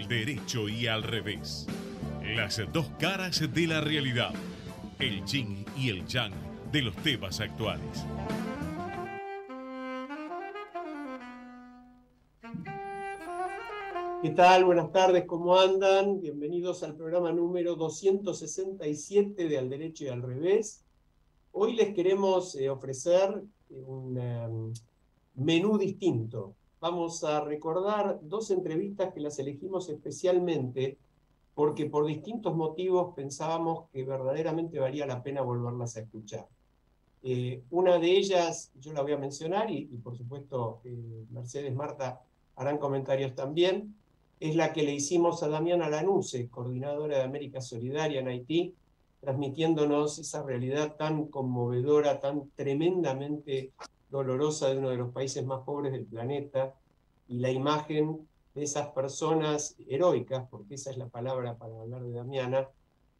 Al derecho y al revés. Las dos caras de la realidad. El yin y el yang de los temas actuales. ¿Qué tal? Buenas tardes, ¿cómo andan? Bienvenidos al programa número 267 de Al Derecho y al Revés. Hoy les queremos ofrecer un menú distinto. Vamos a recordar dos entrevistas que las elegimos especialmente porque por distintos motivos pensábamos que verdaderamente valía la pena volverlas a escuchar. Una de ellas yo la voy a mencionar y por supuesto Mercedes, Marta harán comentarios también. Es la que le hicimos a Damiana Lanuse, coordinadora de América Solidaria en Haití, transmitiéndonos esa realidad tan conmovedora, tan tremendamente dolorosa de uno de los países más pobres del planeta, y la imagen de esas personas heroicas, porque esa es la palabra para hablar de Damiana,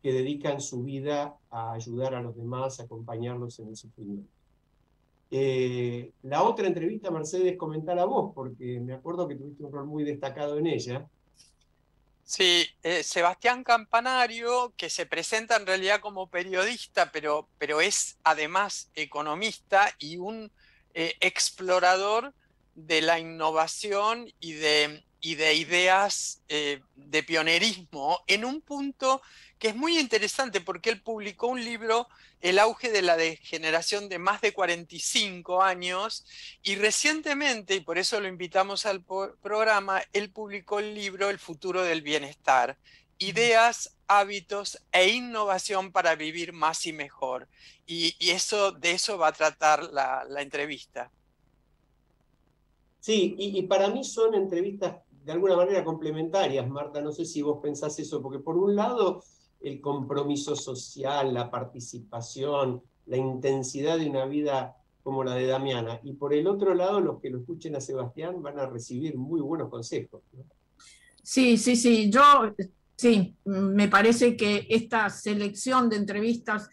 que dedican su vida a ayudar a los demás, a acompañarlos en el sufrimiento. La otra entrevista, Mercedes, comentala vos, porque me acuerdo que tuviste un rol muy destacado en ella. Sí, Sebastián Campanario, que se presenta en realidad como periodista, pero es además economista y un explorador de la innovación y de ideas de pionerismo en un punto que es muy interesante porque él publicó un libro, El auge de la degeneración de más de 45 años, y recientemente, y por eso lo invitamos al programa, él publicó el libro El futuro del bienestar, ideas, hábitos e innovación para vivir más y mejor. Y de eso va a tratar la entrevista. Sí, y para mí son entrevistas de alguna manera complementarias, Marta, no sé si vos pensás eso, porque por un lado el compromiso social, la participación, la intensidad de una vida como la de Damiana, y por el otro lado los que lo escuchen a Sebastián van a recibir muy buenos consejos, ¿no? Sí, sí, me parece que esta selección de entrevistas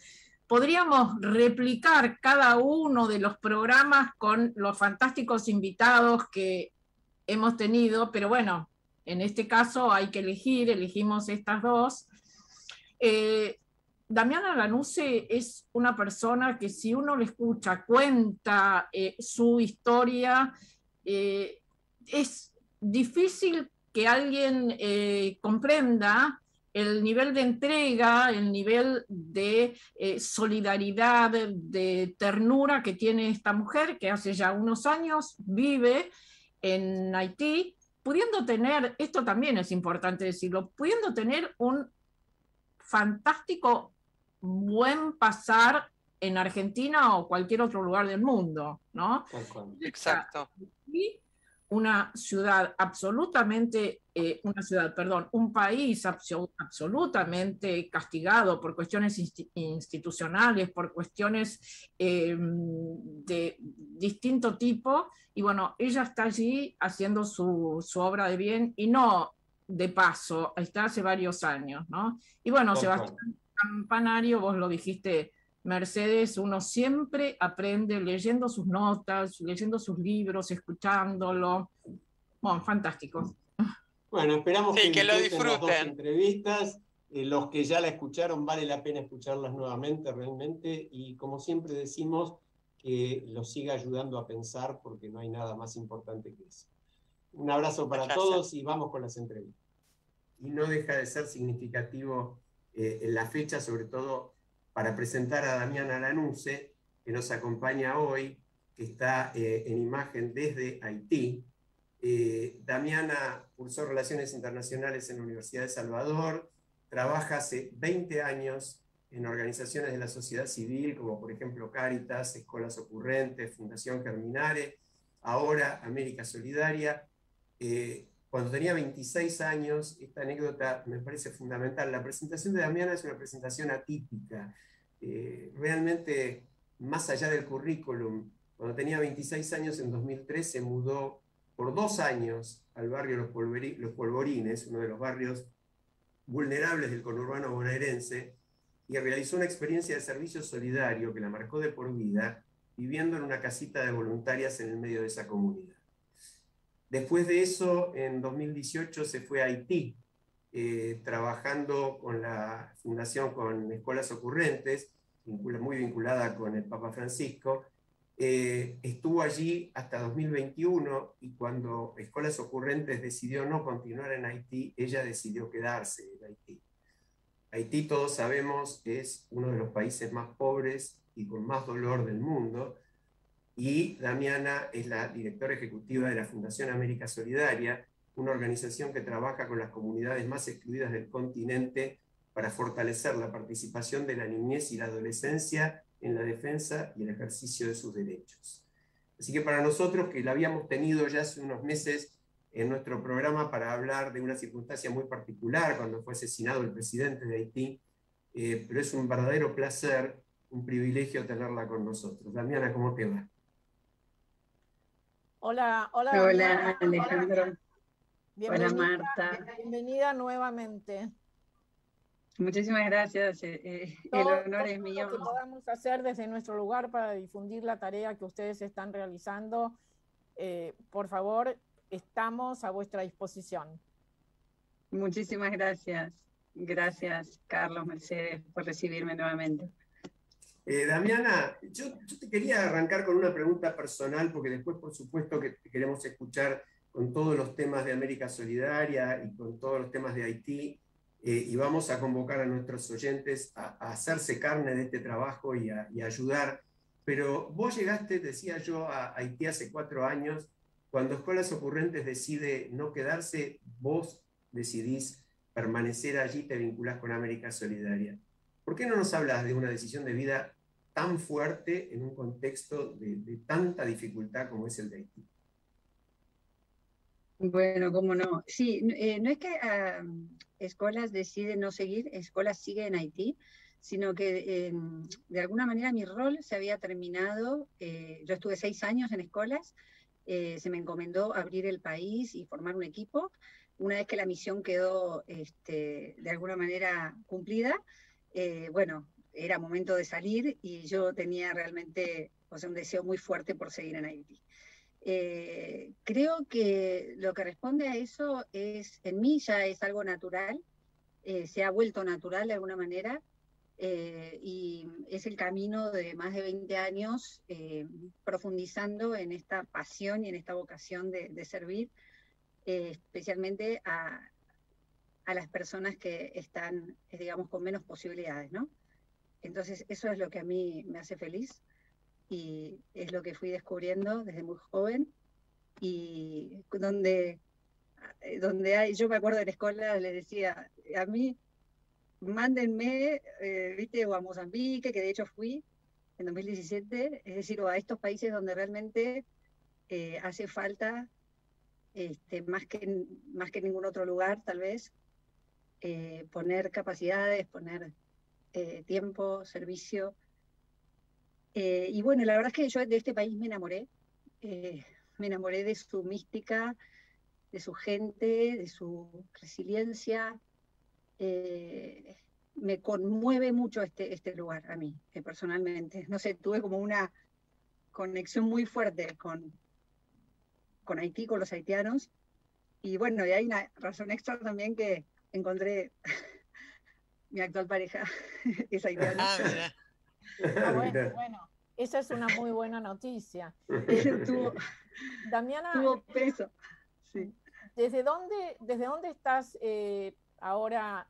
podríamos replicar cada uno de los programas con los fantásticos invitados que hemos tenido, pero bueno, en este caso hay que elegimos estas dos. Damiana Lanuse es una persona que si uno le escucha, cuenta su historia, es difícil que alguien comprenda el nivel de entrega, el nivel de solidaridad, de ternura que tiene esta mujer, que hace ya unos años vive en Haití, pudiendo tener, esto también es importante decirlo, pudiendo tener un fantástico buen pasar en Argentina o cualquier otro lugar del mundo, ¿no? Exacto. Y una ciudad absolutamente, un país absolutamente castigado por cuestiones institucionales, por cuestiones de distinto tipo, y bueno, ella está allí haciendo su obra de bien, y no de paso, está hace varios años, ¿no? Y bueno, Sebastián Campanario, vos lo dijiste, Mercedes, uno siempre aprende leyendo sus notas, leyendo sus libros, escuchándolo. Bueno, fantástico. Bueno, esperamos que lo disfruten las dos disfruten. entrevistas. Los que ya la escucharon, vale la pena escucharlas nuevamente, realmente. Y como siempre decimos, que los siga ayudando a pensar, porque no hay nada más importante que eso. Un abrazo para todos y vamos con las entrevistas. Y no deja de ser significativo en la fecha, sobre todo para presentar a Damiana Lanuse, que nos acompaña hoy, que está en imagen desde Haití. Damiana cursó Relaciones Internacionales en la Universidad de Salvador, trabaja hace 20 años en organizaciones de la sociedad civil, como por ejemplo Cáritas, Escolas Ocurrentes, Fundación Germinare, ahora América Solidaria. Cuando tenía 26 años, esta anécdota me parece fundamental. La presentación de Damiana es una presentación atípica. Realmente, más allá del currículum, cuando tenía 26 años, en 2003, se mudó por 2 años al barrio Los Polvorines, uno de los barrios vulnerables del conurbano bonaerense, y realizó una experiencia de servicio solidario que la marcó de por vida, viviendo en una casita de voluntarias en el medio de esa comunidad. Después de eso, en 2018 se fue a Haití, trabajando con la fundación con Escuelas Ocurrentes, muy vinculada con el Papa Francisco. Estuvo allí hasta 2021 y cuando Escuelas Ocurrentes decidió no continuar en Haití, ella decidió quedarse en Haití. Haití, todos sabemos, es uno de los países más pobres y con más dolor del mundo, y Damiana es la directora ejecutiva de la Fundación América Solidaria, una organización que trabaja con las comunidades más excluidas del continente para fortalecer la participación de la niñez y la adolescencia en la defensa y el ejercicio de sus derechos. Así que para nosotros, que la habíamos tenido ya hace unos meses en nuestro programa para hablar de una circunstancia muy particular, cuando fue asesinado el presidente de Haití, pero es un verdadero placer, un privilegio tenerla con nosotros. Damiana, ¿cómo te va? Hola, hola, Hola, Alejandro. bienvenida, hola, Marta. Bienvenida nuevamente. Muchísimas gracias. El honor es mío. Lo que podamos hacer desde nuestro lugar para difundir la tarea que ustedes están realizando, por favor, estamos a vuestra disposición. Muchísimas gracias. Gracias, Carlos, Mercedes, por recibirme nuevamente. Damiana, yo te quería arrancar con una pregunta personal, porque después, por supuesto, que te queremos escuchar con todos los temas de América Solidaria y con todos los temas de Haití, y vamos a convocar a nuestros oyentes a hacerse carne de este trabajo y a ayudar. Pero vos llegaste, decía yo, a Haití hace 4 años. Cuando Escuelas Ocurrentes decide no quedarse, vos decidís permanecer allí, te vinculás con América Solidaria. ¿Por qué no nos hablas de una decisión de vida tan fuerte en un contexto de tanta dificultad como es el de Haití? Bueno, cómo no. Sí, no es que Escuelas decide no seguir, Escuelas sigue en Haití, sino que de alguna manera mi rol se había terminado. Yo estuve 6 años en Escuelas, se me encomendó abrir el país y formar un equipo. Una vez que la misión quedó de alguna manera cumplida, bueno, era momento de salir y yo tenía realmente, o sea, un deseo muy fuerte por seguir en Haití. Creo que lo que responde a eso es, en mí ya es algo natural, se ha vuelto natural de alguna manera, y es el camino de más de 20 años profundizando en esta pasión y en esta vocación de servir, especialmente a las personas que están, digamos, con menos posibilidades, ¿no? Entonces eso es lo que a mí me hace feliz y es lo que fui descubriendo desde muy joven, y donde yo me acuerdo en la escuela, les decía, a mí mándenme, viste, o a Mozambique, que de hecho fui en 2017, es decir, o a estos países donde realmente hace falta, más que ningún otro lugar, tal vez, poner capacidades, poner tiempo, servicio. Y bueno, la verdad es que yo de este país me enamoré de su mística, de su gente, de su resiliencia. Me conmueve mucho este lugar a mí, personalmente. No sé, tuve como una conexión muy fuerte con Haití, con los haitianos. Y bueno, y hay una razón extra también, que encontré mi actual pareja es haitiana. Bueno, esa es una muy buena noticia. Damiana, tuvo peso. Sí. ¿Desde dónde estás ahora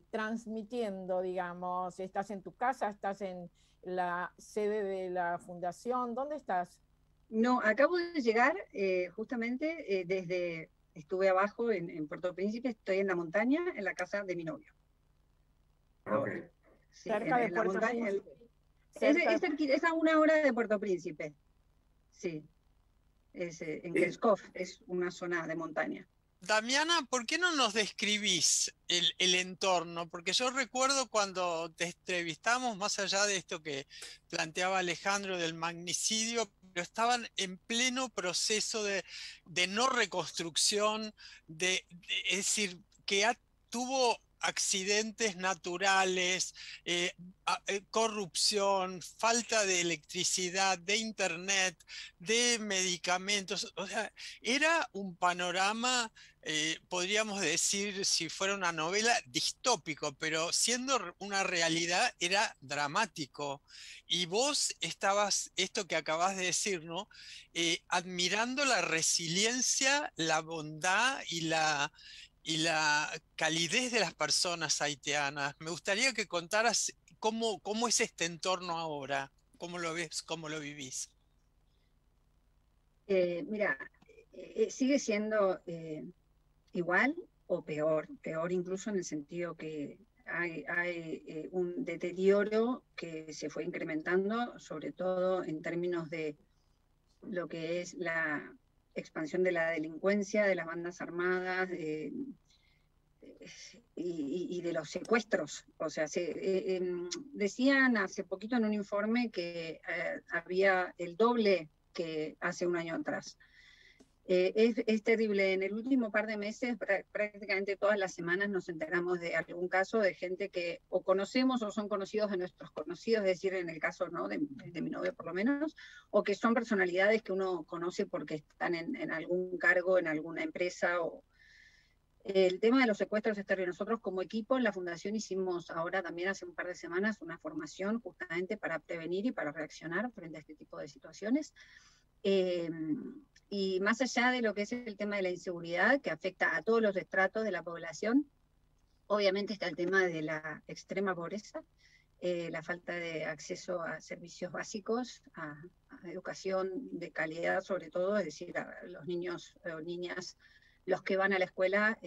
transmitiendo, digamos? ¿Estás en tu casa? ¿Estás en la sede de la fundación? ¿Dónde estás? No, acabo de llegar justamente estuve abajo en Puerto Príncipe, estoy en la montaña, en la casa de mi novio. Okay. Sí, cerca de Puerto Príncipe. Es a 1 hora de Puerto Príncipe. Sí. En Kelskov, es una zona de montaña. Damiana, ¿por qué no nos describís el entorno? Porque yo recuerdo cuando te entrevistamos, más allá de esto que planteaba Alejandro del magnicidio, pero estaban en pleno proceso de no reconstrucción, es decir, que tuvo accidentes naturales, corrupción, falta de electricidad, de internet, de medicamentos. O sea, era un panorama, podríamos decir, si fuera una novela, distópico, pero siendo una realidad era dramático. Y vos estabas, esto que acabas de decir, ¿no? Admirando la resiliencia, la bondad y la calidez de las personas haitianas. Me gustaría que contaras cómo es este entorno ahora, cómo lo ves, cómo lo vivís. Mira, sigue siendo igual o peor, peor incluso en el sentido que hay un deterioro que se fue incrementando, sobre todo en términos de lo que es la expansión de la delincuencia, de las bandas armadas, y de los secuestros. O sea, decían hace poquito en un informe que había el doble que hace un año atrás. Es terrible. En el último par de meses, prácticamente todas las semanas nos enteramos de algún caso de gente que o conocemos o son conocidos de nuestros conocidos, es decir, en el caso, ¿no?, de mi novio por lo menos, o que son personalidades que uno conoce porque están en algún cargo, en alguna empresa. El tema de los secuestros es terrible. Nosotros como equipo en la Fundación hicimos ahora también hace un par de semanas una formación justamente para prevenir y para reaccionar frente a este tipo de situaciones. Y más allá de lo que es el tema de la inseguridad, que afecta a todos los estratos de la población, obviamente está el tema de la extrema pobreza, la falta de acceso a servicios básicos, a educación de calidad sobre todo, es decir, a los niños o niñas, los que van a la escuela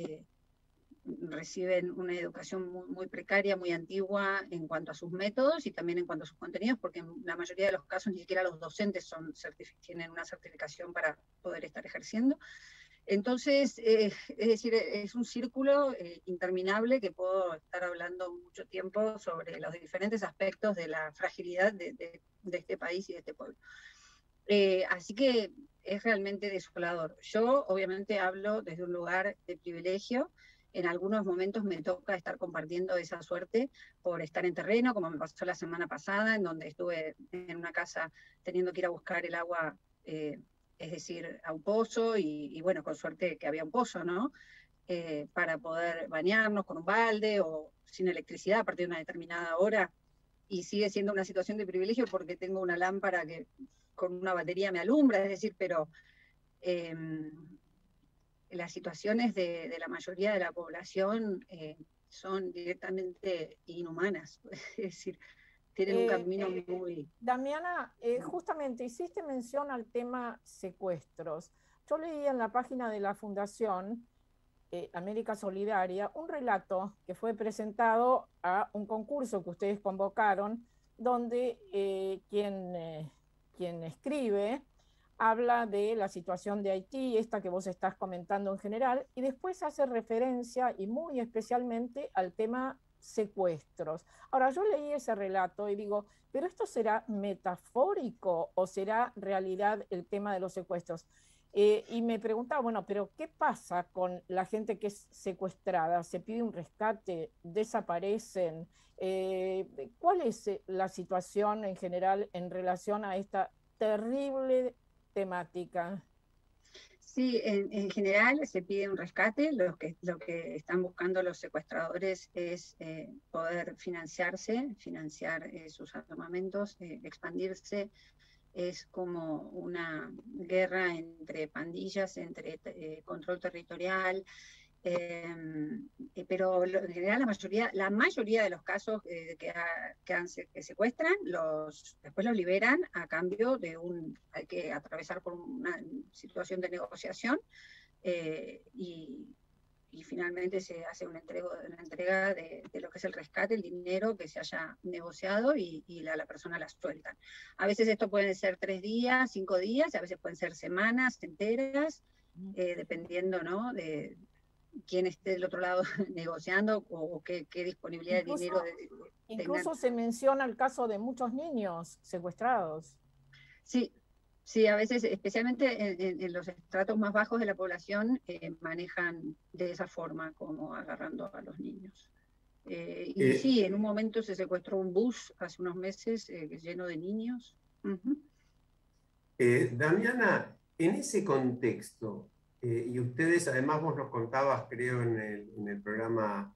reciben una educación muy precaria, muy antigua en cuanto a sus métodos y también en cuanto a sus contenidos, porque en la mayoría de los casos ni siquiera los docentes tienen una certificación para poder estar ejerciendo. Entonces, es decir, es un círculo interminable que puedo estar hablando mucho tiempo sobre los diferentes aspectos de la fragilidad de este país y de este pueblo. Así que es realmente desolador. Yo obviamente hablo desde un lugar de privilegio. En algunos momentos me toca estar compartiendo esa suerte por estar en terreno, como me pasó la semana pasada, en donde estuve en una casa teniendo que ir a buscar el agua, es decir, a un pozo, y bueno, con suerte que había un pozo, ¿no? Para poder bañarnos con un balde o sin electricidad a partir de una determinada hora. Y sigue siendo una situación de privilegio porque tengo una lámpara que con una batería me alumbra, es decir, pero las situaciones de la mayoría de la población son directamente inhumanas, es decir, tienen un camino muy... Damiana, justamente hiciste mención al tema secuestros. Yo leí en la página de la Fundación América Solidaria un relato que fue presentado a un concurso que ustedes convocaron, donde quien escribe habla de la situación de Haití, esta que vos estás comentando en general, y después hace referencia, y muy especialmente, al tema secuestros. Ahora, yo leí ese relato y digo, ¿pero esto será metafórico o será realidad el tema de los secuestros? Y me preguntaba, bueno, pero ¿qué pasa con la gente que es secuestrada? ¿Se pide un rescate? ¿Desaparecen? ¿Cuál es la situación en general en relación a esta terrible temática? Sí, en general se pide un rescate. Lo que están buscando los secuestradores es poder financiar sus armamentos, expandirse. Es como una guerra entre pandillas, entre control territorial, pero en general la mayoría de los casos que secuestran, después los liberan a cambio de hay que atravesar por una situación de negociación, y finalmente se hace una entrega de lo que es el rescate, el dinero que se haya negociado, y la persona la sueltan. A veces esto pueden ser 3 días, 5 días, a veces pueden ser semanas enteras, dependiendo, ¿no?, de quién esté del otro lado negociando o qué disponibilidad de dinero incluso se menciona el caso de muchos niños secuestrados. Sí, a veces, especialmente en los estratos más bajos de la población, manejan de esa forma, como agarrando a los niños. Sí, en un momento se secuestró un bus hace unos meses lleno de niños. Damiana, en ese contexto, y ustedes, además vos nos contabas, creo, en el programa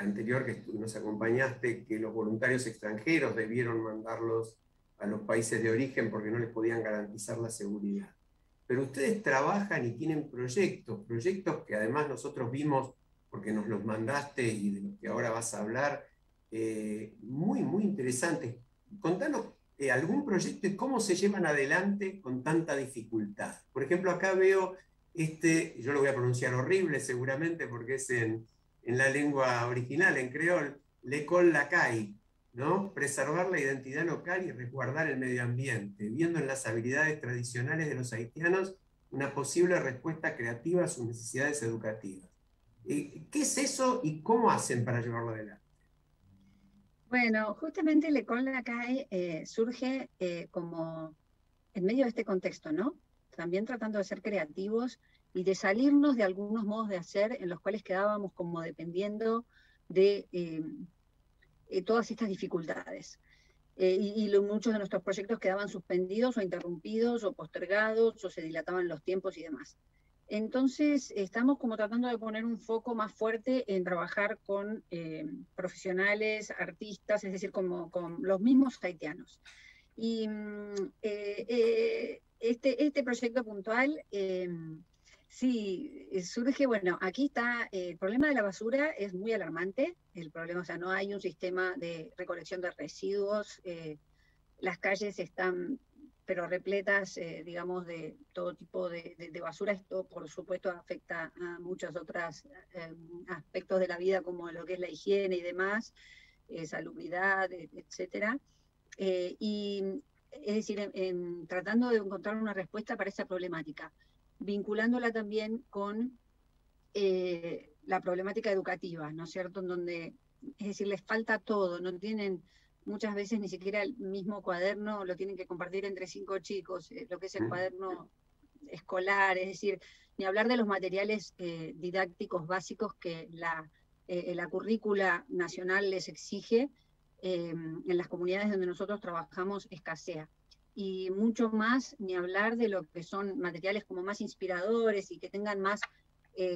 anterior que nos acompañaste, que los voluntarios extranjeros debieron mandarlos a los países de origen porque no les podían garantizar la seguridad. Pero ustedes trabajan y tienen proyectos que además nosotros vimos, porque nos los mandaste y de los que ahora vas a hablar, muy, muy interesantes. Contanos algún proyecto y cómo se llevan adelante con tanta dificultad. Por ejemplo, acá veo yo lo voy a pronunciar horrible seguramente porque es en la lengua original, en creol, L'école l'accueil, ¿no? Preservar la identidad local y resguardar el medio ambiente, viendo en las habilidades tradicionales de los haitianos una posible respuesta creativa a sus necesidades educativas. ¿Qué es eso y cómo hacen para llevarlo adelante? Bueno, justamente L'École l'accueil surge como en medio de este contexto, ¿no? También tratando de ser creativos y de salirnos de algunos modos de hacer en los cuales quedábamos como dependiendo de todas estas dificultades. Muchos de nuestros proyectos quedaban suspendidos o interrumpidos o postergados o se dilataban los tiempos y demás. Entonces, estamos como tratando de poner un foco más fuerte en trabajar con profesionales, artistas, es decir, con los mismos haitianos. Y este proyecto puntual, sí, surge, bueno, aquí está, el problema de la basura es muy alarmante, el problema, o sea, no hay un sistema de recolección de residuos, las calles están pero repletas, digamos, de todo tipo de basura. Esto, por supuesto, afecta a muchos otros aspectos de la vida, como lo que es la higiene y demás, salubridad, etcétera. Es decir, tratando de encontrar una respuesta para esa problemática, vinculándola también con la problemática educativa, ¿no es cierto?, en donde, es decir, les falta todo, no tienen muchas veces ni siquiera el mismo cuaderno, lo tienen que compartir entre 5 chicos, lo que es el cuaderno escolar, es decir, ni hablar de los materiales didácticos básicos que la currícula nacional les exige, en las comunidades donde nosotros trabajamos escasea. Y mucho más, ni hablar de lo que son materiales como más inspiradores y que tengan más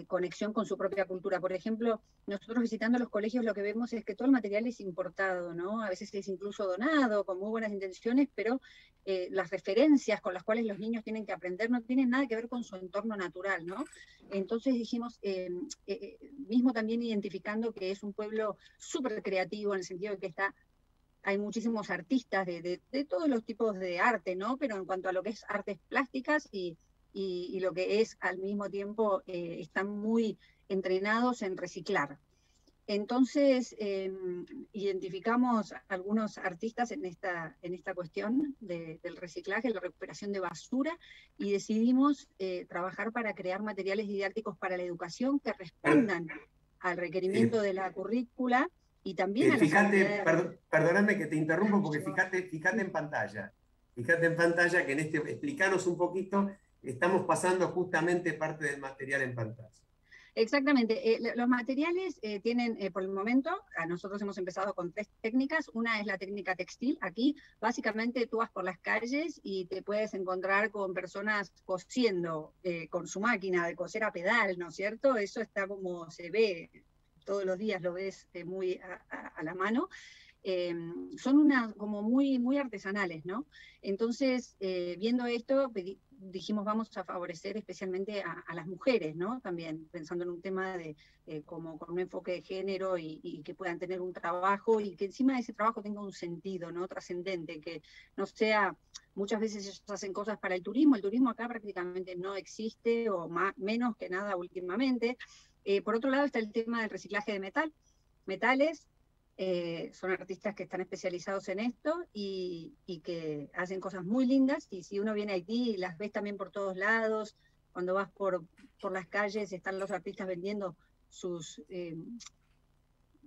conexión con su propia cultura. Por ejemplo, nosotros visitando los colegios lo que vemos es que todo el material es importado, ¿no? A veces es incluso donado, con muy buenas intenciones, pero las referencias con las cuales los niños tienen que aprender no tienen nada que ver con su entorno natural, ¿no? Entonces dijimos, mismo también identificando que es un pueblo súper creativo, en el sentido de que hay muchísimos artistas de todos los tipos de arte, ¿no? Pero en cuanto a lo que es artes plásticas y lo que es al mismo tiempo, están muy entrenados en reciclar. Entonces, identificamos algunos artistas en esta cuestión del reciclaje, la recuperación de basura, y decidimos trabajar para crear materiales didácticos para la educación que respondan al requerimiento de la currícula y también a fíjate, perdóname que te interrumpo, porque fíjate en pantalla. Fíjate en pantalla que explícanos un poquito. Estamos pasando justamente parte del material en pantalla. Exactamente. Los materiales tienen, por el momento, nosotros hemos empezado con 3 técnicas. Una es la técnica textil. Aquí, básicamente, tú vas por las calles y te puedes encontrar con personas cosiendo con su máquina de coser a pedal, ¿no es cierto? Eso está como se ve, todos los días lo ves muy a la mano. Son como muy, muy artesanales, ¿no? Entonces, viendo esto, dijimos vamos a favorecer especialmente a las mujeres, ¿no? También pensando en un tema de como con un enfoque de género y que puedan tener un trabajo y que encima de ese trabajo tenga un sentido, ¿no? Trascendente, que no sea, muchas veces ellos hacen cosas para el turismo acá prácticamente no existe o menos que nada últimamente. Por otro lado está el tema del reciclaje de metales. Son artistas que están especializados en esto y que hacen cosas muy lindas, y si uno viene a Haití y las ves también por todos lados, cuando vas por las calles están los artistas vendiendo sus,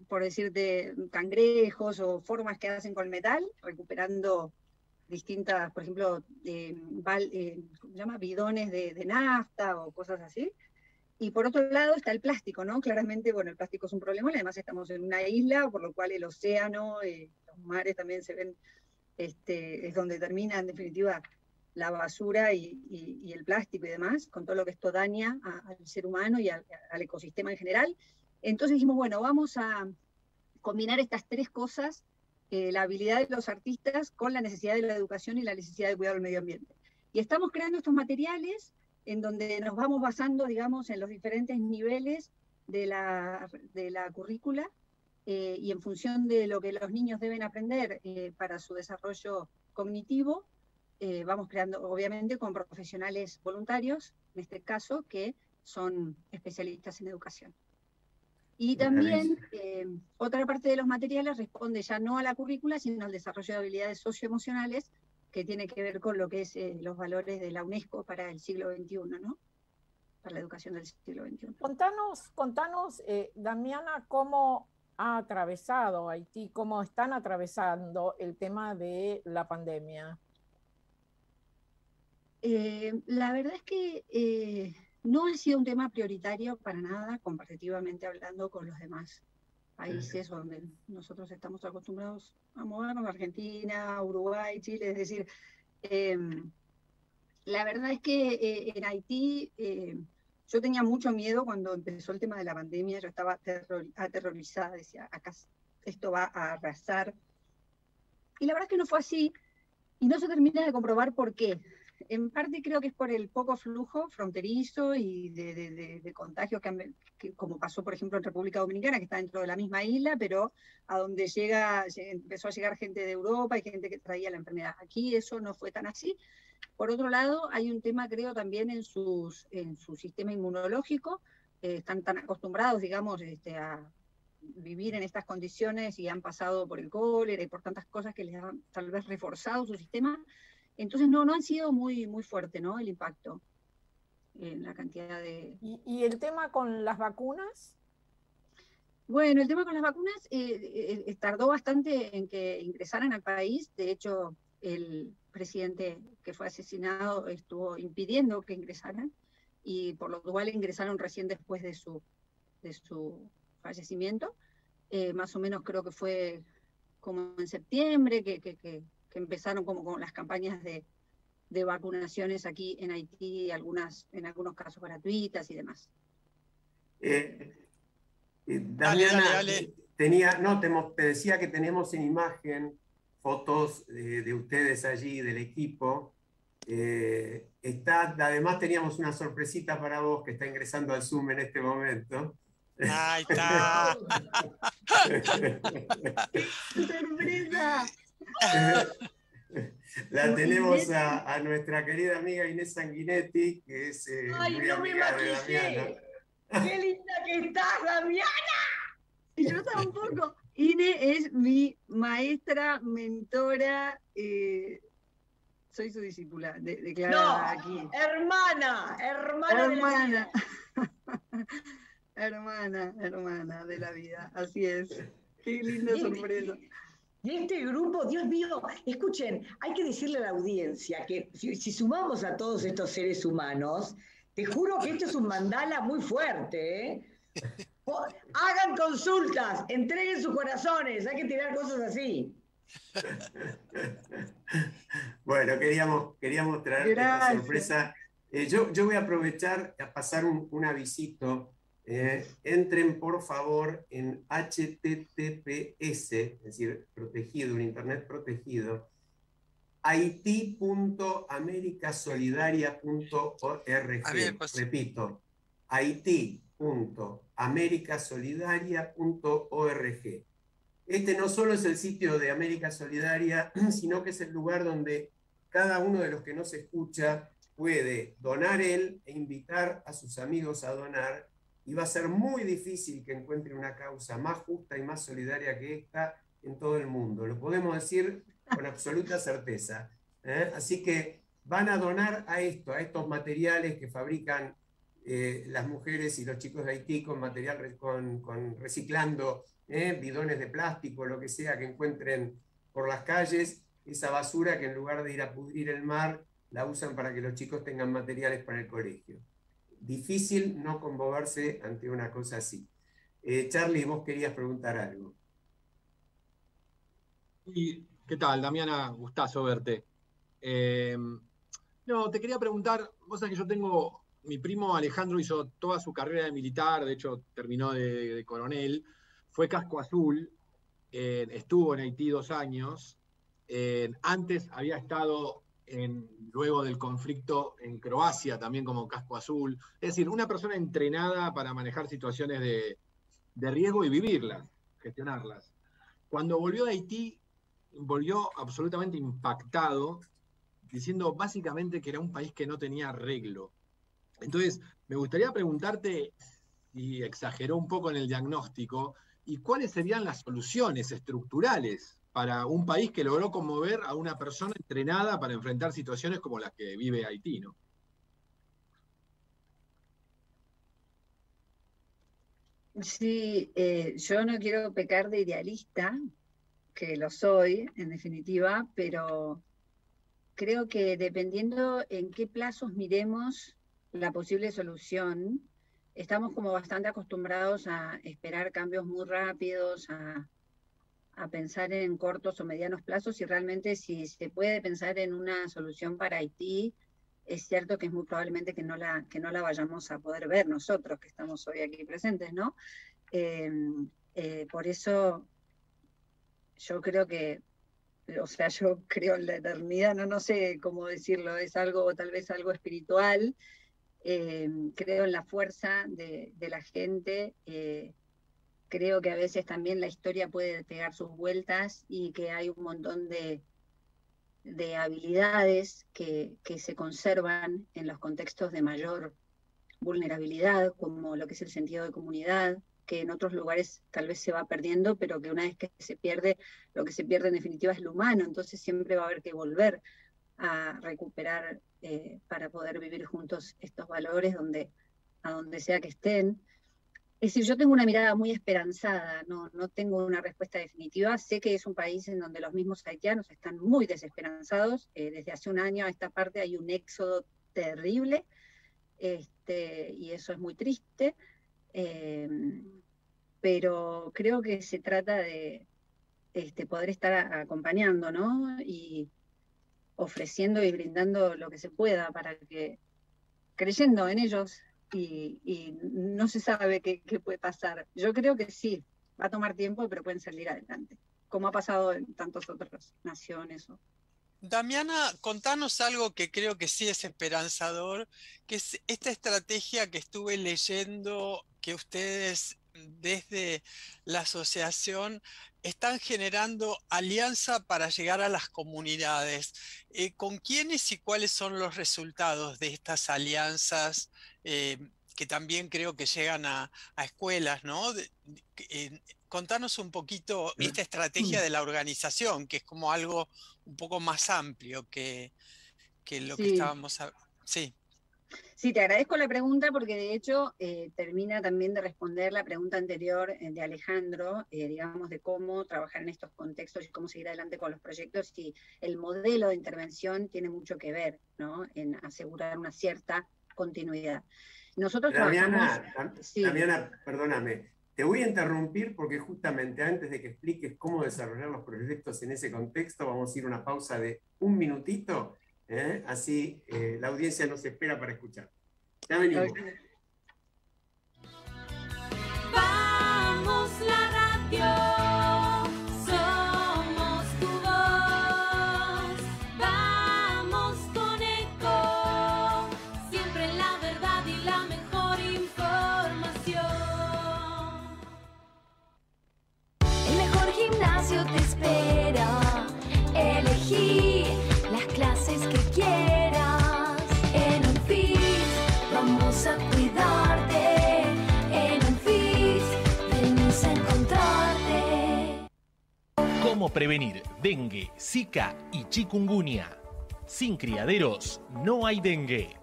por decirte, cangrejos o formas que hacen con metal, recuperando distintas, por ejemplo, ¿cómo se llama? Bidones de nafta o cosas así. Y por otro lado está el plástico, ¿no? Claramente, bueno, el plástico es un problema, además estamos en una isla, por lo cual el océano, los mares también se ven, es donde termina en definitiva la basura y el plástico y demás, con todo lo que esto daña al ser humano y al ecosistema en general. Entonces dijimos, bueno, vamos a combinar estas tres cosas, la habilidad de los artistas con la necesidad de la educación y la necesidad de cuidar el medio ambiente. Y estamos creando estos materiales en donde nos vamos basando, digamos, en los diferentes niveles de la currícula y en función de lo que los niños deben aprender para su desarrollo cognitivo, vamos creando, obviamente, con profesionales voluntarios, en este caso, que son especialistas en educación. Y también otra parte de los materiales responde ya no a la currícula, sino al desarrollo de habilidades socioemocionales, que tiene que ver con lo que es los valores de la UNESCO para el siglo XXI, ¿no? Para la educación del siglo XXI. Contanos, Damiana, cómo ha atravesado Haití, cómo están atravesando el tema de la pandemia. La verdad es que no ha sido un tema prioritario para nada, comparativamente hablando con los demás países donde nosotros estamos acostumbrados a movernos, Argentina, Uruguay, Chile, es decir, la verdad es que en Haití yo tenía mucho miedo cuando empezó el tema de la pandemia, yo estaba aterrorizada, decía, acá esto va a arrasar. Y la verdad es que no fue así, y no se termina de comprobar por qué. En parte creo que es por el poco flujo fronterizo y de contagios que como pasó por ejemplo en República Dominicana, que está dentro de la misma isla, pero a donde empezó a llegar gente de Europa y gente que traía la enfermedad. Aquí eso no fue tan así. Por otro lado, hay un tema creo también en su sistema inmunológico, están tan acostumbrados, digamos, a vivir en estas condiciones y han pasado por el cólera y por tantas cosas que les han tal vez reforzado su sistema. Entonces no han sido muy fuerte, ¿no? El impacto en la cantidad de... ¿Y el tema con las vacunas? Bueno, el tema con las vacunas tardó bastante en que ingresaran al país. De hecho, el presidente que fue asesinado estuvo impidiendo que ingresaran, y por lo cual ingresaron recién después de su fallecimiento. Más o menos creo que fue como en septiembre que empezaron como con las campañas de vacunaciones aquí en Haití, en algunos casos gratuitas y demás. Damiana, dale. Te decía que tenemos en imagen fotos de ustedes allí, del equipo. Además teníamos una sorpresita para vos que está ingresando al Zoom en este momento. ¡Ahí está! ¡Sorpresa! La tenemos a nuestra querida amiga Inés Sanguinetti, que es muy amiga de Damiana. ¡Qué linda que estás, Damiana! Y yo tampoco. Inés es mi maestra, mentora, soy su discípula, declarada aquí. Hermana de la vida, así es. Qué linda sorpresa. Y este grupo, Dios mío, escuchen, hay que decirle a la audiencia que si sumamos a todos estos seres humanos, te juro que esto es un mandala muy fuerte, ¿eh? Hagan consultas, entreguen sus corazones, hay que tirar cosas así. Bueno, queríamos traer esta sorpresa. Yo voy a aprovechar a pasar un avisito. Entren por favor en HTTPS, es decir, protegido, un internet protegido, haití.americasolidaria.org. Repito, haití.americasolidaria.org. Este no solo es el sitio de América Solidaria, sino que es el lugar donde cada uno de los que nos escucha puede donar él e invitar a sus amigos a donar. Y va a ser muy difícil que encuentre una causa más justa y más solidaria que esta en todo el mundo. Lo podemos decir con absoluta certeza. Así que van a donar a estos materiales que fabrican las mujeres y los chicos de Haití con material, reciclando bidones de plástico, lo que sea que encuentren por las calles, esa basura que en lugar de ir a pudrir el mar, la usan para que los chicos tengan materiales para el colegio. difícil no conmoverse ante una cosa así. Charlie, vos querías preguntar algo. ¿Y qué tal, Damiana? Gustazo verte. No, te quería preguntar, vos sabés que yo tengo, mi primo Alejandro hizo toda su carrera de militar, de hecho terminó de coronel, fue casco azul, estuvo en Haití 2 años, antes había estado luego del conflicto en Croacia también como casco azul, es decir, una persona entrenada para manejar situaciones de riesgo y vivirlas, gestionarlas. Cuando volvió de Haití, volvió absolutamente impactado, diciendo básicamente que era un país que no tenía arreglo. Entonces, me gustaría preguntarte si exageró un poco en el diagnóstico y cuáles serían las soluciones estructurales para un país que logró conmover a una persona entrenada para enfrentar situaciones como las que vive Haití, ¿no? Sí, yo no quiero pecar de idealista, que lo soy, en definitiva, pero creo que dependiendo en qué plazos miremos la posible solución, estamos como bastante acostumbrados a esperar cambios muy rápidos, a pensar en cortos o medianos plazos, y realmente si se puede pensar en una solución para Haití, es cierto que es muy probablemente que no la vayamos a poder ver nosotros, que estamos hoy aquí presentes, ¿no? Por eso yo creo que, o sea, yo creo en la eternidad, no sé cómo decirlo, es algo, tal vez algo espiritual, creo en la fuerza de la gente, creo que a veces también la historia puede pegar sus vueltas y que hay un montón de habilidades que se conservan en los contextos de mayor vulnerabilidad, como lo que es el sentido de comunidad, que en otros lugares tal vez se va perdiendo, pero que una vez que se pierde, lo que se pierde en definitiva es lo humano, entonces siempre va a haber que volver a recuperar para poder vivir juntos estos valores a donde sea que estén. Es decir, yo tengo una mirada muy esperanzada, no tengo una respuesta definitiva. Sé que es un país en donde los mismos haitianos están muy desesperanzados. Desde hace un año a esta parte hay un éxodo terrible, y eso es muy triste. Pero creo que se trata de poder estar acompañando, ¿no? Y ofreciendo y brindando lo que se pueda para que, creyendo en ellos, y no se sabe qué puede pasar. Yo creo que sí, va a tomar tiempo, pero pueden salir adelante, como ha pasado en tantas otras naciones. Damiana, contanos algo que creo que sí es esperanzador, que es esta estrategia que estuve leyendo que ustedes desde la asociación están generando alianza para llegar a las comunidades. ¿Con quiénes y cuáles son los resultados de estas alianzas que también creo que llegan a escuelas, ¿no? Contanos un poquito esta estrategia de la organización, que es como algo un poco más amplio que lo que estábamos hablando. Sí. Sí, te agradezco la pregunta porque de hecho termina también de responder la pregunta anterior de Alejandro, digamos, de cómo trabajar en estos contextos y cómo seguir adelante con los proyectos, y el modelo de intervención tiene mucho que ver, ¿no?, en asegurar una cierta continuidad. Nosotros Damiana, perdóname, te voy a interrumpir porque justamente antes de que expliques cómo desarrollar los proyectos en ese contexto, vamos a ir a una pausa de 1 minutito. Así la audiencia nos espera para escuchar. Ya venimos. Vamos la radio, somos tu voz. Vamos con Eco, siempre la verdad y la mejor información. El mejor gimnasio te espera. Elegí las clases que quieras. En Unfit vamos a cuidarte. En Unfit venimos a encontrarte. ¿Cómo prevenir dengue, zika y chikungunya? Sin criaderos no hay dengue.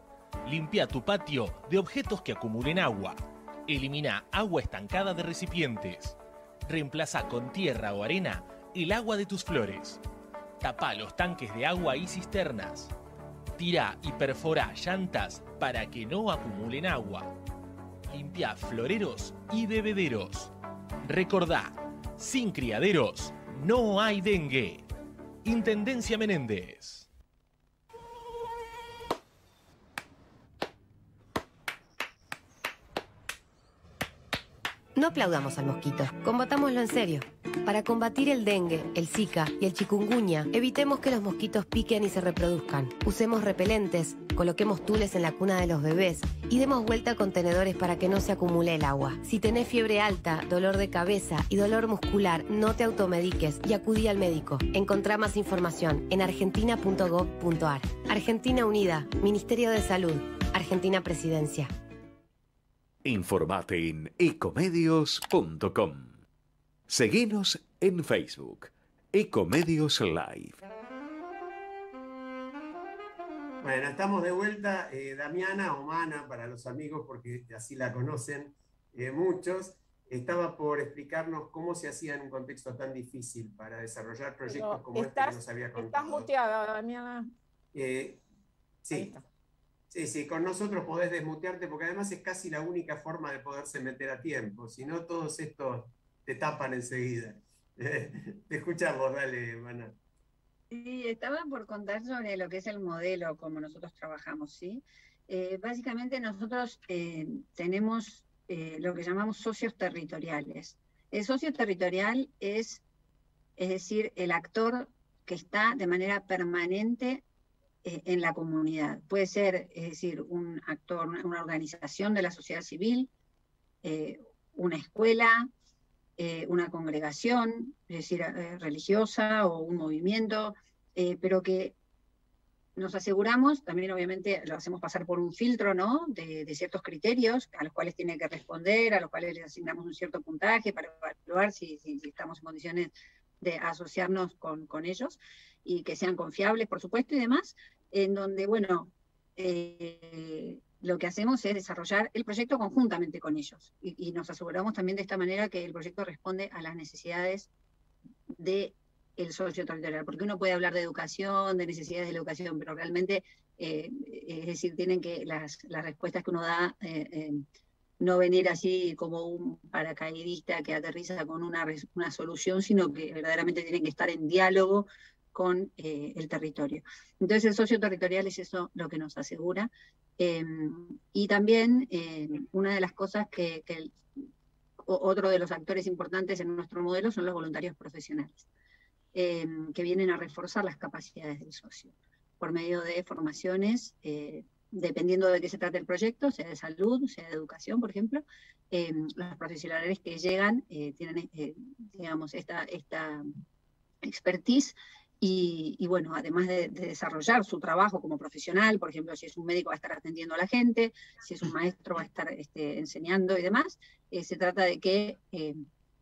Limpia tu patio de objetos que acumulen agua. Elimina agua estancada de recipientes. Reemplaza con tierra o arena el agua de tus flores. Tapa los tanques de agua y cisternas. Tirá y perforá llantas para que no acumulen agua. Limpiá floreros y bebederos. Recordá, sin criaderos no hay dengue. Intendencia Menéndez. No aplaudamos al mosquito, combatámoslo en serio. Para combatir el dengue, el zika y el chikungunya, evitemos que los mosquitos piquen y se reproduzcan. Usemos repelentes, coloquemos tules en la cuna de los bebés y demos vuelta a contenedores para que no se acumule el agua. Si tenés fiebre alta, dolor de cabeza y dolor muscular, no te automediques y acudí al médico. Encontrá más información en argentina.gov.ar. Argentina Unida, Ministerio de Salud, Argentina Presidencia. Informate en ecomedios.com. Seguinos en Facebook, Ecomedios Live. Bueno, estamos de vuelta. Damiana, o Mana para los amigos, porque así la conocen muchos, estaba por explicarnos cómo se hacía en un contexto tan difícil para desarrollar proyectos como este que nos había contado. Estás muteada, Damiana. Sí. Sí, con nosotros podés desmutearte, porque además es casi la única forma de poderse meter a tiempo. Si no, todos estos te tapan enseguida. Te escuchamos, dale, Mana. Sí, estaba por contar sobre lo que es el modelo, como nosotros trabajamos, ¿sí? Básicamente nosotros tenemos lo que llamamos socios territoriales. El socio territorial es decir, el actor que está de manera permanente en la comunidad. Puede ser, es decir, un actor, una organización de la sociedad civil, una escuela, una congregación, es decir, religiosa o un movimiento, pero que nos aseguramos, también obviamente lo hacemos pasar por un filtro, ¿no?, de ciertos criterios a los cuales tiene que responder, a los cuales les asignamos un cierto puntaje para evaluar si estamos en condiciones de asociarnos con ellos, y que sean confiables, por supuesto, y demás, en donde, bueno, lo que hacemos es desarrollar el proyecto conjuntamente con ellos, y nos aseguramos también de esta manera que el proyecto responde a las necesidades del socio territorial, porque uno puede hablar de educación, de necesidades de la educación, pero realmente, es decir, tienen que las respuestas que uno da no venir así como un paracaidista que aterriza con una solución, sino que verdaderamente tienen que estar en diálogo con el territorio. Entonces el socio territorial es eso lo que nos asegura. Y también una de las cosas que otro de los actores importantes en nuestro modelo son los voluntarios profesionales, que vienen a reforzar las capacidades del socio, por medio de formaciones, dependiendo de qué se trate el proyecto, sea de salud, sea de educación, por ejemplo. Los profesionales que llegan tienen, digamos, esta expertise. Y bueno, además de desarrollar su trabajo como profesional, por ejemplo, si es un médico va a estar atendiendo a la gente, si es un maestro va a estar enseñando y demás, se trata de que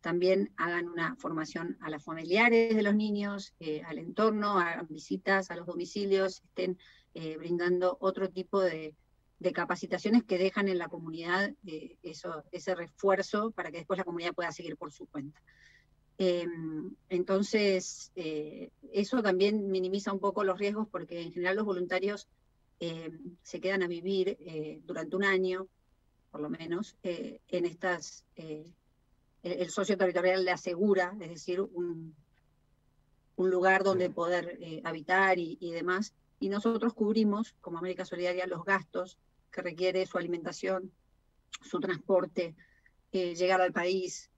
también hagan una formación a los familiares de los niños, al entorno, hagan visitas a los domicilios, estén brindando otro tipo de capacitaciones que dejan en la comunidad ese refuerzo para que después la comunidad pueda seguir por su cuenta. Entonces, eso también minimiza un poco los riesgos, porque en general los voluntarios se quedan a vivir durante un año, por lo menos, en estas, el socio territorial le asegura, es decir, un lugar donde poder habitar y demás, y nosotros cubrimos, como América Solidaria, los gastos que requiere su alimentación, su transporte, llegar al país,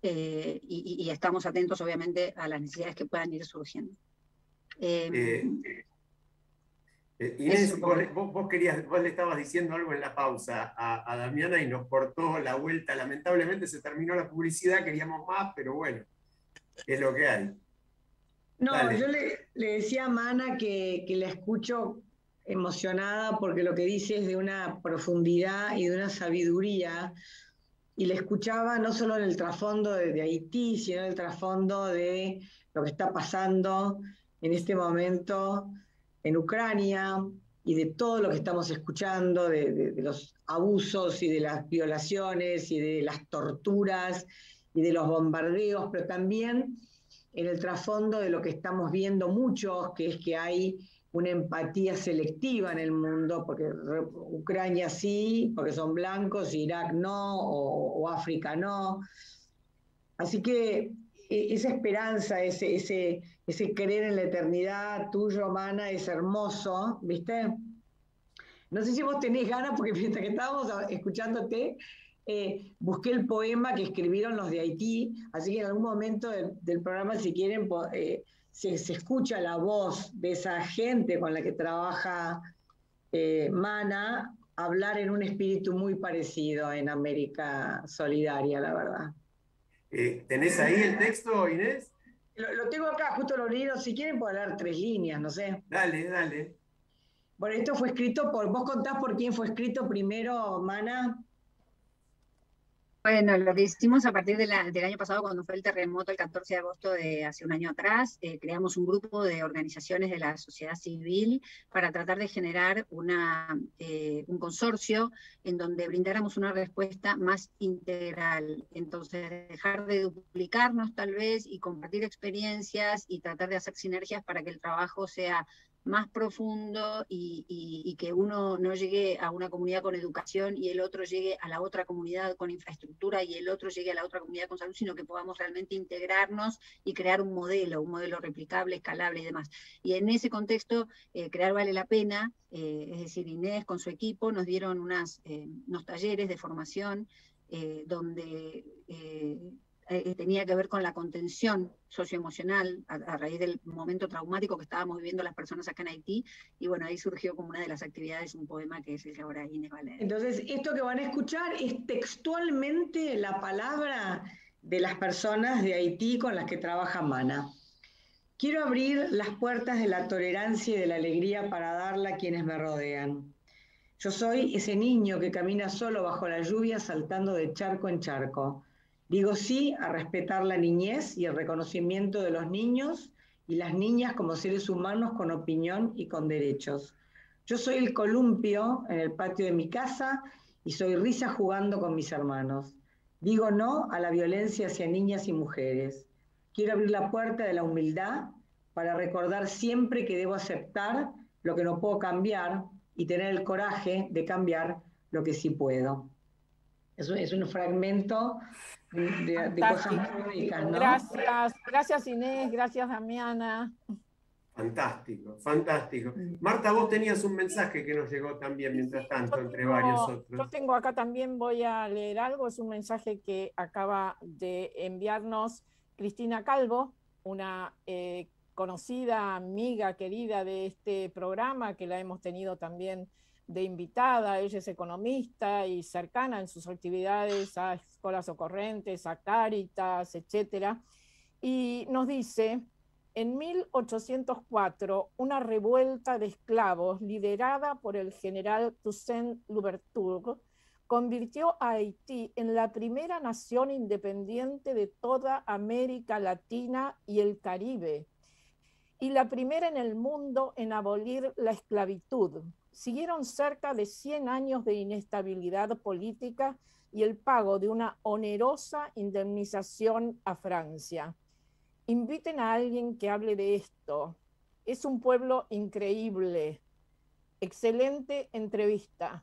y estamos atentos, obviamente, a las necesidades que puedan ir surgiendo. Inés, vos le estabas diciendo algo en la pausa a Damiana y nos cortó la vuelta. Lamentablemente se terminó la publicidad, queríamos más, pero bueno, es lo que hay. No, Dale. yo le decía a Mana que la escucho emocionada, porque lo que dice es de una profundidad y de una sabiduría. Y le escuchaba no solo en el trasfondo de Haití, sino en el trasfondo de lo que está pasando en este momento en Ucrania, y de todo lo que estamos escuchando, de los abusos y de las violaciones y de las torturas y de los bombardeos, pero también en el trasfondo de lo que estamos viendo muchos, que es que hay una empatía selectiva en el mundo, porque Ucrania sí, porque son blancos, Irak no, o África no. Así que esa esperanza, ese creer en la eternidad tuyo, Mana, es hermoso, ¿viste? No sé si vos tenés ganas, porque mientras que estábamos escuchándote, busqué el poema que escribieron los de Haití, así que en algún momento del programa, si quieren, se escucha la voz de esa gente con la que trabaja Mana hablar en un espíritu muy parecido en América Solidaria, la verdad. ¿Tenés ahí el texto, Inés? Lo tengo acá, justo lo leí, si quieren puedo leer 3 líneas, no sé. Dale, dale. Bueno, esto fue escrito ¿vos contás por quién fue escrito primero, Mana? Bueno, lo que hicimos a partir del año pasado, cuando fue el terremoto el 14 de agosto de hace un año atrás, creamos un grupo de organizaciones de la sociedad civil para tratar de generar un consorcio en donde brindáramos una respuesta más integral. Entonces, dejar de duplicarnos tal vez y compartir experiencias y tratar de hacer sinergias para que el trabajo sea más profundo y que uno no llegue a una comunidad con educación y el otro llegue a la otra comunidad con infraestructura y el otro llegue a la otra comunidad con salud, sino que podamos realmente integrarnos y crear un modelo replicable, escalable y demás. Y en ese contexto, crear vale la pena, es decir, Inés con su equipo nos dieron unos talleres de formación donde tenía que ver con la contención socioemocional a raíz del momento traumático que estábamos viviendo las personas acá en Haití, y bueno, ahí surgió como una de las actividades un poema que es el que ahora Inés va a leer. Entonces, esto que van a escuchar es textualmente la palabra de las personas de Haití con las que trabaja Mana. Quiero abrir las puertas de la tolerancia y de la alegría para darla a quienes me rodean. Yo soy ese niño que camina solo bajo la lluvia saltando de charco en charco. Digo sí a respetar la niñez y el reconocimiento de los niños y las niñas como seres humanos con opinión y con derechos. Yo soy el columpio en el patio de mi casa y soy risa jugando con mis hermanos. Digo no a la violencia hacia niñas y mujeres. Quiero abrir la puerta de la humildad para recordar siempre que debo aceptar lo que no puedo cambiar y tener el coraje de cambiar lo que sí puedo. Eso es un fragmento de cosas muy ricas, ¿no? Gracias Inés, gracias Damiana. Fantástico, fantástico. Marta, vos tenías un mensaje que nos llegó también mientras tanto, entre varios otros. Yo tengo acá también, voy a leer algo, es un mensaje que acaba de enviarnos Cristina Calvo, una conocida amiga querida de este programa, que la hemos tenido también de invitada. Ella es economista y cercana en sus actividades a escuelas socorrentes, a Cáritas, etc. Y nos dice: en 1804, una revuelta de esclavos liderada por el general Toussaint Louverture convirtió a Haití en la primera nación independiente de toda América Latina y el Caribe, y la primera en el mundo en abolir la esclavitud. Siguieron cerca de 100 años de inestabilidad política y el pago de una onerosa indemnización a Francia. Inviten a alguien que hable de esto. Es un pueblo increíble. Excelente entrevista.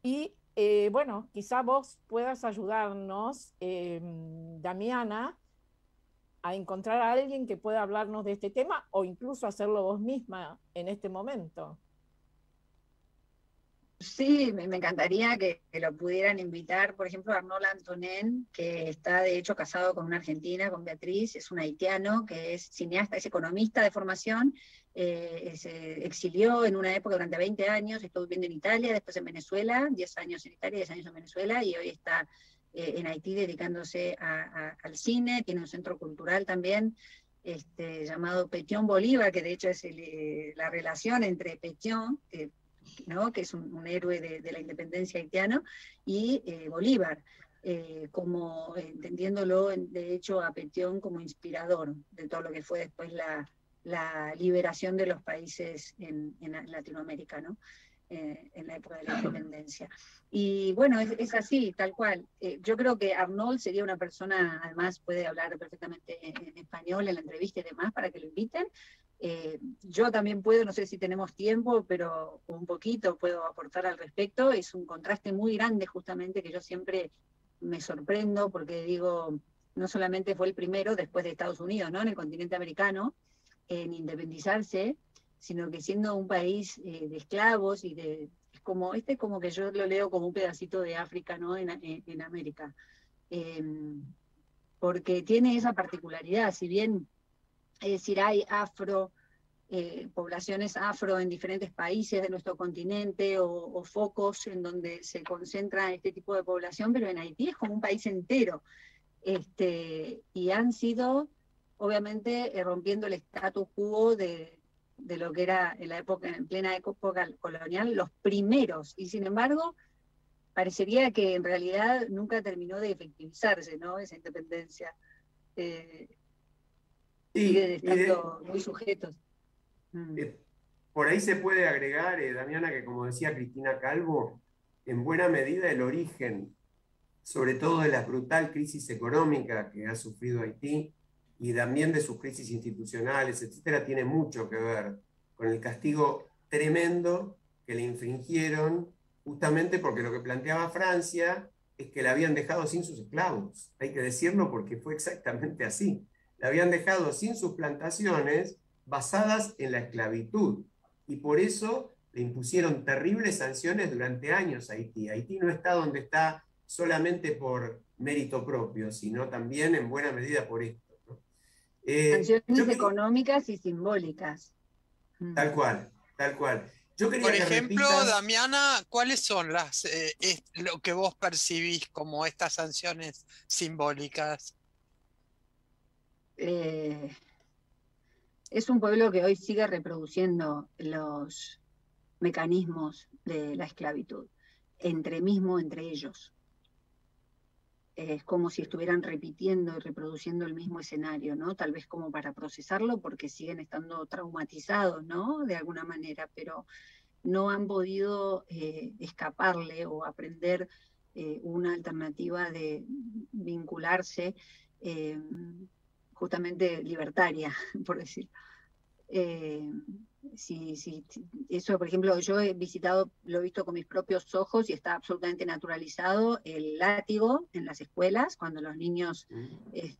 Y bueno, quizá vos puedas ayudarnos, Damiana, a encontrar a alguien que pueda hablarnos de este tema o incluso hacerlo vos misma en este momento. Sí, me encantaría que lo pudieran invitar, por ejemplo, a Arnold Antonen, que está de hecho casado con una argentina, con Beatriz, es un haitiano que es cineasta, es economista de formación, se exilió en una época durante 20 años, estuvo viviendo en Italia, después en Venezuela, 10 años en Italia, 10 años en Venezuela, y hoy está en Haití dedicándose al cine, tiene un centro cultural también, llamado Petion Bolívar, que de hecho es la relación entre Petion, ¿no? Que es un héroe de la independencia haitiano, y Bolívar, como entendiéndolo de hecho a Petion como inspirador de todo lo que fue después la liberación de los países en Latinoamérica, ¿no? En la época de la independencia. Y bueno, es así, tal cual. Yo creo que Arnold sería una persona, además puede hablar perfectamente en español en la entrevista y demás, para que lo inviten, Yo también puedo, no sé si tenemos tiempo, pero un poquito puedo aportar al respecto. Es un contraste muy grande justamente que yo siempre me sorprendo porque digo, no solamente fue el primero después de Estados Unidos, ¿no?, en el continente americano, en independizarse, sino que siendo un país de esclavos y de... como que yo lo leo como un pedacito de África, ¿no?, en América. Porque tiene esa particularidad, si bien, es decir, hay poblaciones afro en diferentes países de nuestro continente o focos en donde se concentra este tipo de población, pero en Haití es como un país entero. Y han sido, obviamente, rompiendo el status quo de lo que era en plena época colonial, los primeros, y sin embargo, parecería que en realidad nunca terminó de efectivizarse, ¿no?, esa independencia. Sigue estando muy sujetos. Por ahí se puede agregar, Damiana, que como decía Cristina Calvo, en buena medida el origen, sobre todo de la brutal crisis económica que ha sufrido Haití y también de sus crisis institucionales, etcétera, tiene mucho que ver con el castigo tremendo que le infringieron, justamente porque lo que planteaba Francia es que la habían dejado sin sus esclavos. Hay que decirlo porque fue exactamente así. La habían dejado sin sus plantaciones basadas en la esclavitud. Y por eso le impusieron terribles sanciones durante años a Haití. Haití no está donde está solamente por mérito propio, sino también en buena medida por esto, ¿no? Sanciones económicas y simbólicas. Tal cual, tal cual. Yo quería Por ejemplo, repitas... Damiana, ¿cuáles son lo que vos percibís como estas sanciones simbólicas? Es un pueblo que hoy sigue reproduciendo los mecanismos de la esclavitud, entre ellos. Es como si estuvieran repitiendo y reproduciendo el mismo escenario, ¿no? Tal vez como para procesarlo, porque siguen estando traumatizados, ¿no?, de alguna manera, pero no han podido escaparle o aprender una alternativa de vincularse justamente libertaria, por decir. Eso, por ejemplo, yo he visitado, lo he visto con mis propios ojos y está absolutamente naturalizado el látigo en las escuelas, cuando los niños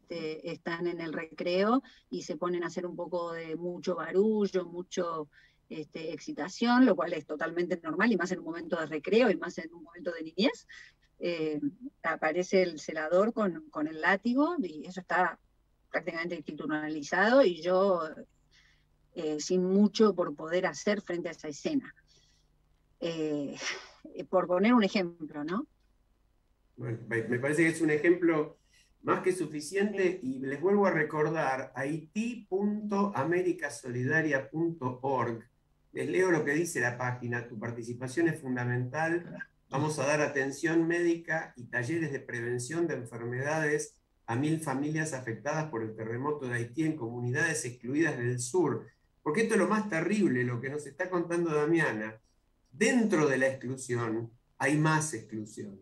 están en el recreo y se ponen a hacer un poco de mucho barullo, mucho excitación, lo cual es totalmente normal, y más en un momento de recreo y más en un momento de niñez. Aparece el celador con el látigo y eso está prácticamente institucionalizado, y yo sin mucho por poder hacer frente a esa escena. Por poner un ejemplo, ¿no? Bueno, me parece que es un ejemplo más que suficiente, y les vuelvo a recordar, haití.americasolidaria.org. Les leo lo que dice la página: tu participación es fundamental. Vamos a dar atención médica y talleres de prevención de enfermedades a 1000 familias afectadas por el terremoto de Haití en comunidades excluidas del sur. Porque esto es lo más terrible, lo que nos está contando Damiana. Dentro de la exclusión hay más exclusión.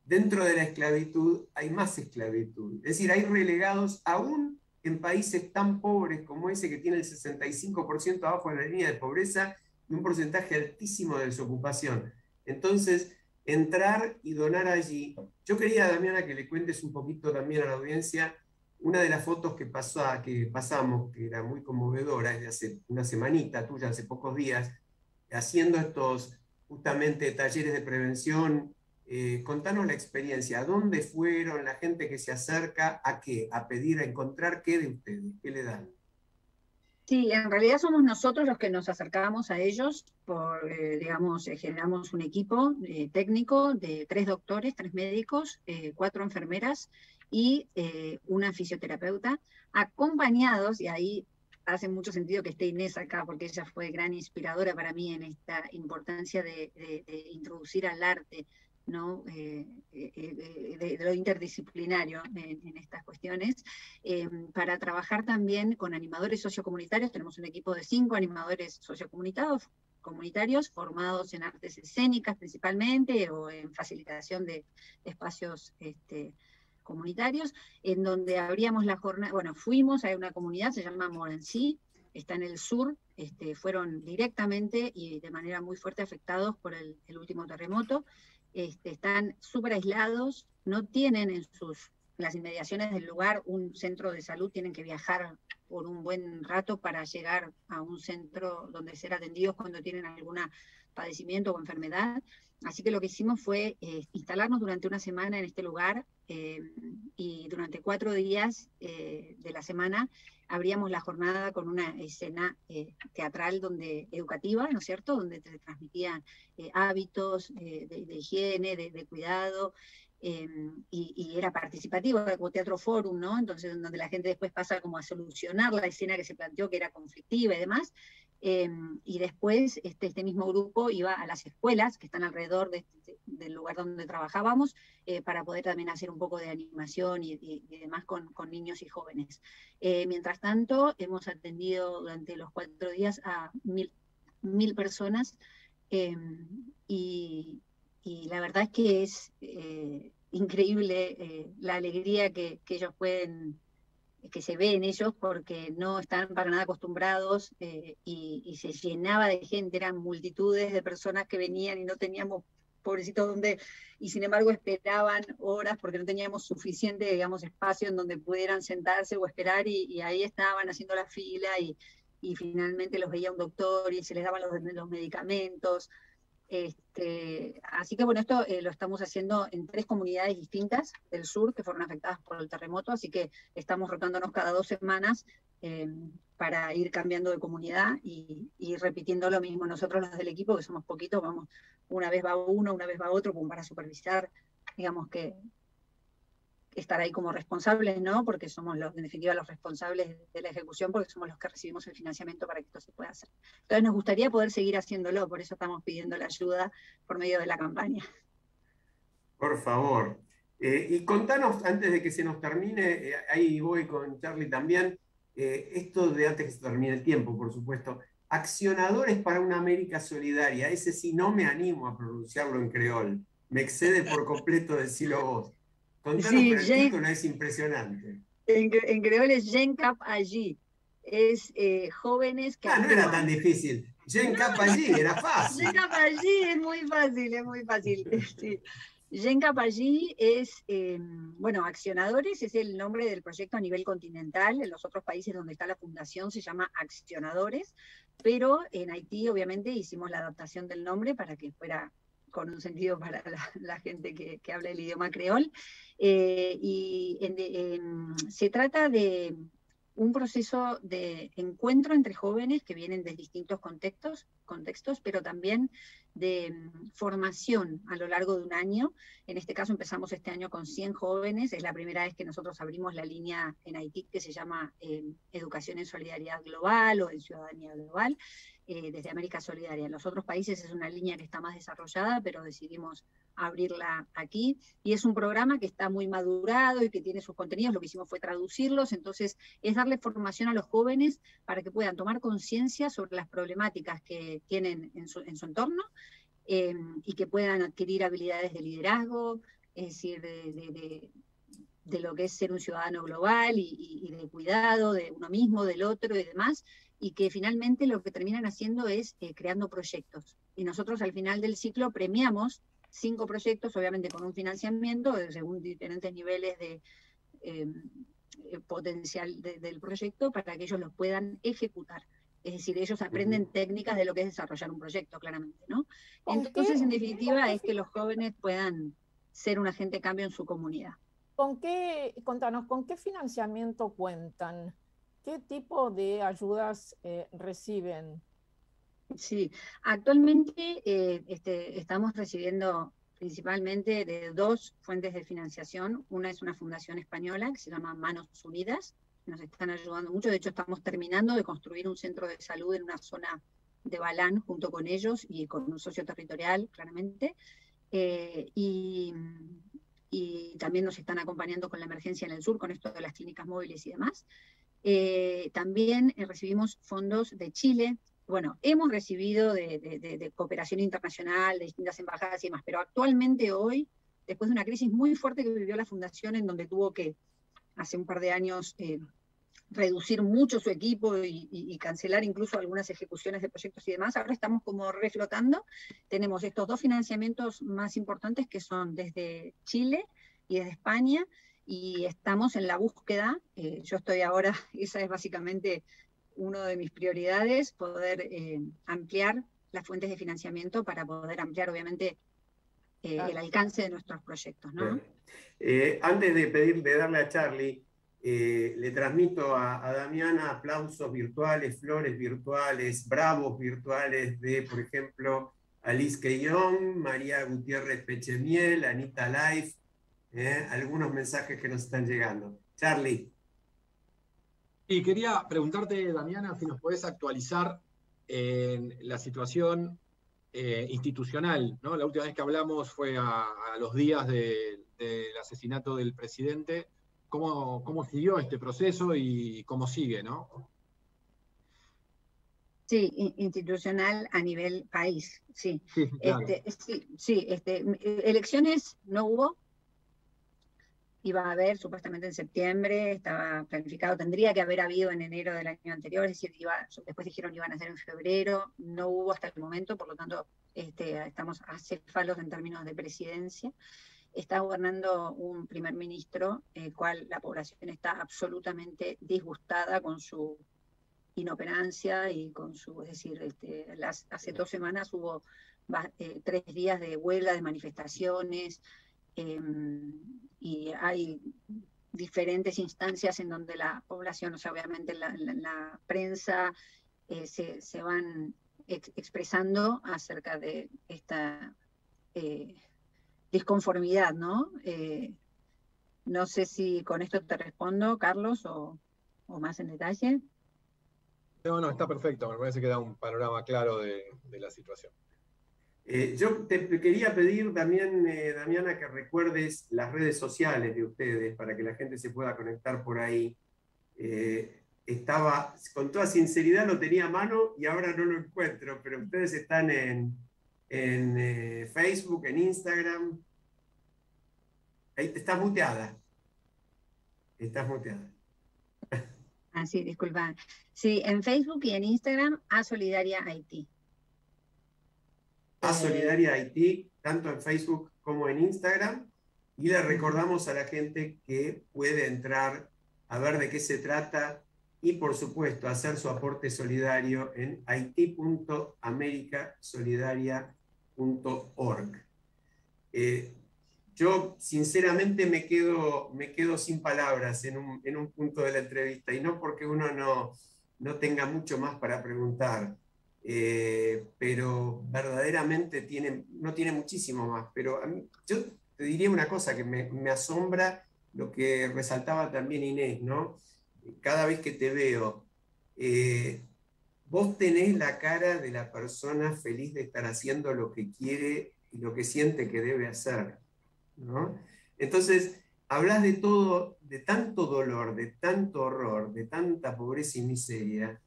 Dentro de la esclavitud hay más esclavitud. Es decir, hay relegados aún en países tan pobres como ese, que tiene el 65% abajo de la línea de pobreza y un porcentaje altísimo de desocupación. Entonces, entrar y donar allí. Yo quería, Damiana, que le cuentes un poquito también a la audiencia una de las fotos que pasamos, que era muy conmovedora, es de hace una semanita tuya, hace pocos días, haciendo estos justamente talleres de prevención. Contanos la experiencia, ¿a dónde fueron, la gente que se acerca, a qué? A pedir, a encontrar qué de ustedes, qué le dan. Sí, en realidad somos nosotros los que nos acercábamos a ellos, digamos, generamos un equipo técnico de 3 doctores, 3 médicos, 4 enfermeras y una fisioterapeuta, acompañados, y ahí hace mucho sentido que esté Inés acá, porque ella fue gran inspiradora para mí en esta importancia de introducir al arte, ¿no? De lo interdisciplinario en estas cuestiones, para trabajar también con animadores sociocomunitarios. Tenemos un equipo de 5 animadores sociocomunitarios formados en artes escénicas principalmente, o en facilitación de espacios comunitarios, en donde abríamos la jornada. Bueno, fuimos a una comunidad, se llama Morancy, está en el sur, fueron directamente y de manera muy fuerte afectados por el último terremoto. Están súper aislados, no tienen en las inmediaciones del lugar un centro de salud, tienen que viajar por un buen rato para llegar a un centro donde ser atendidos cuando tienen algún padecimiento o enfermedad. Así que lo que hicimos fue instalarnos durante una semana en este lugar y durante 4 días de la semana abríamos la jornada con una escena teatral educativa, ¿no es cierto?, donde se transmitían hábitos de higiene, de cuidado, y era participativo, era como teatro forum, ¿no? Entonces, donde la gente después pasa como a solucionar la escena que se planteó, que era conflictiva y demás. Y después este mismo grupo iba a las escuelas que están alrededor del lugar donde trabajábamos para poder también hacer un poco de animación y demás con niños y jóvenes. Mientras tanto, hemos atendido durante los 4 días a 1000 personas y la verdad es que es increíble la alegría que ellos que se ve en ellos, porque no están para nada acostumbrados y se llenaba de gente, eran multitudes de personas que venían y no teníamos, pobrecitos, dónde, y sin embargo esperaban horas porque no teníamos suficiente, digamos, espacio en donde pudieran sentarse o esperar, y ahí estaban haciendo la fila y finalmente los veía un doctor y se les daban los medicamentos. Así que bueno, esto lo estamos haciendo en 3 comunidades distintas del sur que fueron afectadas por el terremoto, así que estamos rotándonos cada 2 semanas para ir cambiando de comunidad y repitiendo lo mismo. Nosotros los del equipo, que somos poquitos, vamos, una vez va uno, una vez va otro, como para supervisar, digamos que estar ahí como responsables, ¿no? Porque somos en definitiva los responsables de la ejecución, porque somos los que recibimos el financiamiento para que esto se pueda hacer. Entonces nos gustaría poder seguir haciéndolo, por eso estamos pidiendo la ayuda por medio de la campaña. Por favor. Y contanos, antes de que se nos termine, ahí voy con Charlie también, esto de antes que se termine el tiempo, por supuesto, Accionadores para una América Solidaria, ese sí no me animo a pronunciarlo en creol, me excede por completo decirlo vos. Contanos, sí, pero el título es impresionante. En creol es Gen Cap Allí, es jóvenes que... no era tan difícil. Gen Cap Allí, era fácil. Gen Cap Allí es muy fácil, es muy fácil. Sí. Gen Cap Allí es, bueno, Accionadores es el nombre del proyecto a nivel continental. En los otros países donde está la fundación se llama Accionadores, pero en Haití obviamente hicimos la adaptación del nombre para que fuera con un sentido para la gente que habla el idioma creol. Se trata de un proceso de encuentro entre jóvenes que vienen de distintos contextos, pero también de formación a lo largo de un año. En este caso empezamos este año con 100 jóvenes, es la primera vez que nosotros abrimos la línea en Haití que se llama Educación en Solidaridad Global o en Ciudadanía Global, desde América Solidaria. En los otros países es una línea que está más desarrollada, pero decidimos abrirla aquí, y es un programa que está muy madurado y que tiene sus contenidos. Lo que hicimos fue traducirlos, entonces es darle formación a los jóvenes para que puedan tomar conciencia sobre las problemáticas que tienen en su entorno, y que puedan adquirir habilidades de liderazgo, es decir, de lo que es ser un ciudadano global y de cuidado de uno mismo, del otro y demás, y que finalmente lo que terminan haciendo es creando proyectos. Y nosotros al final del ciclo premiamos 5 proyectos, obviamente con un financiamiento según diferentes niveles de potencial del proyecto, para que ellos los puedan ejecutar. Es decir, ellos aprenden técnicas de lo que es desarrollar un proyecto, claramente, ¿no? Entonces, en definitiva, es que los jóvenes puedan ser un agente de cambio en su comunidad. Contanos, ¿con qué financiamiento cuentan? ¿Qué tipo de ayudas reciben? Sí, actualmente estamos recibiendo principalmente de 2 fuentes de financiación. Una es una fundación española que se llama Manos Unidas, nos están ayudando mucho. De hecho, estamos terminando de construir un centro de salud en una zona de Balán junto con ellos y con un socio territorial, claramente. Y también nos están acompañando con la emergencia en el sur, con esto de las clínicas móviles y demás. También recibimos fondos de Chile. Bueno, hemos recibido de cooperación internacional, de distintas embajadas y demás, pero actualmente hoy, después de una crisis muy fuerte que vivió la fundación, en donde tuvo que, hace un par de años, reducir mucho su equipo y cancelar incluso algunas ejecuciones de proyectos y demás. Ahora estamos como reflotando. Tenemos estos 2 financiamientos más importantes que son desde Chile y desde España, y estamos en la búsqueda. Yo estoy ahora, esa es básicamente una de mis prioridades, poder ampliar las fuentes de financiamiento para poder ampliar, obviamente, el alcance de nuestros proyectos, ¿no? Antes de darle a Charlie, le transmito a Damiana aplausos virtuales, flores virtuales, bravos virtuales de, por ejemplo, Alice Queillón, María Gutiérrez Pechemiel, Anita Life, algunos mensajes que nos están llegando. Charlie. Y quería preguntarte, Damiana, si nos podés actualizar en la situación institucional, ¿no? La última vez que hablamos fue a los días del asesinato del presidente. ¿Cómo siguió este proceso y cómo sigue, no? Sí, institucional a nivel país, sí. Sí, claro. Elecciones no hubo. Iba a haber supuestamente en septiembre, estaba planificado, tendría que haber habido en enero del año anterior, es decir, después dijeron que iban a ser en febrero, no hubo hasta el momento, por lo tanto estamos acéfalos en términos de presidencia. Está gobernando un primer ministro, el cual la población está absolutamente disgustada con su inoperancia y con su, es decir, hace 2 semanas hubo 3 días de huelga, de manifestaciones, y hay diferentes instancias en donde la población, o sea, obviamente la prensa se van expresando acerca de esta disconformidad, ¿no? No sé si con esto te respondo, Carlos, o más en detalle. No, está perfecto, me parece que da un panorama claro de la situación. Yo te quería pedir también, Damiana, que recuerdes las redes sociales de ustedes para que la gente se pueda conectar por ahí. Con toda sinceridad lo tenía a mano y ahora no lo encuentro, pero ustedes están en Facebook, en Instagram. Ahí estás muteada. Estás muteada. Ah, sí, disculpa. Sí, en Facebook y en Instagram, a Solidaria Haití. A Solidaria Haití, tanto en Facebook como en Instagram, y le recordamos a la gente que puede entrar a ver de qué se trata y, por supuesto, hacer su aporte solidario en haití.americasolidaria.org. Yo, sinceramente, me quedo sin palabras en un punto de la entrevista, y no porque uno no tenga mucho más para preguntar. Pero verdaderamente no tiene muchísimo más, pero a mí, yo te diría una cosa que me asombra, lo que resaltaba también Inés, ¿no? Cada vez que te veo, vos tenés la cara de la persona feliz de estar haciendo lo que quiere y lo que siente que debe hacer, ¿no? Entonces, hablas de todo, de tanto dolor, de tanto horror, de tanta pobreza y miseria,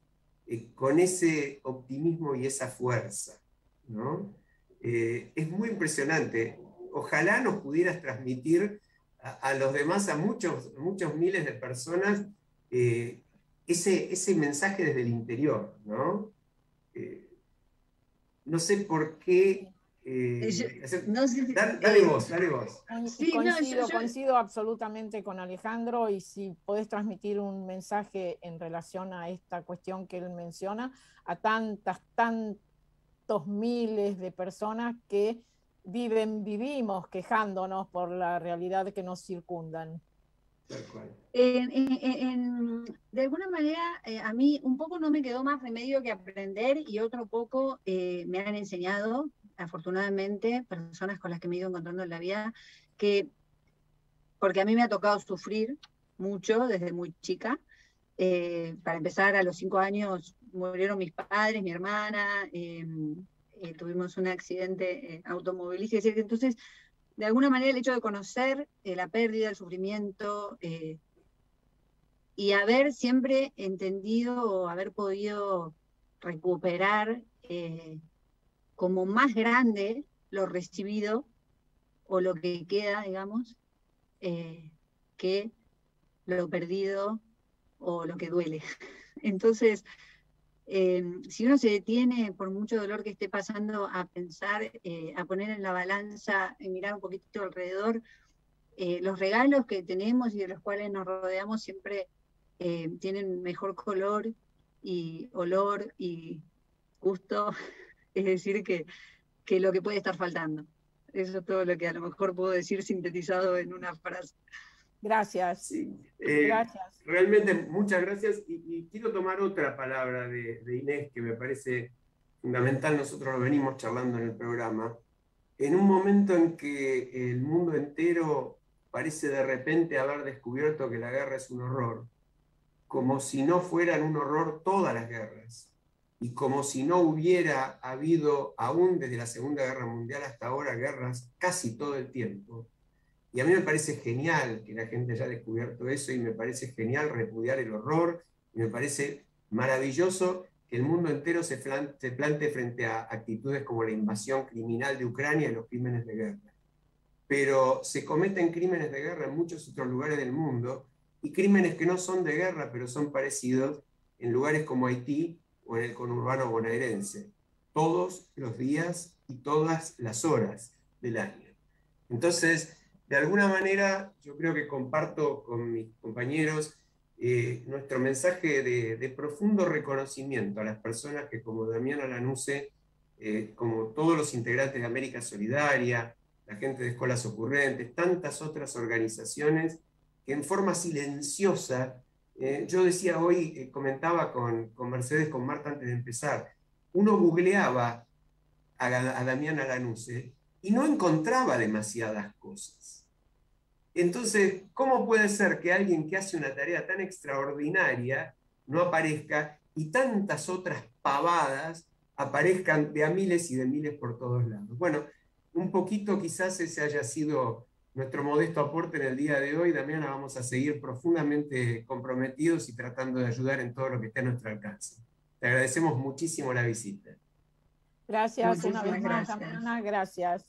con ese optimismo y esa fuerza, ¿no? Es muy impresionante. Ojalá nos pudieras transmitir a los demás, a muchos miles de personas, ese mensaje desde el interior, ¿no? No sé por qué... dale vos. Sí, coincido absolutamente con Alejandro, y si podés transmitir un mensaje en relación a esta cuestión que él menciona, a tantos miles de personas que vivimos quejándonos por la realidad que nos circundan. De alguna manera, a mí un poco no me quedó más remedio que aprender, y otro poco me han enseñado, afortunadamente, personas con las que me he ido encontrando en la vida, porque a mí me ha tocado sufrir mucho desde muy chica. Para empezar, a los 5 años murieron mis padres, mi hermana, tuvimos un accidente automovilístico, entonces, de alguna manera, el hecho de conocer la pérdida, el sufrimiento, y haber siempre entendido o haber podido recuperar como más grande lo recibido o lo que queda, digamos, que lo perdido o lo que duele. Entonces, si uno se detiene, por mucho dolor que esté pasando, a pensar, a poner en la balanza, mirar un poquito alrededor, los regalos que tenemos y de los cuales nos rodeamos siempre tienen mejor color y olor y gusto, es decir, que lo que puede estar faltando. Eso es todo lo que a lo mejor puedo decir sintetizado en una frase. Gracias. Sí, gracias. Realmente, muchas gracias. Y quiero tomar otra palabra de Inés que me parece fundamental. Nosotros lo venimos charlando en el programa. En un momento en que el mundo entero parece de repente haber descubierto que la guerra es un horror, como si no fueran un horror todas las guerras, y como si no hubiera habido, aún desde la Segunda Guerra Mundial hasta ahora, guerras casi todo el tiempo. Y a mí me parece genial que la gente haya descubierto eso, y me parece genial repudiar el horror, y me parece maravilloso que el mundo entero se plante frente a actitudes como la invasión criminal de Ucrania y los crímenes de guerra. Pero se cometen crímenes de guerra en muchos otros lugares del mundo, y crímenes que no son de guerra, pero son parecidos en lugares como Haití o en el conurbano bonaerense, todos los días y todas las horas del año. Entonces, de alguna manera, yo creo que comparto con mis compañeros nuestro mensaje de profundo reconocimiento a las personas que, como Damiana Lanuse, como todos los integrantes de América Solidaria, la gente de Escuelas Ocurrentes, tantas otras organizaciones que en forma silenciosa, yo decía hoy, comentaba con Mercedes, con Marta antes de empezar, uno googleaba a Damiana Lanuse y no encontraba demasiadas cosas. Entonces, ¿cómo puede ser que alguien que hace una tarea tan extraordinaria no aparezca y tantas otras pavadas aparezcan de a miles y de miles por todos lados? Bueno, un poquito quizás ese haya sido nuestro modesto aporte en el día de hoy. Damiana, vamos a seguir profundamente comprometidos y tratando de ayudar en todo lo que esté a nuestro alcance. Te agradecemos muchísimo la visita. Gracias una vez más, Damiana, gracias.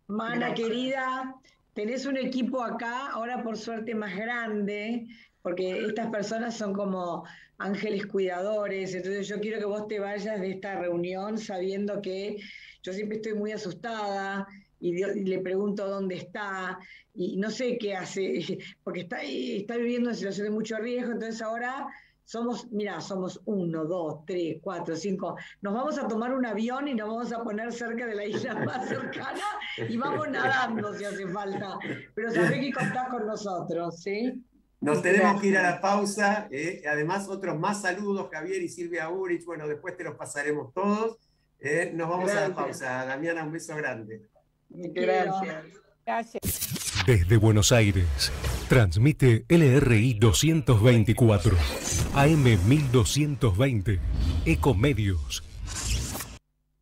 Mana querida, tenés un equipo acá, ahora por suerte más grande, porque estas personas son como ángeles cuidadores, entonces yo quiero que vos te vayas de esta reunión sabiendo que yo siempre estoy muy asustada y le pregunto dónde está y no sé qué hace, porque está viviendo en situación de mucho riesgo, entonces ahora somos 1, 2, 3, 4, 5, nos vamos a tomar un avión y nos vamos a poner cerca de la isla más cercana y vamos nadando si hace falta, pero sabés que contás con nosotros, ¿sí? Nos tenemos que ir a la pausa, además otros más saludos, Javier y Silvia Urich, bueno, después te los pasaremos todos, nos vamos a la pausa. Damiana, un beso grande. Gracias. Gracias. Desde Buenos Aires, transmite LRI 224, AM 1220, Ecomedios.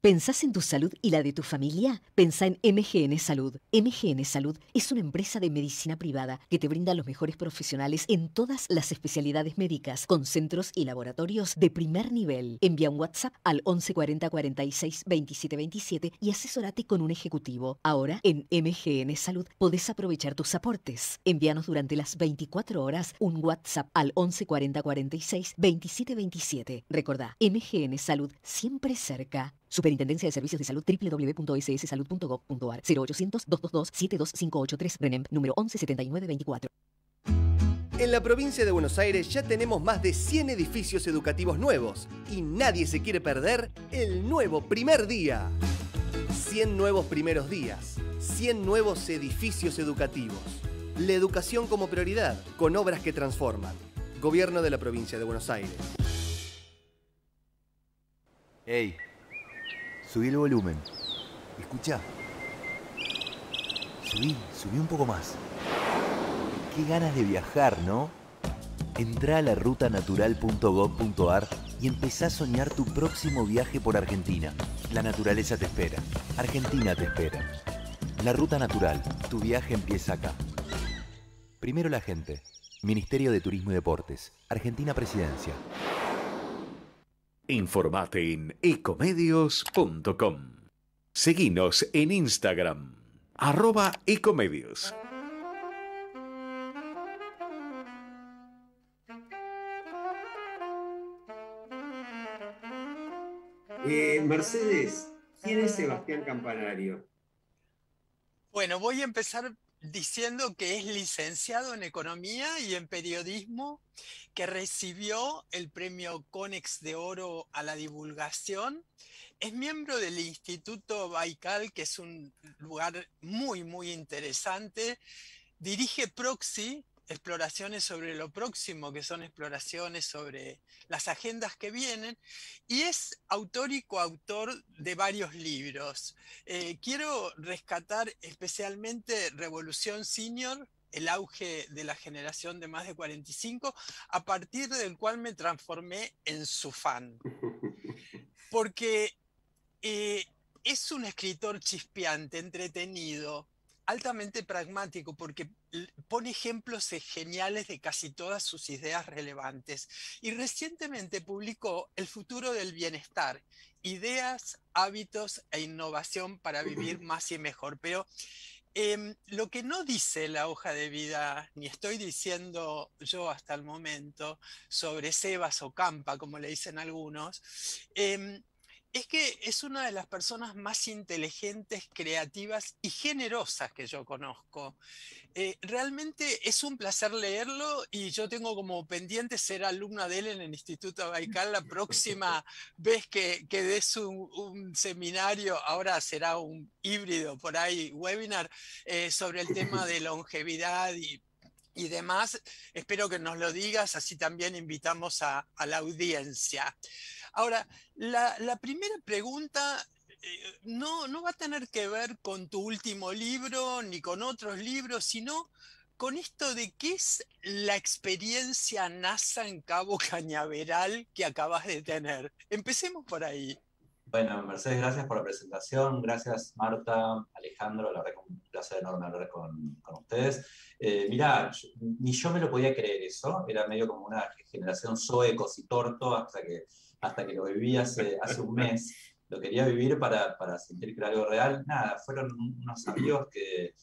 ¿Pensás en tu salud y la de tu familia? Pensá en MGN Salud. MGN Salud es una empresa de medicina privada que te brinda los mejores profesionales en todas las especialidades médicas, con centros y laboratorios de primer nivel. Envía un WhatsApp al 11 40 46 27 27 y asesórate con un ejecutivo. Ahora, en MGN Salud, podés aprovechar tus aportes. Envíanos durante las 24 horas un WhatsApp al 11 40 46 27 27. Recordá, MGN Salud, siempre cerca. Superintendencia de Servicios de Salud, www.sssalud.gov.ar, 0800-222-72583, RENEM, número 117924. En la provincia de Buenos Aires ya tenemos más de 100 edificios educativos nuevos y nadie se quiere perder el nuevo primer día. 100 nuevos primeros días, 100 nuevos edificios educativos. La educación como prioridad, con obras que transforman. Gobierno de la provincia de Buenos Aires. Hey. Subí el volumen. Escucha. Subí un poco más. Qué ganas de viajar, ¿no? Entrá a larutanatural.gov.ar y empezá a soñar tu próximo viaje por Argentina. La naturaleza te espera. Argentina te espera. La Ruta Natural. Tu viaje empieza acá. Primero la gente. Ministerio de Turismo y Deportes. Argentina Presidencia. Informate en ecomedios.com. Seguinos en Instagram, @ecomedios. Mercedes, ¿quién es Sebastián Campanario? Bueno, voy a empezar diciendo que es licenciado en Economía y en Periodismo, que recibió el premio Conex de Oro a la divulgación. Es miembro del Instituto Baikal, que es un lugar muy, muy interesante. Dirige Proxy, Exploraciones sobre lo Próximo, que son exploraciones sobre las agendas que vienen, y es autor y coautor de varios libros. Quiero rescatar especialmente Revolución Senior, el auge de la generación de más de 45, a partir del cual me transformé en su fan. Porque es un escritor chispeante, entretenido, altamente pragmático, porque pone ejemplos geniales de casi todas sus ideas relevantes. Y recientemente publicó El futuro del bienestar, ideas, hábitos e innovación para vivir más y mejor. Pero lo que no dice la hoja de vida, ni estoy diciendo yo hasta el momento, sobre Sebas o Campa, como le dicen algunos, es que es una de las personas más inteligentes, creativas y generosas que yo conozco. Realmente es un placer leerlo y yo tengo como pendiente ser alumna de él en el Instituto Baikal la próxima vez que des un seminario, ahora será un híbrido por ahí, webinar, sobre el tema de longevidad y demás. Espero que nos lo digas, así también invitamos a la audiencia. Ahora, la primera pregunta no va a tener que ver con tu último libro ni con otros libros, sino con esto de qué es la experiencia NASA en Cabo Cañaveral que acabas de tener. Empecemos por ahí. Bueno, Mercedes, gracias por la presentación. Gracias, Marta, Alejandro. La verdad que un placer enorme hablar con ustedes. Mirá, ni yo me lo podía creer eso. Era medio como una generación Zoe Cositorto hasta que lo viví hace un mes. Lo quería vivir para sentir que era algo real. Nada, fueron unos amigos que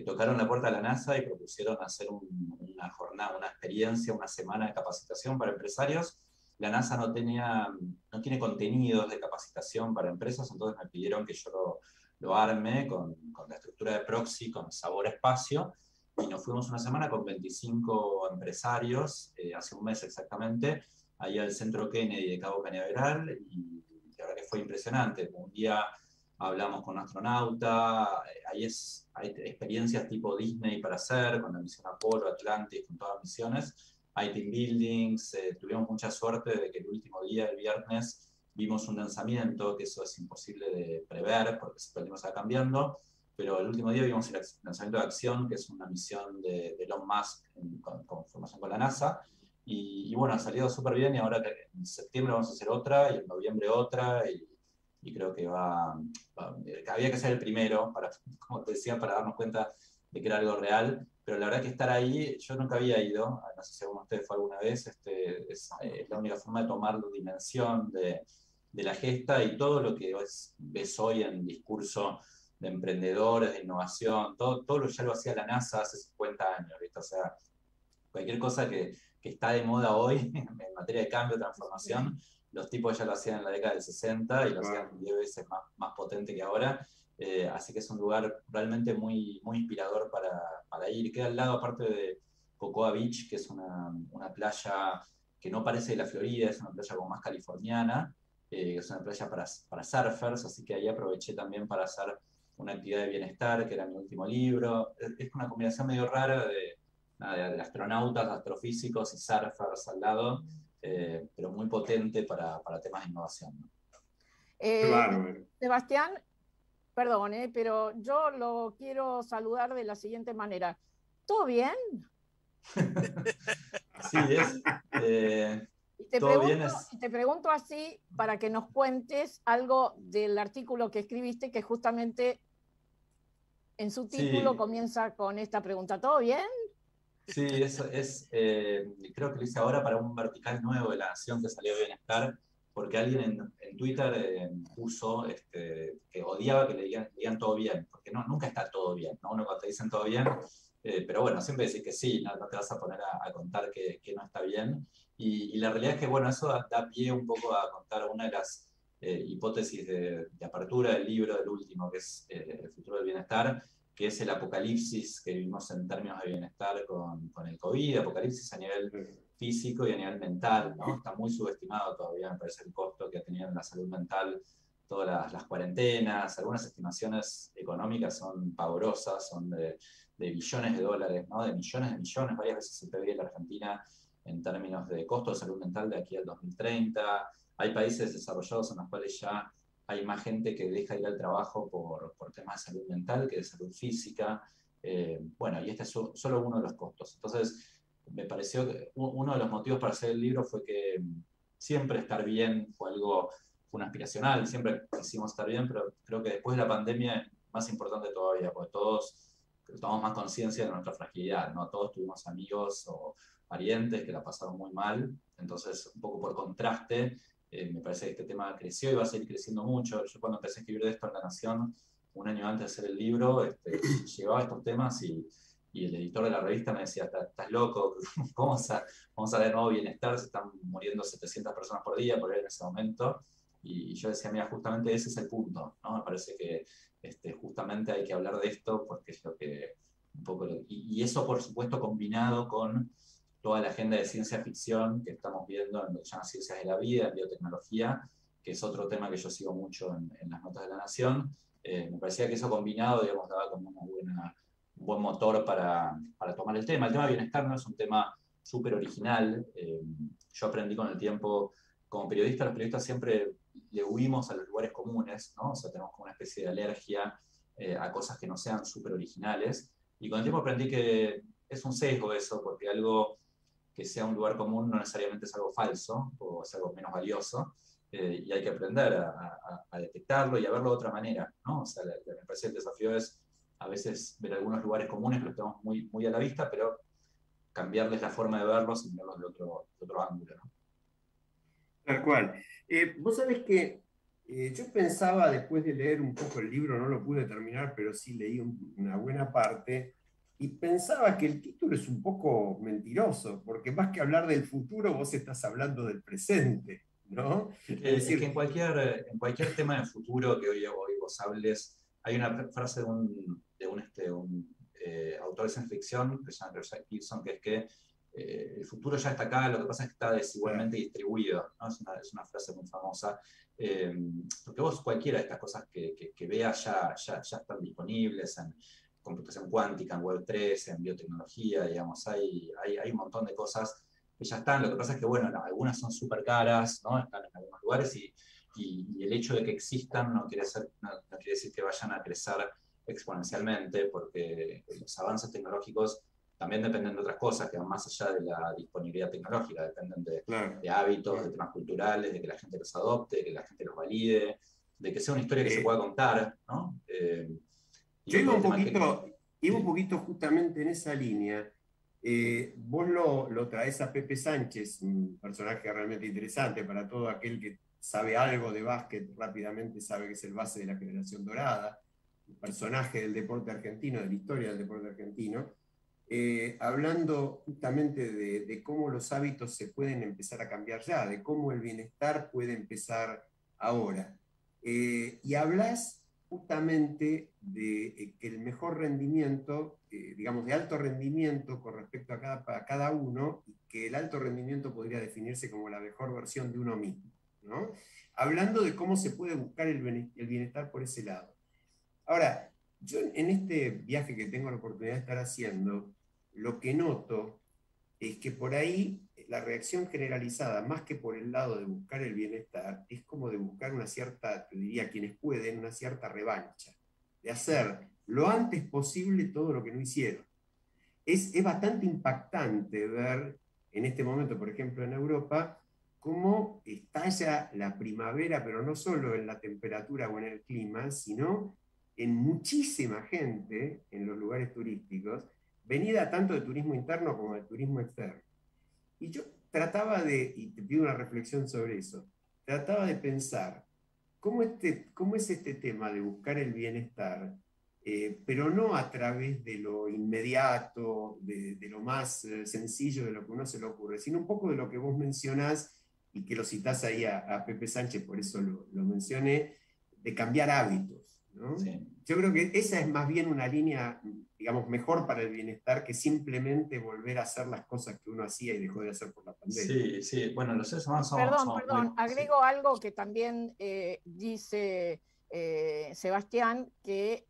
tocaron la puerta de la NASA y propusieron hacer una jornada, una experiencia, una semana de capacitación para empresarios. La NASA no tiene contenidos de capacitación para empresas, entonces me pidieron que yo lo arme con la estructura de Proxy, con sabor a espacio, y nos fuimos una semana con 25 empresarios, hace un mes exactamente, ahí al Centro Kennedy de Cabo Cañaveral, y la verdad que fue impresionante. Un día hablamos con un astronauta, hay experiencias tipo Disney para hacer, con la misión Apolo, Atlantis, con todas las misiones. Hay team buildings, tuvimos mucha suerte de que el último día, el viernes, vimos un lanzamiento, que eso es imposible de prever porque siempre el tiempo se va cambiando, pero el último día vimos el lanzamiento de Acción, que es una misión de Elon Musk con formación con la NASA, y bueno, ha salido súper bien, y ahora en septiembre vamos a hacer otra, y en noviembre otra, y creo que había que ser el primero, como te decía, para darnos cuenta de que era algo real. Pero la verdad que estar ahí, yo nunca había ido, no sé si alguno de ustedes fue alguna vez, es la única forma de tomar la dimensión de la gesta, y todo lo que ves hoy en discurso de emprendedores, de innovación, todo ya lo hacía la NASA hace 50 años, ¿viste? O sea, cualquier cosa que está de moda hoy en materia de cambio, transformación, los tipos ya lo hacían en la década del 60 y lo hacían 10 veces más potente que ahora. Así que es un lugar realmente muy, muy inspirador para ir. Queda al lado, aparte de Cocoa Beach, que es una playa que no parece de la Florida, es una playa como más californiana, es una playa para surfers, así que ahí aproveché también para hacer una actividad de bienestar, que era mi último libro. Es una combinación medio rara de astronautas, astrofísicos y surfers al lado, pero muy potente para temas de innovación, ¿no? Sebastián, perdón, pero yo lo quiero saludar de la siguiente manera. ¿Todo bien? Así es. Te pregunto así para que nos cuentes algo del artículo que escribiste, que justamente en su título comienza con esta pregunta. ¿Todo bien? Sí, eso es. Creo que lo hice ahora para un vertical nuevo de La Nación que salió de Bienestar, porque alguien en Twitter puso que odiaba que le digan todo bien, porque nunca está todo bien, ¿no? Uno cuando te dicen todo bien, pero bueno, siempre decís que sí, no te vas a poner a contar que no está bien, y la realidad es que, bueno, eso da pie un poco a contar una de las hipótesis de apertura del libro, del último, que es El futuro del bienestar, que es el apocalipsis que vivimos en términos de bienestar con el COVID, apocalipsis a nivel físico y a nivel mental, ¿no? Está muy subestimado todavía, me parece, el costo que ha tenido en la salud mental todas las cuarentenas. Algunas estimaciones económicas son pavorosas, son de billones de dólares, ¿no? De millones, varias veces el PBI de la Argentina en términos de costo de salud mental de aquí al 2030. Hay países desarrollados en los cuales ya hay más gente que deja de ir al trabajo por temas de salud mental que de salud física. Bueno, y este es solo uno de los costos. Entonces, me pareció que uno de los motivos para hacer el libro fue que siempre estar bien fue un aspiracional, siempre quisimos estar bien, pero creo que después de la pandemia, más importante todavía, porque todos tomamos más conciencia de nuestra fragilidad, ¿no? Todos tuvimos amigos o parientes que la pasaron muy mal, entonces, un poco por contraste, me parece que este tema creció y va a seguir creciendo mucho. Yo cuando empecé a escribir de esto en La Nación, un año antes de hacer el libro, llevaba estos temas y el editor de la revista me decía, estás loco, vamos a ver nuevo bienestar, se están muriendo 700 personas por día por ahí en ese momento. Y yo decía, mira, justamente ese es el punto, ¿no? Me parece que justamente hay que hablar de esto porque es lo que un poco... Y eso, por supuesto, combinado con toda la agenda de ciencia ficción que estamos viendo en lo que se llama Ciencias de la Vida, en biotecnología, que es otro tema que yo sigo mucho en las notas de La Nación. Me parecía que eso combinado, digamos, daba como un buen motor para tomar el tema. El tema de bienestar no es un tema súper original. Yo aprendí con el tiempo, como periodista, los periodistas siempre le huimos a los lugares comunes, ¿no? O sea, tenemos como una especie de alergia a cosas que no sean súper originales. Y con el tiempo aprendí que es un sesgo eso, porque algo que sea un lugar común no necesariamente es algo falso o es algo menos valioso, y hay que aprender a detectarlo y a verlo de otra manera, ¿no? O sea, me parece que el desafío es a veces ver algunos lugares comunes que los tenemos muy, muy a la vista, pero cambiarles la forma de verlos y verlos de otro ángulo, ¿no? Tal cual. Vos sabés que yo pensaba, después de leer un poco el libro, no lo pude terminar, pero sí leí una buena parte, y pensaba que el título es un poco mentiroso, porque más que hablar del futuro, vos estás hablando del presente, ¿no? Es decir, que en cualquier tema de futuro que hoy vos hables, hay una frase de un autor de ciencia ficción, que se llama Richard Gibson, que es que el futuro ya está acá, lo que pasa es que está desigualmente distribuido, ¿no? Es una frase muy famosa, porque vos cualquiera de estas cosas que veas ya están disponibles en computación cuántica, en Web3, en biotecnología, digamos, hay un montón de cosas que ya están. Lo que pasa es que, bueno, no, algunas son súper caras, ¿no? Están en algunos lugares y el hecho de que existan no quiere decir que vayan a crecer exponencialmente, porque los avances tecnológicos también dependen de otras cosas que van más allá de la disponibilidad tecnológica, dependen de hábitos, de temas culturales, de que la gente los adopte, de que la gente los valide, de que sea una historia que se pueda contar, ¿no? Yo iba un poquito justamente en esa línea. Vos lo traes a Pepe Sánchez, un personaje realmente interesante para todo aquel que sabe algo de básquet, rápidamente sabe que es el base de la generación dorada, un personaje del deporte argentino, de la historia del deporte argentino, hablando justamente de cómo los hábitos se pueden empezar a cambiar ya, de cómo el bienestar puede empezar ahora. Y hablas justamente de que el mejor rendimiento, digamos de alto rendimiento con respecto a cada uno, y que el alto rendimiento podría definirse como la mejor versión de uno mismo, ¿no? Hablando de cómo se puede buscar el bienestar por ese lado. Ahora, yo en este viaje que tengo la oportunidad de estar haciendo, lo que noto es que por ahí la reacción generalizada, más que por el lado de buscar el bienestar, es como de buscar una cierta, te diría quienes pueden, una cierta revancha, de hacer lo antes posible todo lo que no hicieron. Es bastante impactante ver en este momento, por ejemplo, en Europa, cómo estalla la primavera, pero no solo en la temperatura o en el clima, sino en muchísima gente en los lugares turísticos, venida tanto de turismo interno como de turismo externo. Y yo trataba y te pido una reflexión sobre eso, trataba de pensar cómo es este tema de buscar el bienestar, pero no a través de lo inmediato, de lo más sencillo de lo que uno se le ocurre, sino un poco de lo que vos mencionás, y que lo citás ahí a Pepe Sánchez, por eso lo mencioné, de cambiar hábitos, ¿no? Sí. Yo creo que esa es más bien una línea, digamos, mejor para el bienestar que simplemente volver a hacer las cosas que uno hacía y dejó de hacer por la pandemia. Sí, sí, bueno, los seres humanos somos... Perdón, agrego algo que también dice Sebastián, que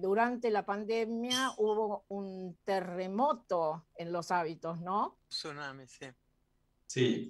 durante la pandemia hubo un terremoto en los hábitos, ¿no? Tsunami, sí.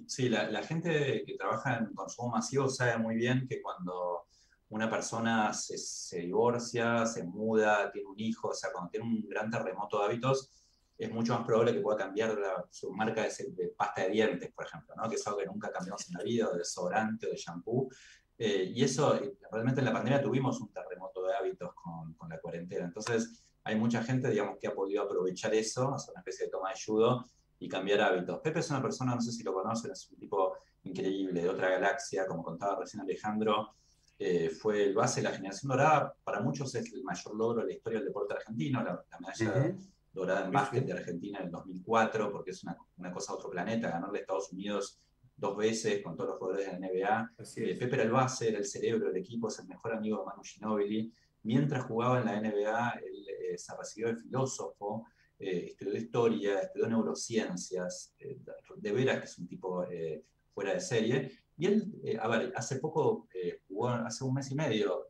Sí, la gente que trabaja en consumo masivo sabe muy bien que cuando una persona se divorcia, se muda, tiene un hijo, o sea, cuando tiene un gran terremoto de hábitos, es mucho más probable que pueda cambiar su marca de pasta de dientes, por ejemplo, ¿no? Que es algo que nunca cambiamos en la vida, o de desodorante o de shampoo. Y eso, realmente en la pandemia tuvimos un terremoto de hábitos con la cuarentena. Entonces, hay mucha gente, digamos, que ha podido aprovechar eso, hacer una especie de toma de judo y cambiar hábitos. Pepe es una persona, no sé si lo conocen, es un tipo increíble, de otra galaxia, como contaba recién Alejandro. Fue el base de la generación dorada. Para muchos es el mayor logro de la historia del deporte argentino, la medalla dorada en básquet de Argentina en el 2004, porque es una cosa de otro planeta, ganarle a Estados Unidos 2 veces con todos los jugadores de la NBA. Pepe era el base, era el cerebro del equipo, es el mejor amigo de Manu Ginóbili. Mientras jugaba en la NBA, él se recibió de filósofo, estudió historia, estudió neurociencias, de veras que es un tipo fuera de serie. Y él, hace poco jugó, hace un mes y medio,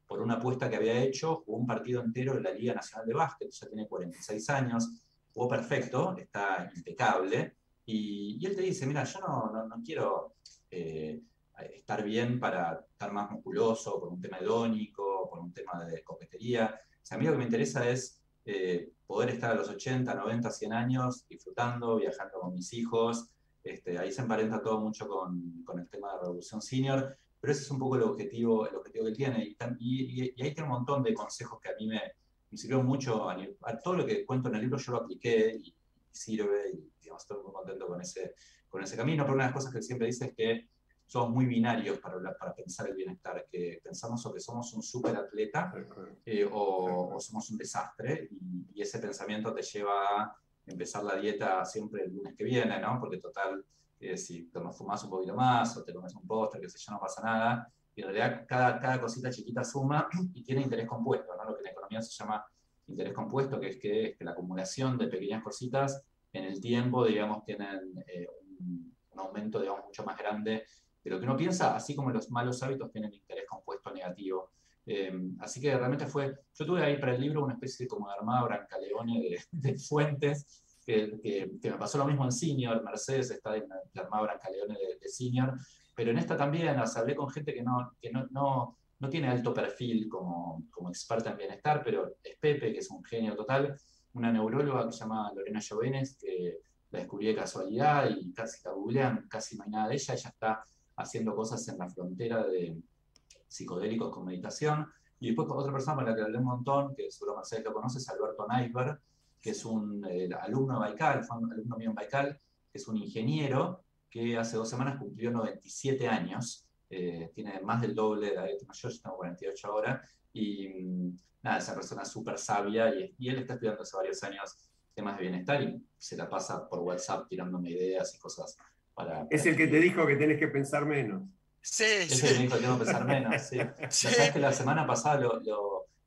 por una apuesta que había hecho, jugó un partido entero en la Liga Nacional de Básquet, ya tiene 46 años, jugó perfecto, está impecable. Y él te dice, mira, yo no quiero estar bien para estar más musculoso, por un tema hedónico, por un tema de coquetería. O sea, a mí lo que me interesa es poder estar a los 80, 90, 100 años disfrutando, viajando con mis hijos. Ahí se emparenta todo mucho con el tema de Revolución Senior, pero ese es un poco el objetivo que él tiene. Y ahí tiene un montón de consejos que a mí me sirvieron mucho. A todo lo que cuento en el libro yo lo apliqué y sirve, y digamos, estoy muy contento con ese camino. Pero una de las cosas que él siempre dice es que somos muy binarios para pensar el bienestar, que pensamos o que somos un superatleta o somos un desastre, y ese pensamiento te lleva a empezar la dieta siempre el lunes que viene, ¿no? Porque total, si te fumas un poquito más o te comes un postre, que sé yo, no pasa nada. Y en realidad cada cosita chiquita suma y tiene interés compuesto, ¿no? Lo que en economía se llama interés compuesto, que es que la acumulación de pequeñas cositas en el tiempo, digamos, tienen un aumento, digamos, mucho más grande de lo que uno piensa, así como los malos hábitos tienen interés compuesto negativo. Así que realmente yo tuve ahí para el libro una especie como de armada Brancaleone de fuentes, que me pasó lo mismo en Senior. Mercedes está en la armada Brancaleone de Senior, pero en esta también, o sea, hablé con gente que no tiene alto perfil como experta en bienestar, pero es Pepe, que es un genio total, una neuróloga que se llama Lorena Llovenes, que la descubrí de casualidad y casi la googlean, casi no hay nada de ella. Ella está haciendo cosas en la frontera de psicodélicos con meditación. Y después otra persona con la que hablé un montón, que seguro Mercedes lo conoce, es Alberto Neisberg, que es un alumno de Baikal, fue un alumno mío en Baikal, que es un ingeniero que hace 2 semanas cumplió 97 años, tiene más del doble de la edad mayor, yo tengo 48 ahora, y nada, esa persona es súper sabia, y él está estudiando hace varios años temas de bienestar y se la pasa por WhatsApp tirándome ideas y cosas para es el que te dijo que tenés que pensar menos. Sí, es el que me dijo que tengo que pensar menos, sí. Sí. Sabes que la semana pasada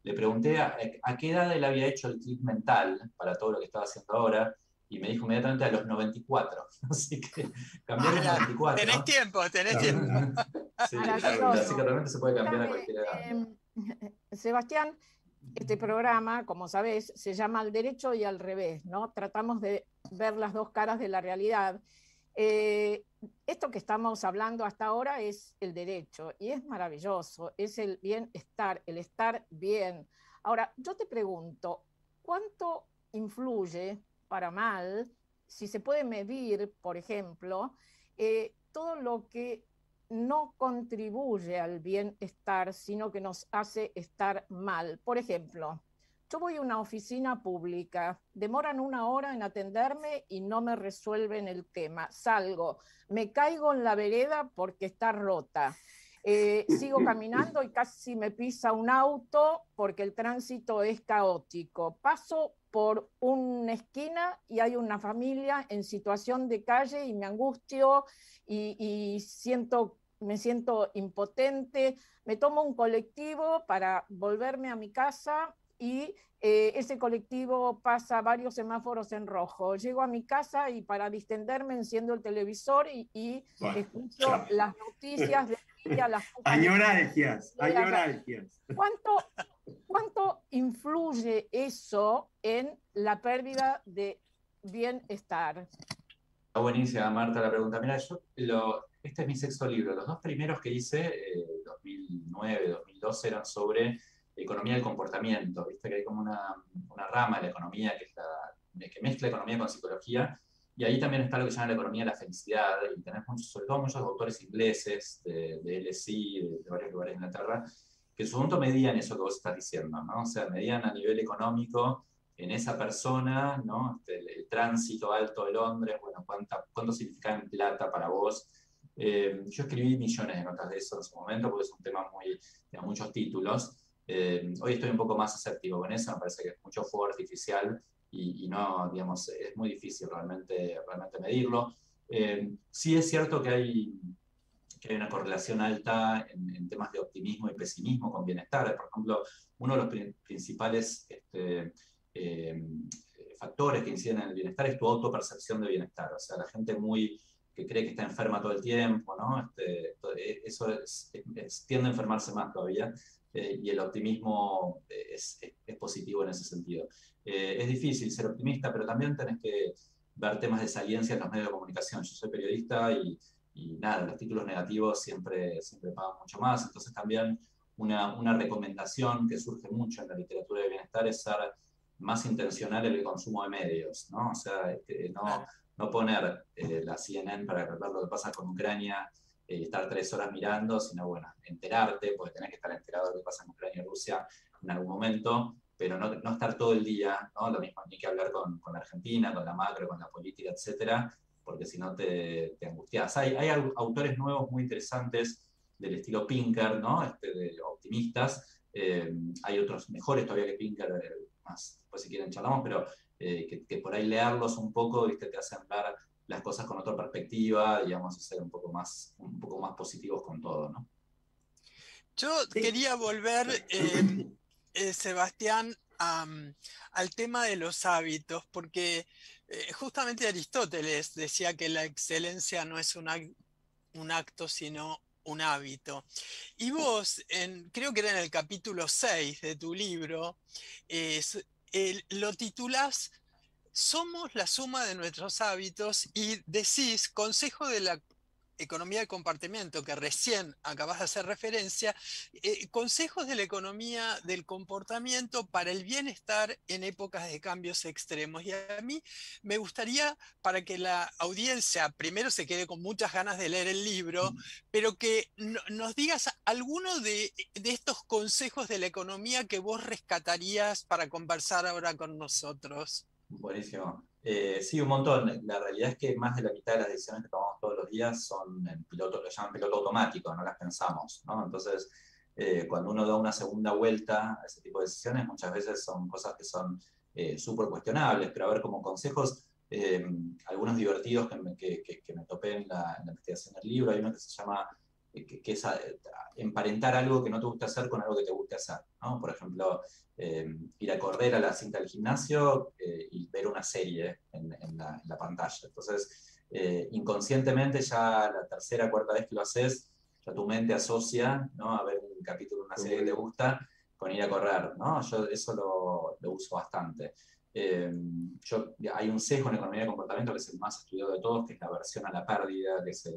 le pregunté a qué edad él había hecho el clic mental para todo lo que estaba haciendo ahora, y me dijo inmediatamente a los 94. Así que cambié a los 94. Tenés tiempo. Sí, así que realmente se puede cambiar a cualquier edad. Sebastián, este programa, como sabés, se llama Al Derecho y al Revés, ¿no? Tratamos de ver las dos caras de la realidad. Esto que estamos hablando hasta ahora es el derecho, y es maravilloso, es el bienestar, el estar bien. Ahora, yo te pregunto, ¿cuánto influye para mal, si se puede medir, por ejemplo, todo lo que no contribuye al bienestar, sino que nos hace estar mal? Por ejemplo, yo voy a una oficina pública, demoran 1 hora en atenderme y no me resuelven el tema. Salgo, me caigo en la vereda porque está rota. Sigo caminando y casi me pisa un auto porque el tránsito es caótico. Paso por una esquina y hay una familia en situación de calle y me angustio y me siento impotente, me tomo un colectivo para volverme a mi casa y ese colectivo pasa varios semáforos en rojo. Llego a mi casa y para distenderme enciendo el televisor y escucho las noticias del día, las cosas Añoralgias. ¿Cuánto influye eso en la pérdida de bienestar? Está buenísima, Marta, la pregunta. Mira, este es mi sexto libro. Los dos primeros que hice, 2009, 2012, eran sobre economía del comportamiento. Viste que hay como una rama de la economía que mezcla economía con psicología, y ahí también está lo que se llama la economía de la felicidad, y tenés sobre todo muchos autores ingleses de LSI, de varios lugares de Inglaterra, que en su momento medían eso que vos estás diciendo, ¿no? O sea, medían a nivel económico en esa persona, ¿no? El tránsito alto de Londres, bueno, cuánto significa en plata para vos. Yo escribí millones de notas de eso en su momento, porque es un tema de muchos títulos. Hoy estoy un poco más escéptico con eso, me parece que es mucho fuego artificial y no, digamos, es muy difícil realmente medirlo. Sí es cierto que hay una correlación alta en temas de optimismo y pesimismo con bienestar. Por ejemplo, uno de los principales factores que inciden en el bienestar es tu autopercepción de bienestar. O sea, la gente que cree que está enferma todo el tiempo, ¿no? Eso tiende a enfermarse más todavía, y el optimismo es positivo en ese sentido. Es difícil ser optimista, pero también tenés que ver temas de saliencia en los medios de comunicación. Yo soy periodista y nada, los títulos negativos siempre pagan mucho más. Entonces también una recomendación que surge mucho en la literatura de bienestar es ser más intencional en el consumo de medios, ¿no? O sea, no poner la CNN para ver lo que pasa con Ucrania y estar 3 horas mirando, sino, bueno, enterarte, porque tenés que estar enterado de lo que pasa en Ucrania y Rusia en algún momento, pero no estar todo el día, ¿no? Lo mismo ni que hablar con Argentina, con la macro, con la política, etcétera, porque si no te angustias. Hay autores nuevos muy interesantes del estilo Pinker, ¿no? De optimistas. Hay otros mejores todavía que Pinker, más después si quieren charlamos, pero que por ahí leerlos un poco, ¿viste? Te hacen ver las cosas con otra perspectiva, digamos, y ser un poco más positivos con todo, ¿no? Yo quería volver, Sebastián, al tema de los hábitos, porque justamente Aristóteles decía que la excelencia no es un acto, sino un hábito. Y vos, creo que era en el capítulo 6 de tu libro, lo titulás "Somos la suma de nuestros hábitos", y decís: consejo de la economía del comportamiento, que recién acabas de hacer referencia, consejos de la economía del comportamiento para el bienestar en épocas de cambios extremos. Y a mí me gustaría, para que la audiencia primero se quede con muchas ganas de leer el libro, pero que nos digas alguno de estos consejos de la economía que vos rescatarías para conversar ahora con nosotros. Buenísimo. Sí, un montón. La realidad es que más de la mitad de las decisiones que tomamos todos los días son en piloto, lo llaman piloto automático, no las pensamos, ¿no? Entonces, cuando uno da una segunda vuelta a ese tipo de decisiones, muchas veces son cosas que son súper cuestionables, pero a ver, como consejos, algunos divertidos que me topé en la investigación del libro, hay uno que se llama que es emparentar algo que no te gusta hacer con algo que te guste hacer, ¿no? Por ejemplo, ir a correr a la cinta del gimnasio y ver una serie en la pantalla. Entonces, inconscientemente ya la tercera, cuarta vez que lo haces, ya tu mente asocia, ¿no? A ver un capítulo de una serie que te gusta con ir a correr, ¿no? Yo eso lo uso bastante. Hay un sesgo en la economía de comportamiento que es el más estudiado de todos, que es la aversión a la pérdida, que es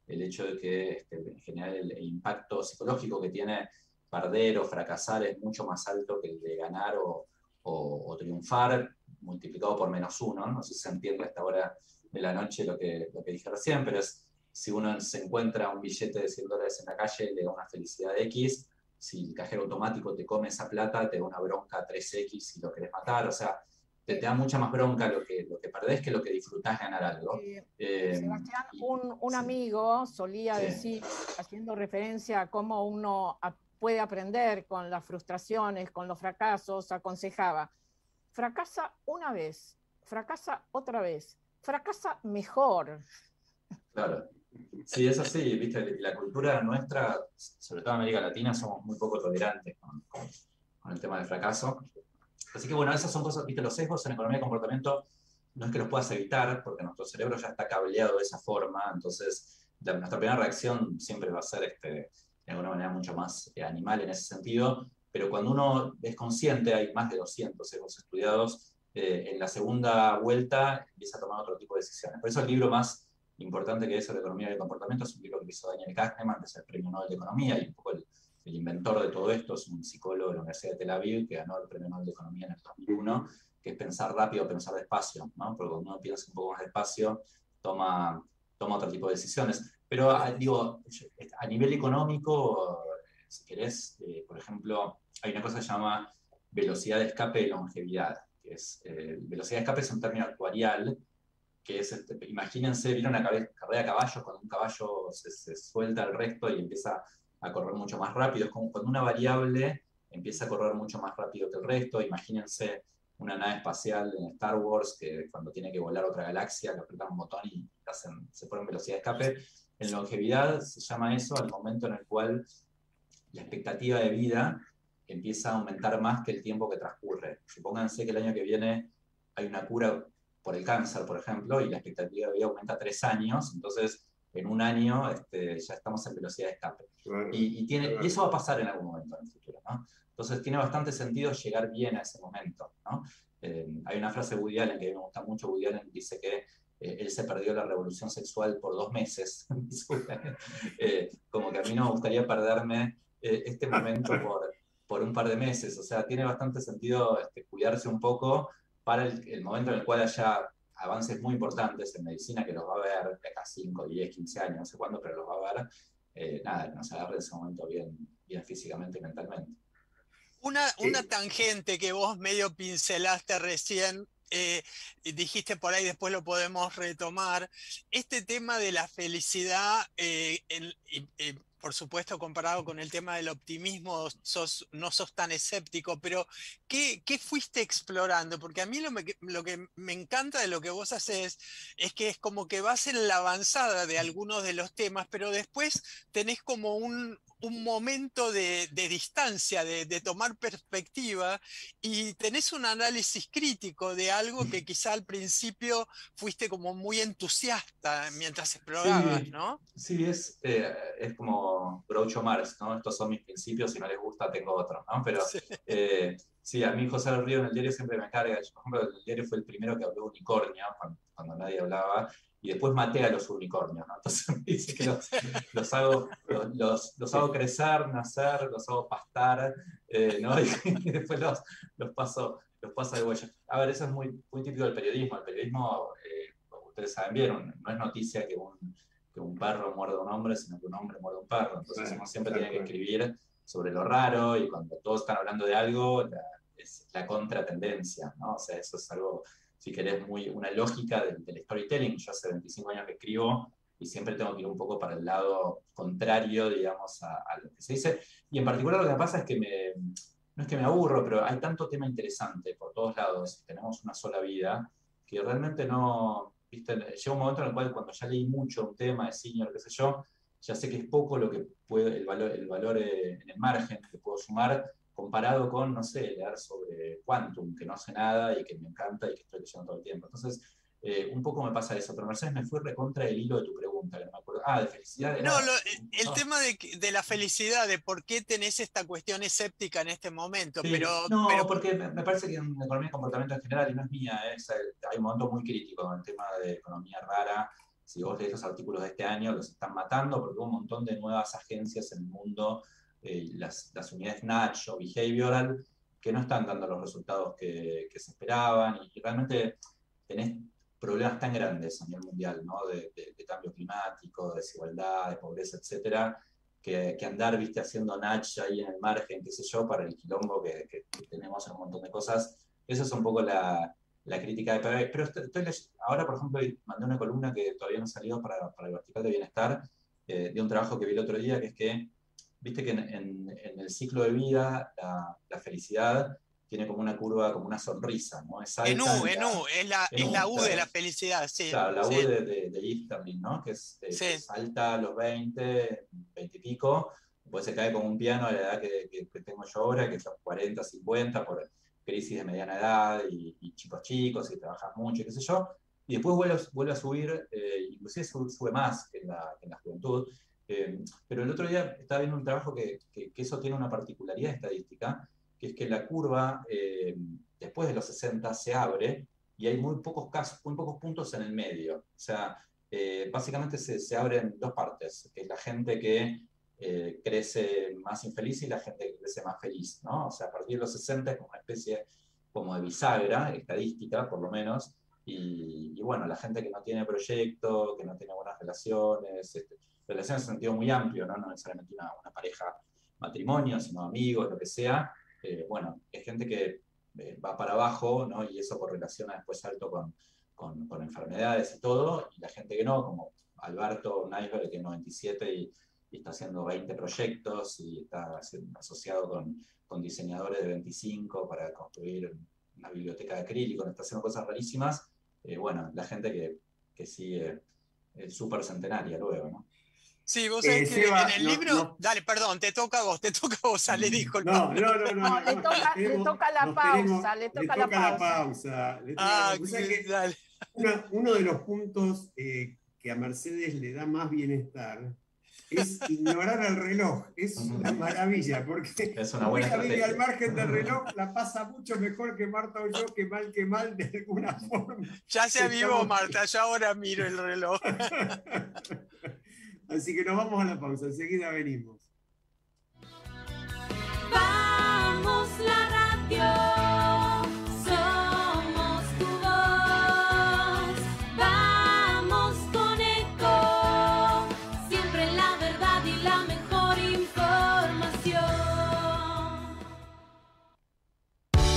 el hecho de que en general el impacto psicológico que tiene perder o fracasar es mucho más alto que el de ganar o triunfar, multiplicado por -1, no sé si se entiende a esta hora de la noche lo que dije recién, pero es si uno se encuentra un billete de $100 en la calle, le da una felicidad X, si el cajero automático te come esa plata, te da una bronca 3X si lo querés matar, o sea, te da mucha más bronca lo que perdés que lo que disfrutás ganar algo. Sebastián, un amigo solía decir, haciendo referencia a cómo uno puede aprender con las frustraciones, con los fracasos, aconsejaba: fracasa una vez, fracasa otra vez, fracasa mejor. Claro. Sí, es así, viste, la cultura nuestra, sobre todo en América Latina, somos muy poco tolerantes con el tema del fracaso. Así que bueno, esas son cosas, viste, los sesgos en economía de comportamiento no es que los puedas evitar, porque nuestro cerebro ya está cableado de esa forma, entonces nuestra primera reacción siempre va a ser de alguna manera mucho más animal en ese sentido, pero cuando uno es consciente, hay más de 200 sesgos estudiados, en la segunda vuelta empieza a tomar otro tipo de decisiones. Por eso el libro más importante que es sobre economía del comportamiento es un libro que hizo Daniel Kahneman, que es el premio Nobel de Economía, y un poco el inventor de todo esto es un psicólogo de la Universidad de Tel Aviv que ganó el premio Nobel de Economía en el 2001, que es pensar rápido, pensar despacio, ¿no? Porque cuando uno piensa un poco más despacio, toma otro tipo de decisiones. Pero digo, a nivel económico, si querés, por ejemplo, hay una cosa que se llama velocidad de escape y longevidad, que es, velocidad de escape es un término actuarial, que es, imagínense, ¿vieron una carrera de caballos? Cuando un caballo se suelta al resto y empieza a correr mucho más rápido, es como cuando una variable empieza a correr mucho más rápido que el resto. Imagínense una nave espacial en Star Wars que cuando tiene que volar a otra galaxia, le apretan un botón y se pone en velocidad de escape. En longevidad se llama eso al momento en el cual la expectativa de vida empieza a aumentar más que el tiempo que transcurre. Supónganse que el año que viene hay una cura por el cáncer, por ejemplo, y la expectativa de vida aumenta 3 años, entonces en un año ya estamos en velocidad de escape. Y eso va a pasar en algún momento en el futuro, ¿no? Entonces tiene bastante sentido llegar bien a ese momento, ¿no? Hay una frase de Woody Allen que a mí me gusta mucho. Woody Allen dice que él se perdió la revolución sexual por 2 meses. Como que a mí no me gustaría perderme este momento por un par de meses. O sea, tiene bastante sentido cuidarse un poco para el momento en el cual haya avances muy importantes en medicina, que los va a ver de acá 5, 10, 15 años, no sé cuándo, pero los va a ver. Nada, que nos agarre ese momento bien físicamente y mentalmente. Una tangente que vos medio pincelaste recién, dijiste por ahí, después lo podemos retomar, este tema de la felicidad, por supuesto comparado con el tema del optimismo, no sos tan escéptico, pero ¿qué fuiste explorando? Porque a mí lo que me encanta de lo que vos haces es que es como que vas en la avanzada de algunos de los temas, pero después tenés como un momento de distancia, de tomar perspectiva, y tenés un análisis crítico de algo que quizá al principio fuiste como muy entusiasta mientras explorabas, sí, ¿no? Sí, es como Groucho Marx, ¿no? Estos son mis principios, si no les gusta tengo otros, ¿no? Pero sí, a mí José del Río en el diario siempre me carga. Yo, por ejemplo, el diario fue el primero que habló de unicornio, cuando nadie hablaba, y después maté a los unicornios, ¿no? Entonces me dice que los hago crecer, nacer, los hago pastar, ¿no? Y después los paso de huella. A ver, eso es muy típico del periodismo. El periodismo, ustedes saben bien, no es noticia que un perro muerde a un hombre, sino que un hombre muerde a un perro. Entonces uno siempre tiene que escribir sobre lo raro, y cuando todos están hablando de algo, es la contratendencia, ¿no? O sea, eso es algo, si querés, una lógica del storytelling. Yo hace 25 años que escribo y siempre tengo que ir un poco para el lado contrario, digamos, a lo que se dice. Y en particular lo que me pasa es que no es que me aburro, pero hay tanto tema interesante por todos lados, tenemos una sola vida, que realmente no, ¿viste? Llega un momento en el cual cuando ya leí mucho un tema de senior, qué sé yo, ya sé que es poco lo que puede, el valor en el margen que puedo sumar, comparado con, no sé, leer sobre Quantum, que no sé nada y que me encanta y que estoy leyendo todo el tiempo. Entonces, un poco me pasa eso. Pero Mercedes, me fui recontra el hilo de tu pregunta, que no me acuerdo. De felicidad. El tema de la felicidad, de por qué tenés esta cuestión escéptica en este momento. Sí, pero porque me parece que en economía y comportamiento en general, y no es mía, hay un momento muy crítico con el tema de economía rara. Si vos lees los artículos de este año, los están matando porque hubo un montón de nuevas agencias en el mundo, las unidades Nudge o Behavioral, que no están dando los resultados que se esperaban, y realmente tenés problemas tan grandes a nivel mundial, ¿no? de cambio climático, de desigualdad, de pobreza, etcétera, que andar, viste, haciendo nudge ahí en el margen, qué sé yo, para el quilombo que tenemos en un montón de cosas. Eso es un poco la crítica. Pero ahora, por ejemplo, mandé una columna que todavía no ha salido para el Vertical de Bienestar, de un trabajo que vi el otro día, que es que, viste que en el ciclo de vida, la felicidad tiene como una curva, como una sonrisa, ¿no? Es alta es la U de la felicidad, sí. Claro, la U sí. de Easterlin, ¿no? Que es alta a los 20, 20 y pico, después se cae como un piano a la edad que tengo yo ahora, que son 40, 50, por crisis de mediana edad y chicos, y trabajas mucho, y qué sé yo, y después vuelve a subir, inclusive sube más que en la juventud. Pero el otro día estaba viendo un trabajo que eso tiene una particularidad estadística, que es que la curva después de los 60 se abre y hay muy pocos puntos en el medio. O sea, básicamente se abre en dos partes, que es la gente que crece más infeliz y la gente que crece más feliz, ¿no? O sea, a partir de los 60 es como una especie como de bisagra estadística, por lo menos, y bueno, la gente que no tiene proyecto, que no tiene buenas relaciones, relaciones en sentido muy amplio, ¿no? No necesariamente una pareja, matrimonio, sino amigos, lo que sea, bueno, es gente que va para abajo, ¿no? Y eso correlaciona después alto con enfermedades y todo, y la gente que no, como Alberto Naisberg, que tiene 97 y está haciendo 20 proyectos y está asociado con diseñadores de 25 para construir una biblioteca de acrílico, está haciendo cosas rarísimas. Bueno, la gente que sigue súper centenaria luego, ¿no? Sí, vos sabés que en el libro... Dale, perdón, te toca a vos, Ale, disculpa. No, le toca la pausa, le toca la pausa. Dale. Uno de los puntos que a Mercedes le da más bienestar es ignorar el reloj. Es una maravilla, porque es una buena ella vive al margen del reloj, la pasa mucho mejor que Marta o yo, que mal, de alguna forma. Ya se avivó, Marta, yo ahora miro el reloj. Así que nos vamos a la pausa, enseguida venimos. Vamos la radio, somos tu voz. Vamos con Eco, siempre la verdad y la mejor información.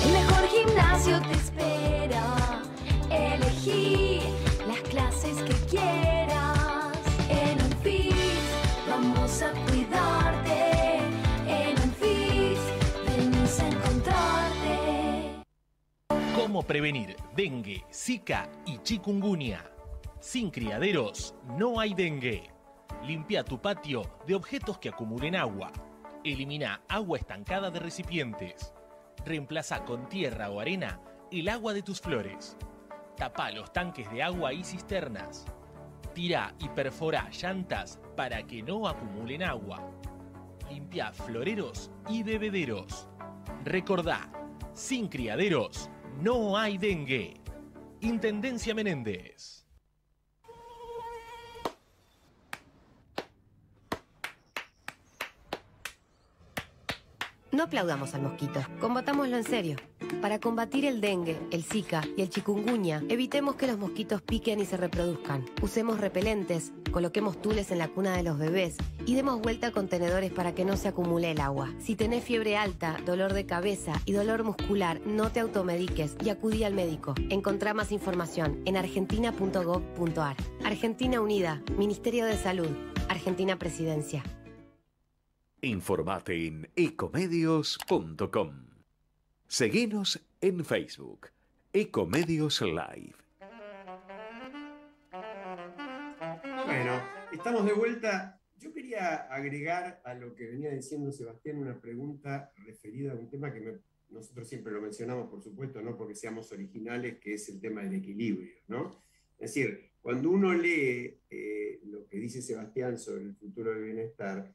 El mejor gimnasio te espera. Elegí las clases que quieras. Vamos a cuidarte, en Anfis venimos a encontrarte. ¿Cómo prevenir dengue, zika y chikungunya? Sin criaderos no hay dengue. Limpia tu patio de objetos que acumulen agua. Elimina agua estancada de recipientes. Reemplaza con tierra o arena el agua de tus flores. Tapa los tanques de agua y cisternas. Tira y perfora llantas para que no acumulen agua. Limpia floreros y bebederos. Recordá, sin criaderos no hay dengue. Intendencia Menéndez. No aplaudamos al mosquito, combatámoslo en serio. Para combatir el dengue, el zika y el chikungunya, evitemos que los mosquitos piquen y se reproduzcan. Usemos repelentes, coloquemos tules en la cuna de los bebés y demos vuelta a contenedores para que no se acumule el agua. Si tenés fiebre alta, dolor de cabeza y dolor muscular, no te automediques y acudí al médico. Encontrá más información en argentina.gov.ar. Argentina Unida, Ministerio de Salud, Argentina Presidencia. Informate en ecomedios.com. Seguinos en Facebook, Ecomedios Live. Bueno, estamos de vuelta. Yo quería agregar a lo que venía diciendo Sebastián una pregunta referida a un tema que nosotros siempre lo mencionamos, por supuesto, no porque seamos originales, que es el tema del equilibrio, ¿no? Es decir, cuando uno lee lo que dice Sebastián sobre el futuro del bienestar,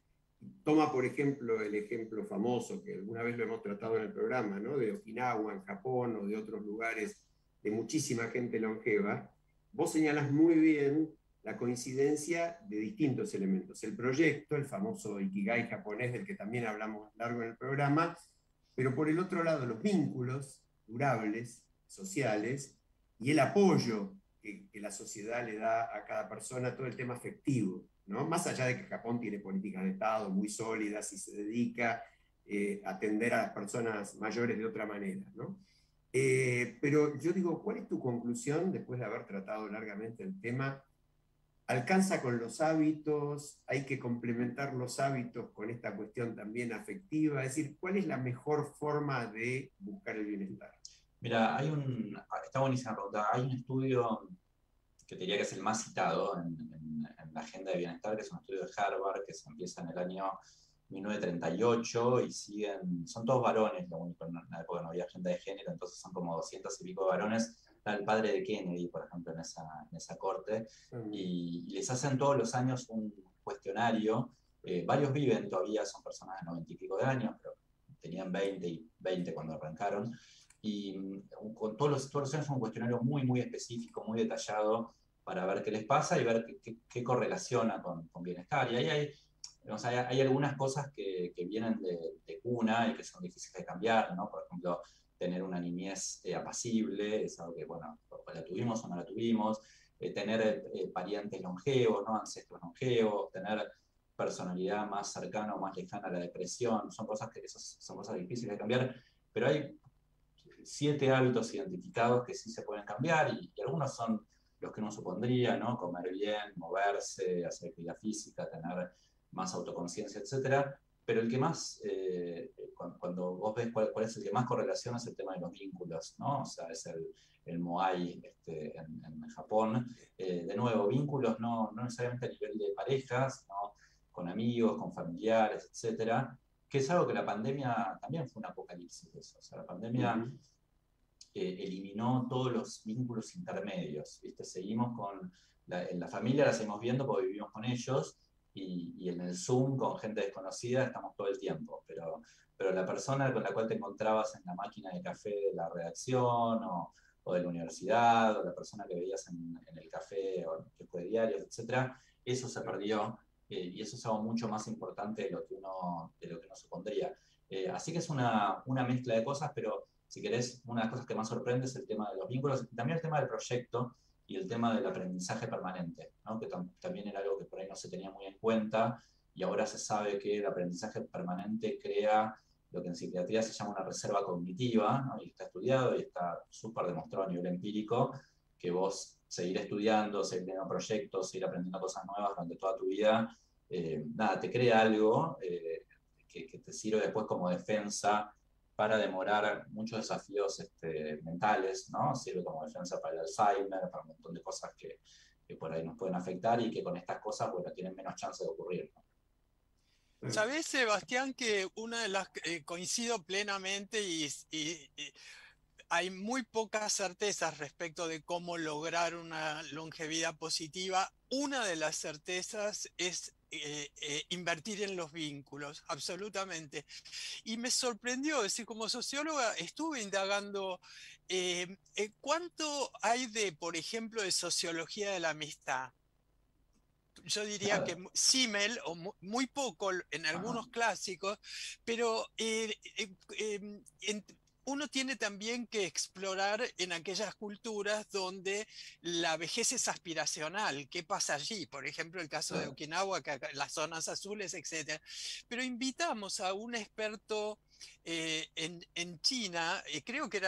toma, por ejemplo, el ejemplo famoso que alguna vez lo hemos tratado en el programa, ¿no? De Okinawa, en Japón, o de otros lugares de muchísima gente longeva. Vos señalás muy bien la coincidencia de distintos elementos. El proyecto, el famoso Ikigai japonés, del que también hablamos largo en el programa, pero por el otro lado los vínculos durables, sociales, y el apoyo que la sociedad le da a cada persona, todo el tema afectivo, ¿no? Más allá de que Japón tiene políticas de Estado muy sólidas y se dedica a atender a las personas mayores de otra manera, ¿no? Pero yo digo, ¿cuál es tu conclusión después de haber tratado largamente el tema alcanza con los hábitos, hay que complementar los hábitos con esta cuestión también afectiva, es decir, ¿cuál es la mejor forma de buscar el bienestar? Mira, está buenísima la pregunta, hay un estudio que te diría que es el más citado en la agenda de bienestar, que es un estudio de Harvard, que se empieza en el año 1938 y son todos varones, lo único, en la época no había agenda de género, entonces son como 200 y pico de varones. Está el padre de Kennedy, por ejemplo, en esa corte, y les hacen todos los años un cuestionario. Varios viven todavía, son personas de 90 y pico de años, pero tenían 20 cuando arrancaron. Y con todos los años un cuestionario muy, muy específico, muy detallado, para ver qué les pasa y ver qué correlaciona con bienestar. Y ahí hay algunas cosas que vienen de cuna y que son difíciles de cambiar, ¿no? Por ejemplo, tener una niñez apacible, es algo que, bueno, la tuvimos o no la tuvimos, tener parientes longevos, ¿no? Ancestros longevos, tener personalidad más cercana o más lejana a la depresión, son cosas difíciles de cambiar, pero hay 7 hábitos identificados que sí se pueden cambiar y algunos son los que uno supondría, ¿no? Comer bien, moverse, hacer actividad física, tener más autoconciencia, etcétera. Pero el que más, cuando vos ves cuál es el que más correlaciona, es el tema de los vínculos, ¿no? O sea, es el Moai en Japón. De nuevo, vínculos no necesariamente a nivel de parejas, ¿no? Con amigos, con familiares, etcétera, que es algo que la pandemia también fue un apocalipsis de eso. O sea, la pandemia eliminó todos los vínculos intermedios, ¿viste? Seguimos en la familia la seguimos viendo porque vivimos con ellos, y en el Zoom con gente desconocida estamos todo el tiempo, pero la persona con la cual te encontrabas en la máquina de café de la redacción o de la universidad, o la persona que veías en el café o en el kiosco de diarios, etcétera, eso se perdió, y eso es algo mucho más importante de lo que uno supondría. Así que es una mezcla de cosas, pero si querés, una de las cosas que más sorprende es el tema de los vínculos, y también el tema del proyecto y el tema del aprendizaje permanente, ¿no? Que también era algo que por ahí no se tenía muy en cuenta, y ahora se sabe que el aprendizaje permanente crea lo que en psiquiatría se llama una reserva cognitiva, ¿no? Y está estudiado y está súper demostrado a nivel empírico, que vos seguir estudiando, seguir teniendo proyectos, seguir aprendiendo cosas nuevas durante toda tu vida, te crea algo que te sirve después como defensa para demorar muchos desafíos mentales, ¿no? Sirve como defensa para el Alzheimer, para un montón de cosas que por ahí nos pueden afectar y que con estas cosas, bueno, tienen menos chance de ocurrir, ¿no? ¿Sabés, Sebastián, que una de las coincido plenamente y hay muy pocas certezas respecto de cómo lograr una longevidad positiva? Una de las certezas es invertir en los vínculos, absolutamente. Y me sorprendió, es decir, como socióloga estuve indagando cuánto hay por ejemplo, de sociología de la amistad. Yo diría que símil o muy poco en algunos clásicos, pero uno tiene también que explorar en aquellas culturas donde la vejez es aspiracional. ¿Qué pasa allí? Por ejemplo, el caso de Okinawa, las zonas azules, etc. Pero invitamos a un experto en China, creo que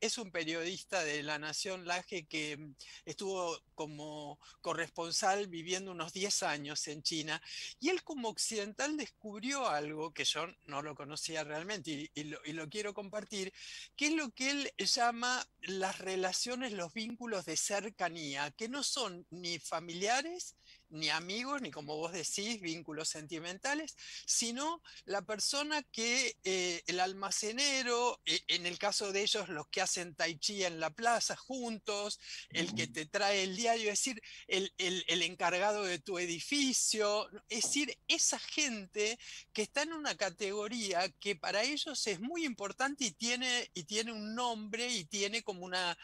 es un periodista de La Nación Laje que estuvo como corresponsal viviendo unos 10 años en China, y él como occidental descubrió algo que yo no lo conocía realmente y lo quiero compartir, que es lo que él llama las relaciones, los vínculos de cercanía, que no son ni familiares, ni amigos, ni como vos decís, vínculos sentimentales, sino la persona que, el almacenero, en el caso de ellos, los que hacen tai chi en la plaza juntos, el que te trae el diario, es decir, el encargado de tu edificio, es decir, esa gente que está en una categoría que para ellos es muy importante y tiene un nombre y tiene como una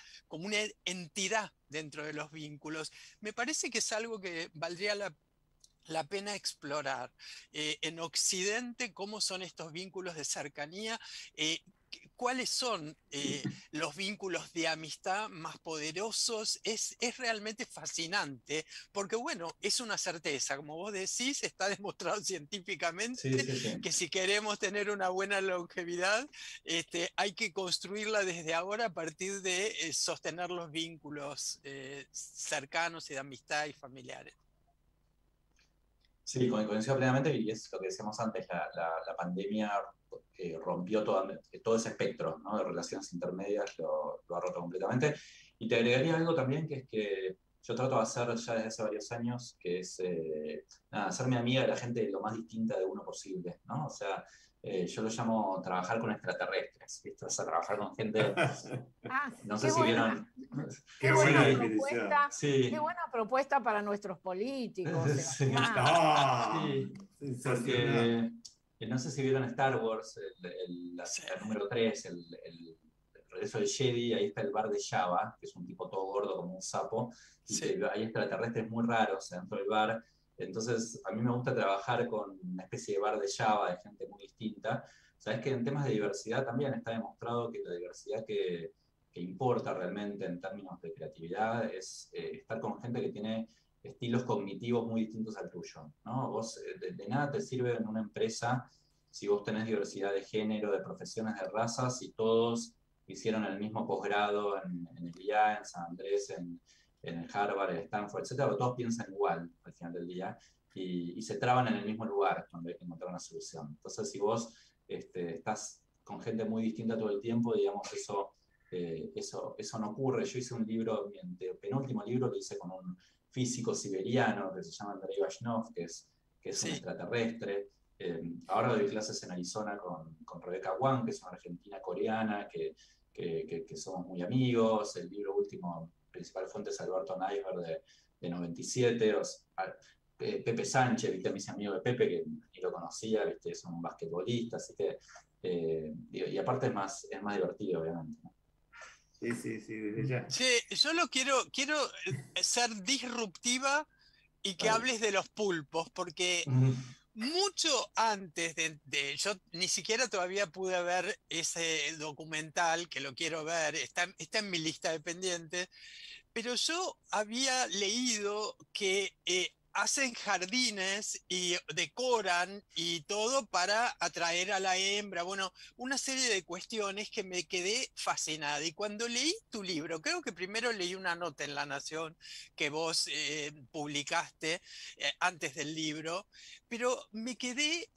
entidad dentro de los vínculos. Me parece que es algo que valdría la pena explorar. En Occidente, cómo son estos vínculos de cercanía, cuáles son los vínculos de amistad más poderosos, es realmente fascinante, porque bueno, es una certeza, como vos decís, está demostrado científicamente que si queremos tener una buena longevidad, hay que construirla desde ahora a partir de sostener los vínculos cercanos y de amistad y familiares. Sí, coincido plenamente, y es lo que decíamos antes, la pandemia rompió todo ese espectro, ¿no?, de relaciones intermedias, lo ha roto completamente. Y te agregaría algo también, que es que yo trato de hacer ya desde hace varios años, que es hacerme amiga de la gente lo más distinta de uno posible, ¿no? O sea, yo lo llamo trabajar con extraterrestres, ¿viste? O sea, trabajar con gente... no sé si vieron... Qué buena propuesta, qué buena propuesta para nuestros políticos. Sí, porque no sé si vieron Star Wars, la número 3, el regreso del Jedi, ahí está el bar de Jabba, que es un tipo todo gordo como un sapo, y hay extraterrestres muy raros dentro del bar. Entonces, a mí me gusta trabajar con una especie de bar de Java, de gente muy distinta. Sabes que en temas de diversidad también está demostrado que la diversidad que importa realmente en términos de creatividad es estar con gente que tiene estilos cognitivos muy distintos al tuyo, ¿no? Vos, de nada te sirve en una empresa si vos tenés diversidad de género, de profesiones, de razas, y todos hicieron el mismo posgrado en el IA, en San Andrés, en el Harvard, en Stanford, etcétera, todos piensan igual al final del día y se traban en el mismo lugar donde hay que encontrar una solución. Entonces, si vos estás con gente muy distinta todo el tiempo, digamos, eso no ocurre. Yo hice un libro, mi penúltimo libro, lo hice con un físico siberiano que se llama Andrei Vashnov, que es un extraterrestre. Ahora doy clases en Arizona con Rebecca Wang, que es una argentina coreana, que somos muy amigos. El libro último, principal fuente, es Alberto Neisberg de 97. Pepe Sánchez, ¿viste? Mis amigos de Pepe, que ni lo conocía, ¿viste? Es un basquetbolista, así que... y aparte es más divertido, obviamente, ¿no? Sí, desde ya. Sí, yo quiero ser disruptiva y que hables de los pulpos, porque mucho antes yo ni siquiera todavía pude ver ese documental, que lo quiero ver, está en mi lista de pendientes, pero yo había leído que hacen jardines y decoran y todo para atraer a la hembra, bueno, una serie de cuestiones que me quedé fascinada. Y cuando leí tu libro, creo que primero leí una nota en La Nación que vos publicaste antes del libro, pero me quedé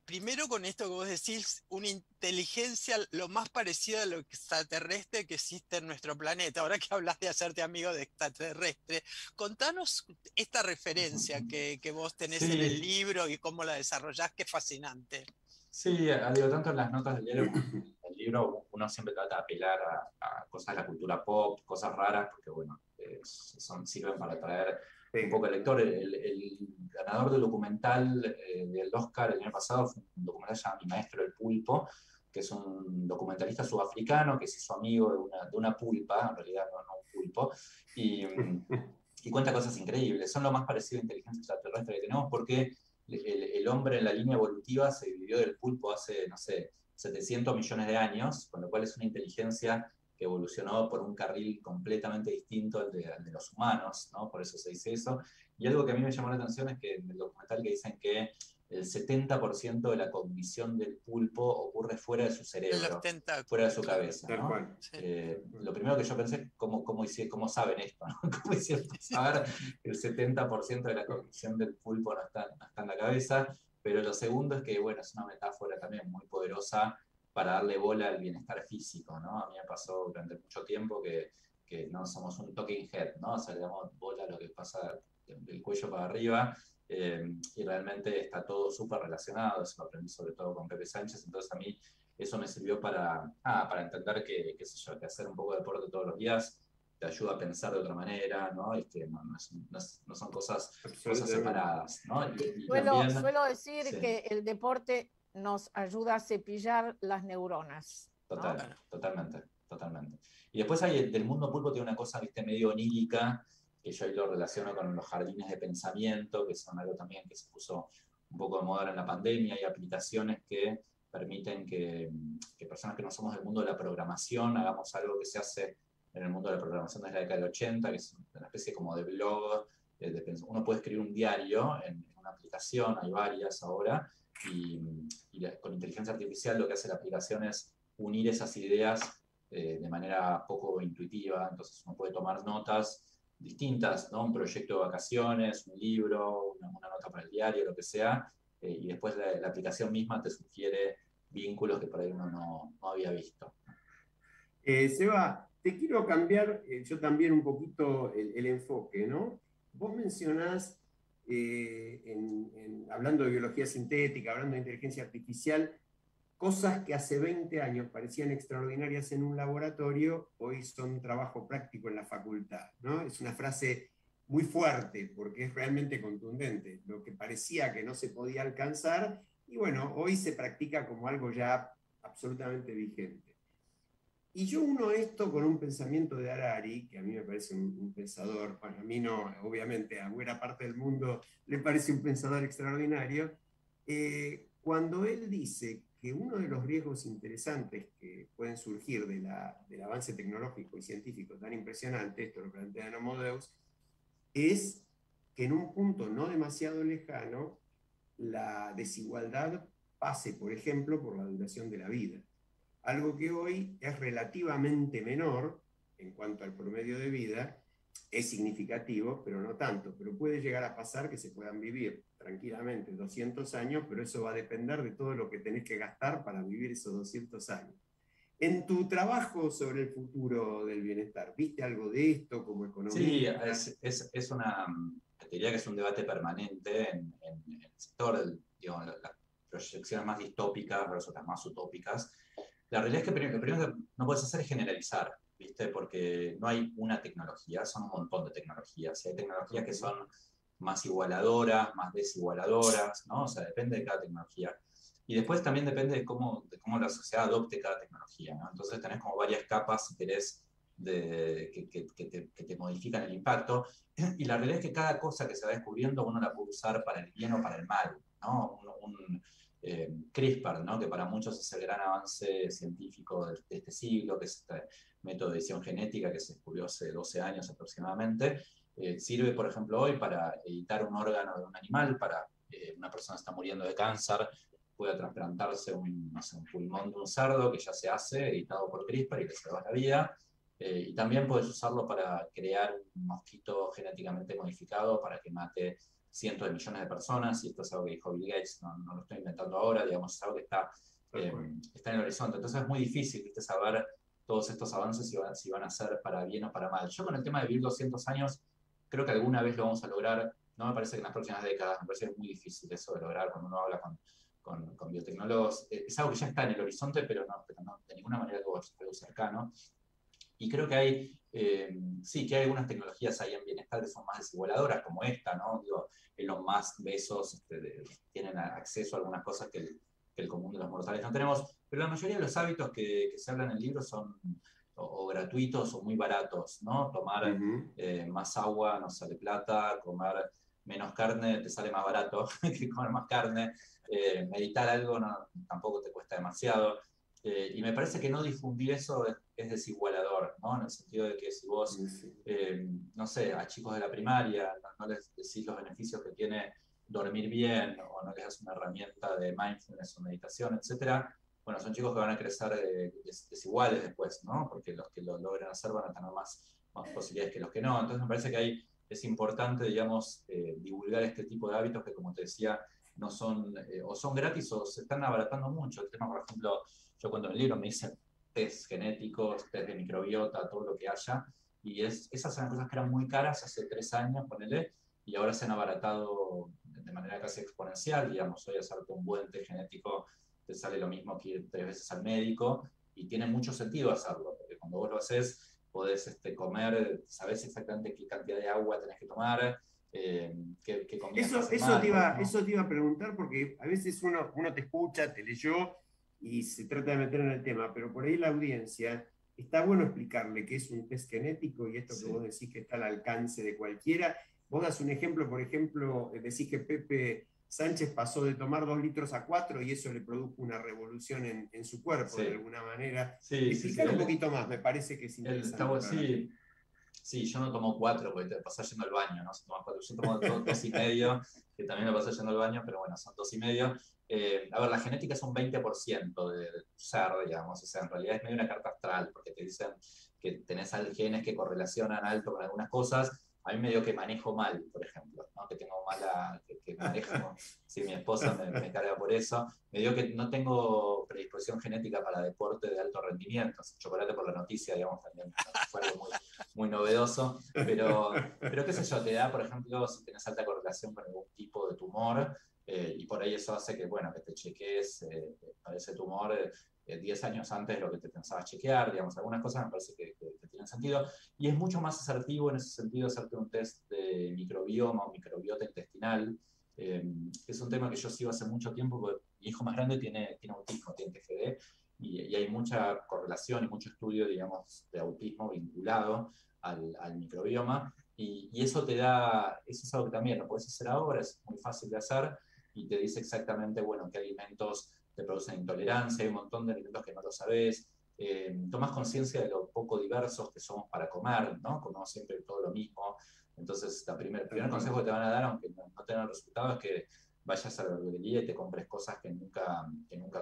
primero con esto que vos decís, una inteligencia lo más parecida a lo extraterrestre que existe en nuestro planeta. Ahora que hablas de hacerte amigo de extraterrestre, contanos esta referencia que vos tenés en el libro y cómo la desarrollás, que es fascinante. Sí, digo, tanto en las notas del diario como en el libro, uno siempre trata de apelar a cosas de la cultura pop, cosas raras, porque bueno, sirven para atraer un poco al lector. El ganador del documental del Oscar el año pasado fue un documental llamado Mi Maestro el Pulpo, que es un documentalista sudafricano que se hizo amigo de una pulpa, en realidad no un pulpo, y cuenta cosas increíbles. Son lo más parecido a inteligencia extraterrestre que tenemos, porque el hombre en la línea evolutiva se dividió del pulpo hace, no sé, 700 millones de años, con lo cual es una inteligencia que evolucionó por un carril completamente distinto al de los humanos, ¿no? Por eso se dice eso. Y algo que a mí me llamó la atención es que en el documental que dicen que el 70% de la cognición del pulpo ocurre fuera de su cerebro, fuera de su cabeza, ¿no? Lo primero que yo pensé, ¿cómo saben esto, ¿no? ¿Cómo hicieron saber que el 70% de la cognición del pulpo no está en la cabeza? Pero lo segundo es que, bueno, es una metáfora también muy poderosa para darle bola al bienestar físico, ¿no? A mí me pasó durante mucho tiempo que no somos un talking head, ¿no? O sea, le damos bola a lo que pasa del cuello para arriba, y realmente está todo súper relacionado. Eso lo aprendí sobre todo con Pepe Sánchez. Entonces a mí eso me sirvió para entender que, qué sé yo, que hacer un poco de deporte todos los días te ayuda a pensar de otra manera, ¿no? Y que no son cosas separadas, ¿no? Suelo decir que el deporte nos ayuda a cepillar las neuronas, ¿no? Totalmente. Y después hay del mundo pulpo, tiene una cosa, viste, medio onírica, que yo ahí lo relaciono con los jardines de pensamiento, que son algo también que se puso un poco de moda en la pandemia. Hay aplicaciones que permiten que personas que no somos del mundo de la programación hagamos algo que se hace en el mundo de la programación desde la década del 80, que es una especie como de blog. Uno puede escribir un diario en una aplicación, hay varias ahora, y con inteligencia artificial lo que hace la aplicación es unir esas ideas de manera poco intuitiva. Entonces uno puede tomar notas distintas, ¿no? Un proyecto de vacaciones, un libro, una nota para el diario, lo que sea, y después la aplicación misma te sugiere vínculos que por ahí uno no había visto. Seba, te quiero cambiar yo también un poquito el enfoque, ¿no? Vos mencionás, hablando de biología sintética, hablando de inteligencia artificial, cosas que hace 20 años parecían extraordinarias en un laboratorio, hoy son trabajo práctico en la facultad, ¿no? Es una frase muy fuerte porque es realmente contundente. Lo que parecía que no se podía alcanzar, y bueno, hoy se practica como algo ya absolutamente vigente. Y yo uno esto con un pensamiento de Harari, que a mí me parece un pensador, bueno, a mí no, obviamente a buena parte del mundo le parece un pensador extraordinario, cuando él dice que uno de los riesgos interesantes que pueden surgir del avance tecnológico y científico tan impresionante, esto lo plantea Homo Deus, es que en un punto no demasiado lejano la desigualdad pase, por ejemplo, por la duración de la vida. Algo que hoy es relativamente menor en cuanto al promedio de vida, es significativo, pero no tanto. Pero puede llegar a pasar que se puedan vivir tranquilamente 200 años, pero eso va a depender de todo lo que tenés que gastar para vivir esos 200 años. En tu trabajo sobre el futuro del bienestar, ¿viste algo de esto como economista? Sí, es una, te diría que es un debate permanente en el sector, digamos, las proyecciones más distópicas versus las más utópicas. La realidad es que lo primero que no puedes hacer es generalizar, ¿viste? Porque no hay una tecnología, son un montón de tecnologías. Y hay tecnologías que son más igualadoras, más desigualadoras, ¿no? O sea, depende de cada tecnología. Y después también depende de cómo la sociedad adopte cada tecnología, ¿no? Entonces tenés como varias capas, si querés, que te modifican el impacto. Y la realidad es que cada cosa que se va descubriendo uno la puede usar para el bien o para el mal, ¿no? CRISPR, ¿no? Que para muchos es el gran avance científico de este siglo, que es este método de edición genética que se descubrió hace 12 años aproximadamente, sirve, por ejemplo, hoy para editar un órgano de un animal, para una persona que está muriendo de cáncer, pueda trasplantarse un pulmón de un cerdo que ya se hace, editado por CRISPR y le salva la vida. Y también puedes usarlo para crear un mosquito genéticamente modificado para que mate cientos de millones de personas, y esto es algo que dijo Bill Gates, no lo estoy inventando ahora, digamos, es algo que está en el horizonte. Entonces es muy difícil, ¿viste?, saber todos estos avances si van a ser para bien o para mal. Yo con el tema de vivir 200 años, creo que alguna vez lo vamos a lograr. No me parece que en las próximas décadas, me parece que es muy difícil eso de lograr cuando uno habla con biotecnólogos. Es algo que ya está en el horizonte, pero no de ninguna manera algo cercano. Y creo que hay, sí, que hay algunas tecnologías ahí en bienestar que son más desigualadoras, como esta, ¿no? Digo, Elon Musk, Bezos, tienen acceso a algunas cosas que el común de los mortales no tenemos, pero la mayoría de los hábitos que se hablan en el libro son o gratuitos o muy baratos, ¿no? Tomar más agua no sale plata, comer menos carne te sale más barato que comer más carne, meditar algo tampoco te cuesta demasiado. Y me parece que no difundir eso es desigualador, ¿no? En el sentido de que si vos, no sé, a chicos de la primaria no les decís los beneficios que tiene dormir bien, o no les das una herramienta de mindfulness o meditación, etcétera, bueno, son chicos que van a crecer desiguales después, ¿no? Porque los que lo logran hacer van a tener más posibilidades que los que no. Entonces me parece que es importante, digamos, divulgar este tipo de hábitos que, como te decía, no son, o son gratis o se están abaratando mucho. El tema, por ejemplo, yo cuando en el libro me dicen test genéticos, test de microbiota, todo lo que haya, y esas eran cosas que eran muy caras hace 3 años, ponele, y ahora se han abaratado de manera casi exponencial. Digamos, hoy hacerte un buen test genético te sale lo mismo que ir 3 veces al médico, y tiene mucho sentido hacerlo, porque cuando vos lo haces, podés comer, sabés exactamente qué cantidad de agua tenés que tomar, qué comidas eso te iba a preguntar, porque a veces uno te escucha, te leyó, y se trata de meter en el tema, pero por ahí la audiencia, está bueno explicarle qué es un test genético y esto que vos decís que está al alcance de cualquiera. Vos das un ejemplo, por ejemplo, decís que Pepe Sánchez pasó de tomar 2 litros a 4 y eso le produjo una revolución en su cuerpo, de alguna manera. Explicar un poquito más, me parece que es interesante. Sí, yo no tomo 4 porque te pasás yendo al baño, ¿no? Si tomas 4, yo tomo 2,5, que también me pasé yendo al baño, pero bueno, son 2,5. A ver, la genética es un 20% de tu ser, digamos, o sea, en realidad es medio una carta astral, porque te dicen que tenés genes que correlacionan alto con algunas cosas. A mí me dio que manejo mal, por ejemplo, ¿no? Que tengo que manejo, sí, mi esposa me carga por eso. Me dio que no tengo predisposición genética para deporte de alto rendimiento. Chocolate por la noticia, digamos, también fue algo muy novedoso. Pero qué sé yo, te da, por ejemplo, si tenés alta correlación con algún tipo de tumor, y por ahí eso hace que, bueno, que te cheques para ese tumor 10 años antes de lo que te pensabas chequear, digamos, algunas cosas me parece que tienen sentido, y es mucho más asertivo en ese sentido hacerte un test de microbioma o microbiota intestinal, que es un tema que yo sigo hace mucho tiempo, porque mi hijo más grande tiene autismo, tiene TGD, y hay mucha correlación y mucho estudio, digamos, de autismo vinculado al microbioma, y eso te da, eso es algo que también lo puedes hacer ahora, es muy fácil de hacer, y te dice exactamente, bueno, qué alimentos te producen intolerancia, hay un montón de alimentos que no lo sabés, tomás conciencia de lo poco diversos que somos para comer, ¿no? Comemos siempre todo lo mismo. Entonces, el primer consejo que te van a dar, aunque no tengan resultado, es que vayas a la verdulería y te compres cosas que nunca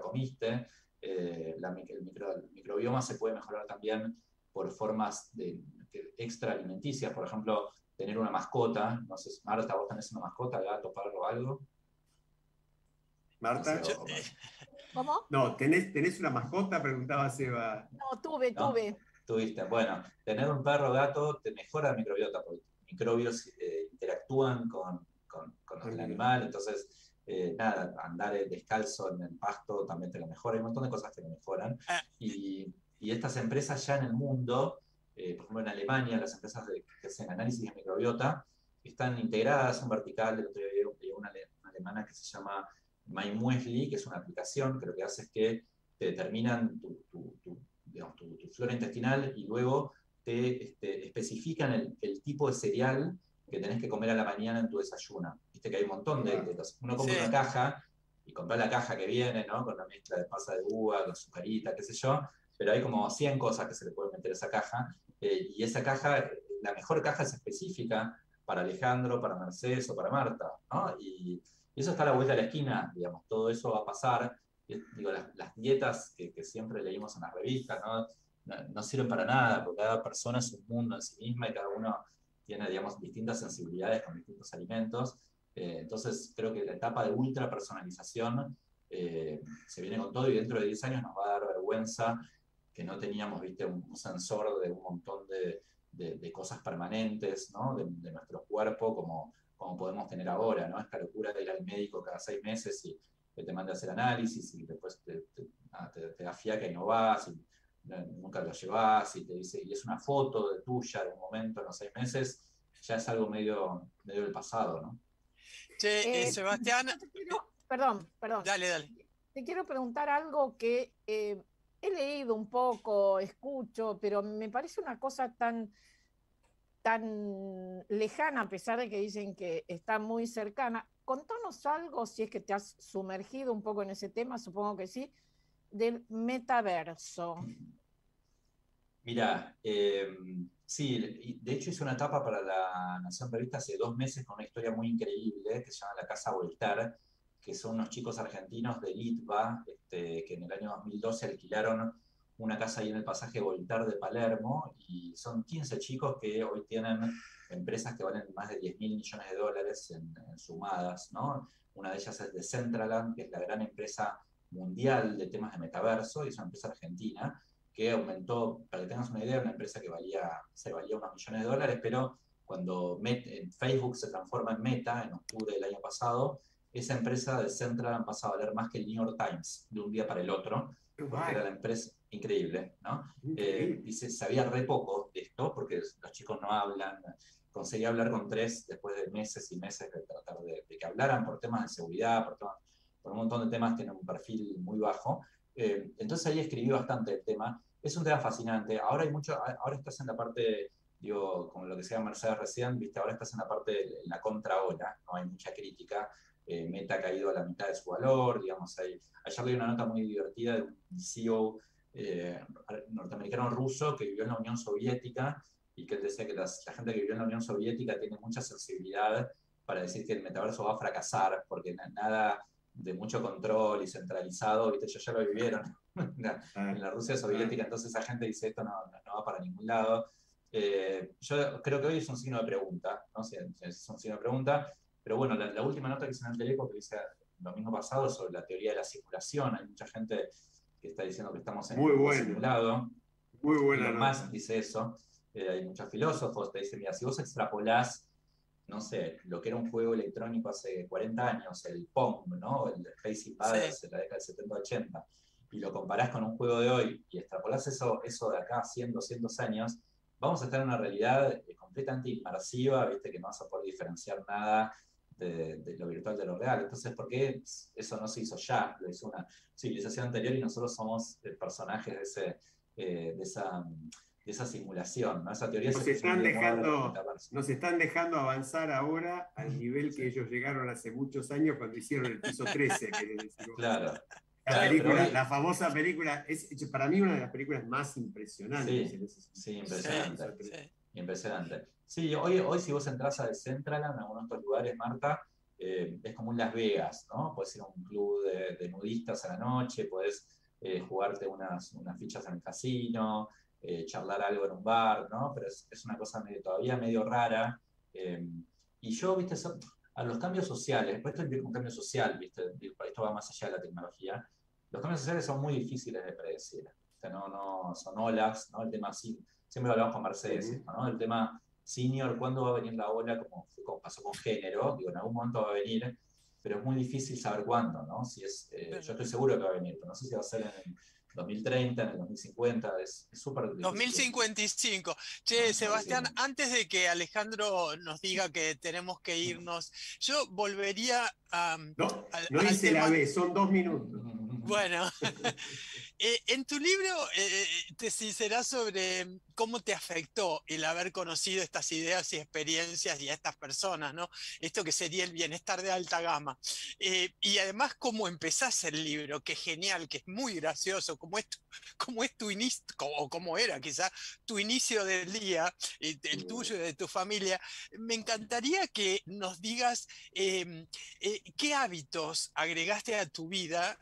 comiste. El microbioma se puede mejorar también por formas extra alimenticias, por ejemplo, tener una mascota. No sé, Marta, ¿vos tenés una mascota, gato, perro o algo? Marta. ¿Cómo? No, ¿tenés una mascota? Preguntaba Seba. No, tuve. Tuviste. Bueno, tener un perro o gato te mejora la microbiota, porque los microbios interactúan con el animal, entonces, nada, andar descalzo en el pasto también te lo mejora, hay un montón de cosas que lo mejoran. Y estas empresas ya en el mundo, por ejemplo en Alemania, las empresas que hacen análisis de microbiota, están integradas en vertical. El otro día vi una alemana que se llama MyMuesli, que es una aplicación que lo que hace es que te determinan tu flora intestinal y luego te especifican el tipo de cereal que tenés que comer a la mañana en tu desayuno. Viste que hay un montón de cosas. Uno compra una caja y compra la caja que viene, ¿no? Con la mezcla de pasa de uva, con azucarita, qué sé yo, pero hay como 100 cosas que se le pueden meter a esa caja, y esa caja, la mejor caja es específica para Alejandro, para Mercedes o para Marta, ¿no? Y eso está a la vuelta de la esquina, digamos, todo eso va a pasar. Digo, las dietas que siempre leímos en las revistas, no sirven para nada, porque cada persona es un mundo en sí misma y cada uno tiene, digamos, distintas sensibilidades con distintos alimentos. Entonces creo que la etapa de ultra personalización se viene con todo, y dentro de 10 años nos va a dar vergüenza que no teníamos, viste, un sensor de un montón de cosas permanentes, ¿no? de nuestro cuerpo como podemos tener ahora, ¿no? Esta locura de ir al médico cada 6 meses y que te manda a hacer análisis y después te da fiaca y no vas, y nunca lo llevas, y te dice, y es una foto de tuya de un momento en los 6 meses, ya es algo medio del pasado, ¿no? Che, Sebastián. Perdón. Dale. Te quiero preguntar algo que he leído un poco, escucho, pero me parece una cosa tan lejana, a pesar de que dicen que está muy cercana. Contanos algo, si es que te has sumergido un poco en ese tema, supongo que sí, del metaverso. Mira, sí, de hecho hice una etapa para la Nación Revista hace 2 meses con una historia muy increíble que se llama La Casa Voltaire, que son unos chicos argentinos de Litva, que en el año 2012 alquilaron una casa ahí en el pasaje Voltaire de Palermo, y son 15 chicos que hoy tienen empresas que valen más de $10.000 millones en sumadas, ¿no? Una de ellas es Decentraland, que es la gran empresa mundial de temas de metaverso, y es una empresa argentina que aumentó, para que tengas una idea, una empresa que se valía unos $millones, pero cuando Facebook se transforma en Meta en octubre del año pasado, esa empresa de Decentraland pasó a valer más que el New York Times de un día para el otro, porque era la empresa increíble, ¿no? Y se sabía re poco de esto, porque los chicos no hablan. Conseguí hablar con 3 después de meses y meses de tratar de que hablaran por temas de seguridad, por un montón de temas, tienen un perfil muy bajo. Entonces ahí escribí bastante el tema. Es un tema fascinante. Ahora estás en la parte, digo, como lo que decía Mercedes recién, ¿viste? Ahora estás en la parte, en la contraola, no hay mucha crítica. Meta ha caído a la mitad de su valor, digamos, ayer leí una nota muy divertida de un CEO norteamericano ruso que vivió en la Unión Soviética y que él decía que la gente que vivió en la Unión Soviética tiene mucha sensibilidad para decir que el metaverso va a fracasar, porque nada de mucho control y centralizado, ¿viste? Ellos ya lo vivieron en la Rusia soviética, entonces esa gente dice esto no va para ningún lado. Yo creo que hoy es un signo de pregunta, ¿no? Si es un signo de pregunta, pero bueno, la última nota que hice en el Teleco, que hice el domingo pasado sobre la teoría de la simulación, hay mucha gente que está diciendo que estamos en un simulado. Muy buena. Elon Musk dice eso. Hay muchos filósofos que dicen, mira, si vos extrapolás, no sé, lo que era un juego electrónico hace 40 años, el Pong, ¿no? El Space Invaders en la década del 70-80, y lo comparás con un juego de hoy y extrapolás eso de acá 100, 200 años, vamos a estar en una realidad completamente inmersiva, ¿viste? Que no vas a poder diferenciar nada de lo virtual de lo real. Entonces, ¿por qué eso no se hizo ya? Lo hizo una civilización anterior y nosotros somos personajes de esa simulación, ¿no? Esa teoría nos están dejando avanzar ahora al nivel que ellos llegaron hace muchos años cuando hicieron el piso 13. Claro. La famosa película es para mí una de las películas más impresionantes. Sí, impresionante. Impresionante. Sí, hoy si vos entras a Decentraland, en algunos de estos lugares, Marta, es como un Las Vegas, ¿no? Podés ir a un club de nudistas a la noche, podés jugarte unas fichas en el casino, charlar algo en un bar, ¿no? Pero es una cosa todavía medio rara. Y yo, ¿viste? A los cambios sociales, esto es un cambio social, ¿viste? Esto va más allá de la tecnología. Los cambios sociales son muy difíciles de predecir. O sea, no son olas, ¿no? El tema siempre hablamos con Mercedes, ¿no? El tema senior, ¿cuándo va a venir la ola? Como pasó con género, digo, en algún momento va a venir, pero es muy difícil saber cuándo, ¿no? Yo estoy seguro que va a venir, pero no sé si va a ser en el 2030, en el 2050, es súper difícil. 2055. Che, Sebastián, antes de que Alejandro nos diga que tenemos que irnos, yo volvería a... No hice la B, son 2 minutos. Bueno, en tu libro te sincerás sobre cómo te afectó el haber conocido estas ideas y experiencias y a estas personas, ¿no? Esto que sería el bienestar de alta gama. Y además cómo empezás el libro, que es genial, que es muy gracioso, cómo es tu inicio, o cómo era quizá tu inicio del día, el tuyo y de tu familia. Me encantaría que nos digas qué hábitos agregaste a tu vida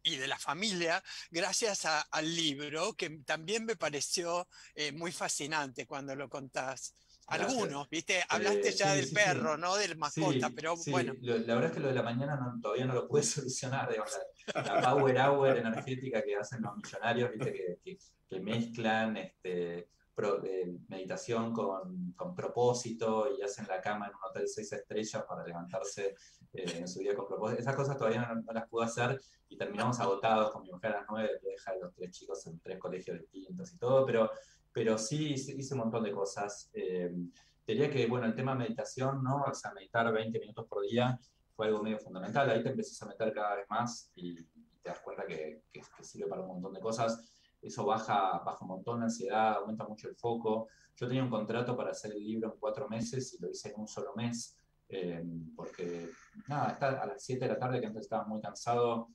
y de la familia, gracias al libro, que también me pareció muy fascinante cuando lo contás. Algunos, ¿viste? Hablaste ya del perro, ¿no? Del mascota, pero bueno. La verdad es que lo de la mañana todavía no lo pude solucionar, digamos, la power hour energética que hacen los millonarios, ¿viste? Que mezclan meditación con propósito y hacen la cama en un hotel 6 estrellas para levantarse en su día con propósito. Esas cosas todavía no las pude hacer y terminamos agotados con mi mujer a las 9, que deja a los 3 chicos en 3 colegios distintos y todo, pero sí hice un montón de cosas. Diría que, bueno, el tema de meditación, ¿no? O sea, meditar 20 minutos por día fue algo medio fundamental. Ahí te empezás a meter cada vez más y te das cuenta que sirve para un montón de cosas. Eso baja un montón la ansiedad, aumenta mucho el foco. Yo tenía un contrato para hacer el libro en 4 meses y lo hice en un solo mes, porque nada, a las 7 de la tarde, que antes estabas muy cansado,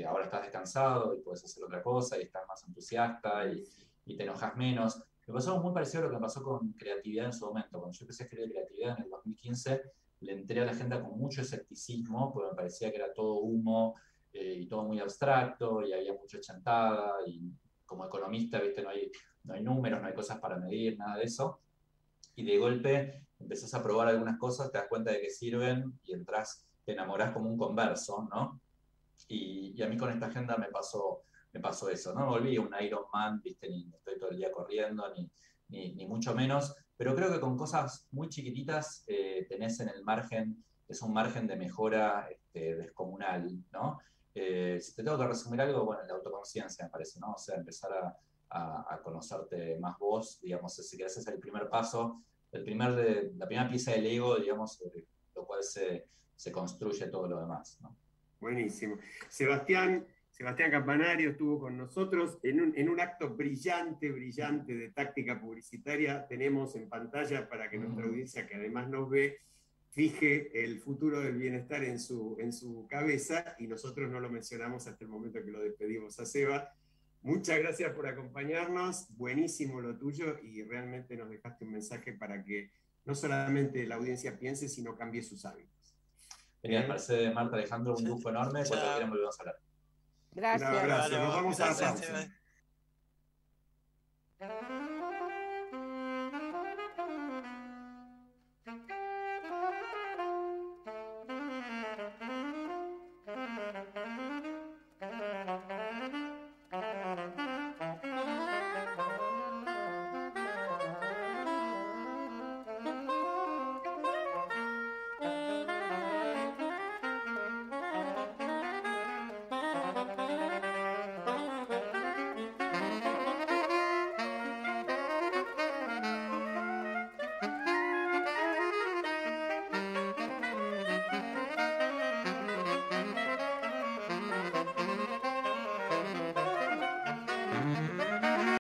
ahora estás descansado y puedes hacer otra cosa y estás más entusiasta y te enojas menos. Me pasó algo muy parecido a lo que me pasó con creatividad en su momento. Cuando yo empecé a escribir creatividad en el 2015, le entré a la agenda con mucho escepticismo, porque me parecía que era todo humo y todo muy abstracto y había mucha chantada y como economista, ¿viste? No hay números, no hay cosas para medir, nada de eso. Y de golpe empezás a probar algunas cosas, te das cuenta de que sirven y te enamorás como un converso, ¿no? Y a mí con esta agenda me pasó eso, no me volví un Iron Man, ¿viste? Ni estoy todo el día corriendo, ni mucho menos, pero creo que con cosas muy chiquititas tenés en el margen, es un margen de mejora descomunal, ¿no? Si te tengo que resumir algo, bueno, la autoconciencia me parece, ¿no? O sea, empezar a conocerte más vos, digamos, si querés es el primer paso, la primera pieza del ego, digamos, sobre lo cual se construye todo lo demás, ¿no? Buenísimo. Sebastián Campanario estuvo con nosotros en un acto brillante de táctica publicitaria. Tenemos en pantalla, para que nuestra audiencia, que además nos ve, fije el futuro del bienestar en su cabeza, y nosotros no lo mencionamos hasta el momento que lo despedimos a Seba. Muchas gracias por acompañarnos, buenísimo lo tuyo, y realmente nos dejaste un mensaje para que no solamente la audiencia piense, sino cambie sus hábitos. Genial, parece, Marta, Alejandro, un lujo enorme. Cuando quieran volvemos a hablar. Gracias. Un abrazo, nos vamos a la Gracias. pausa.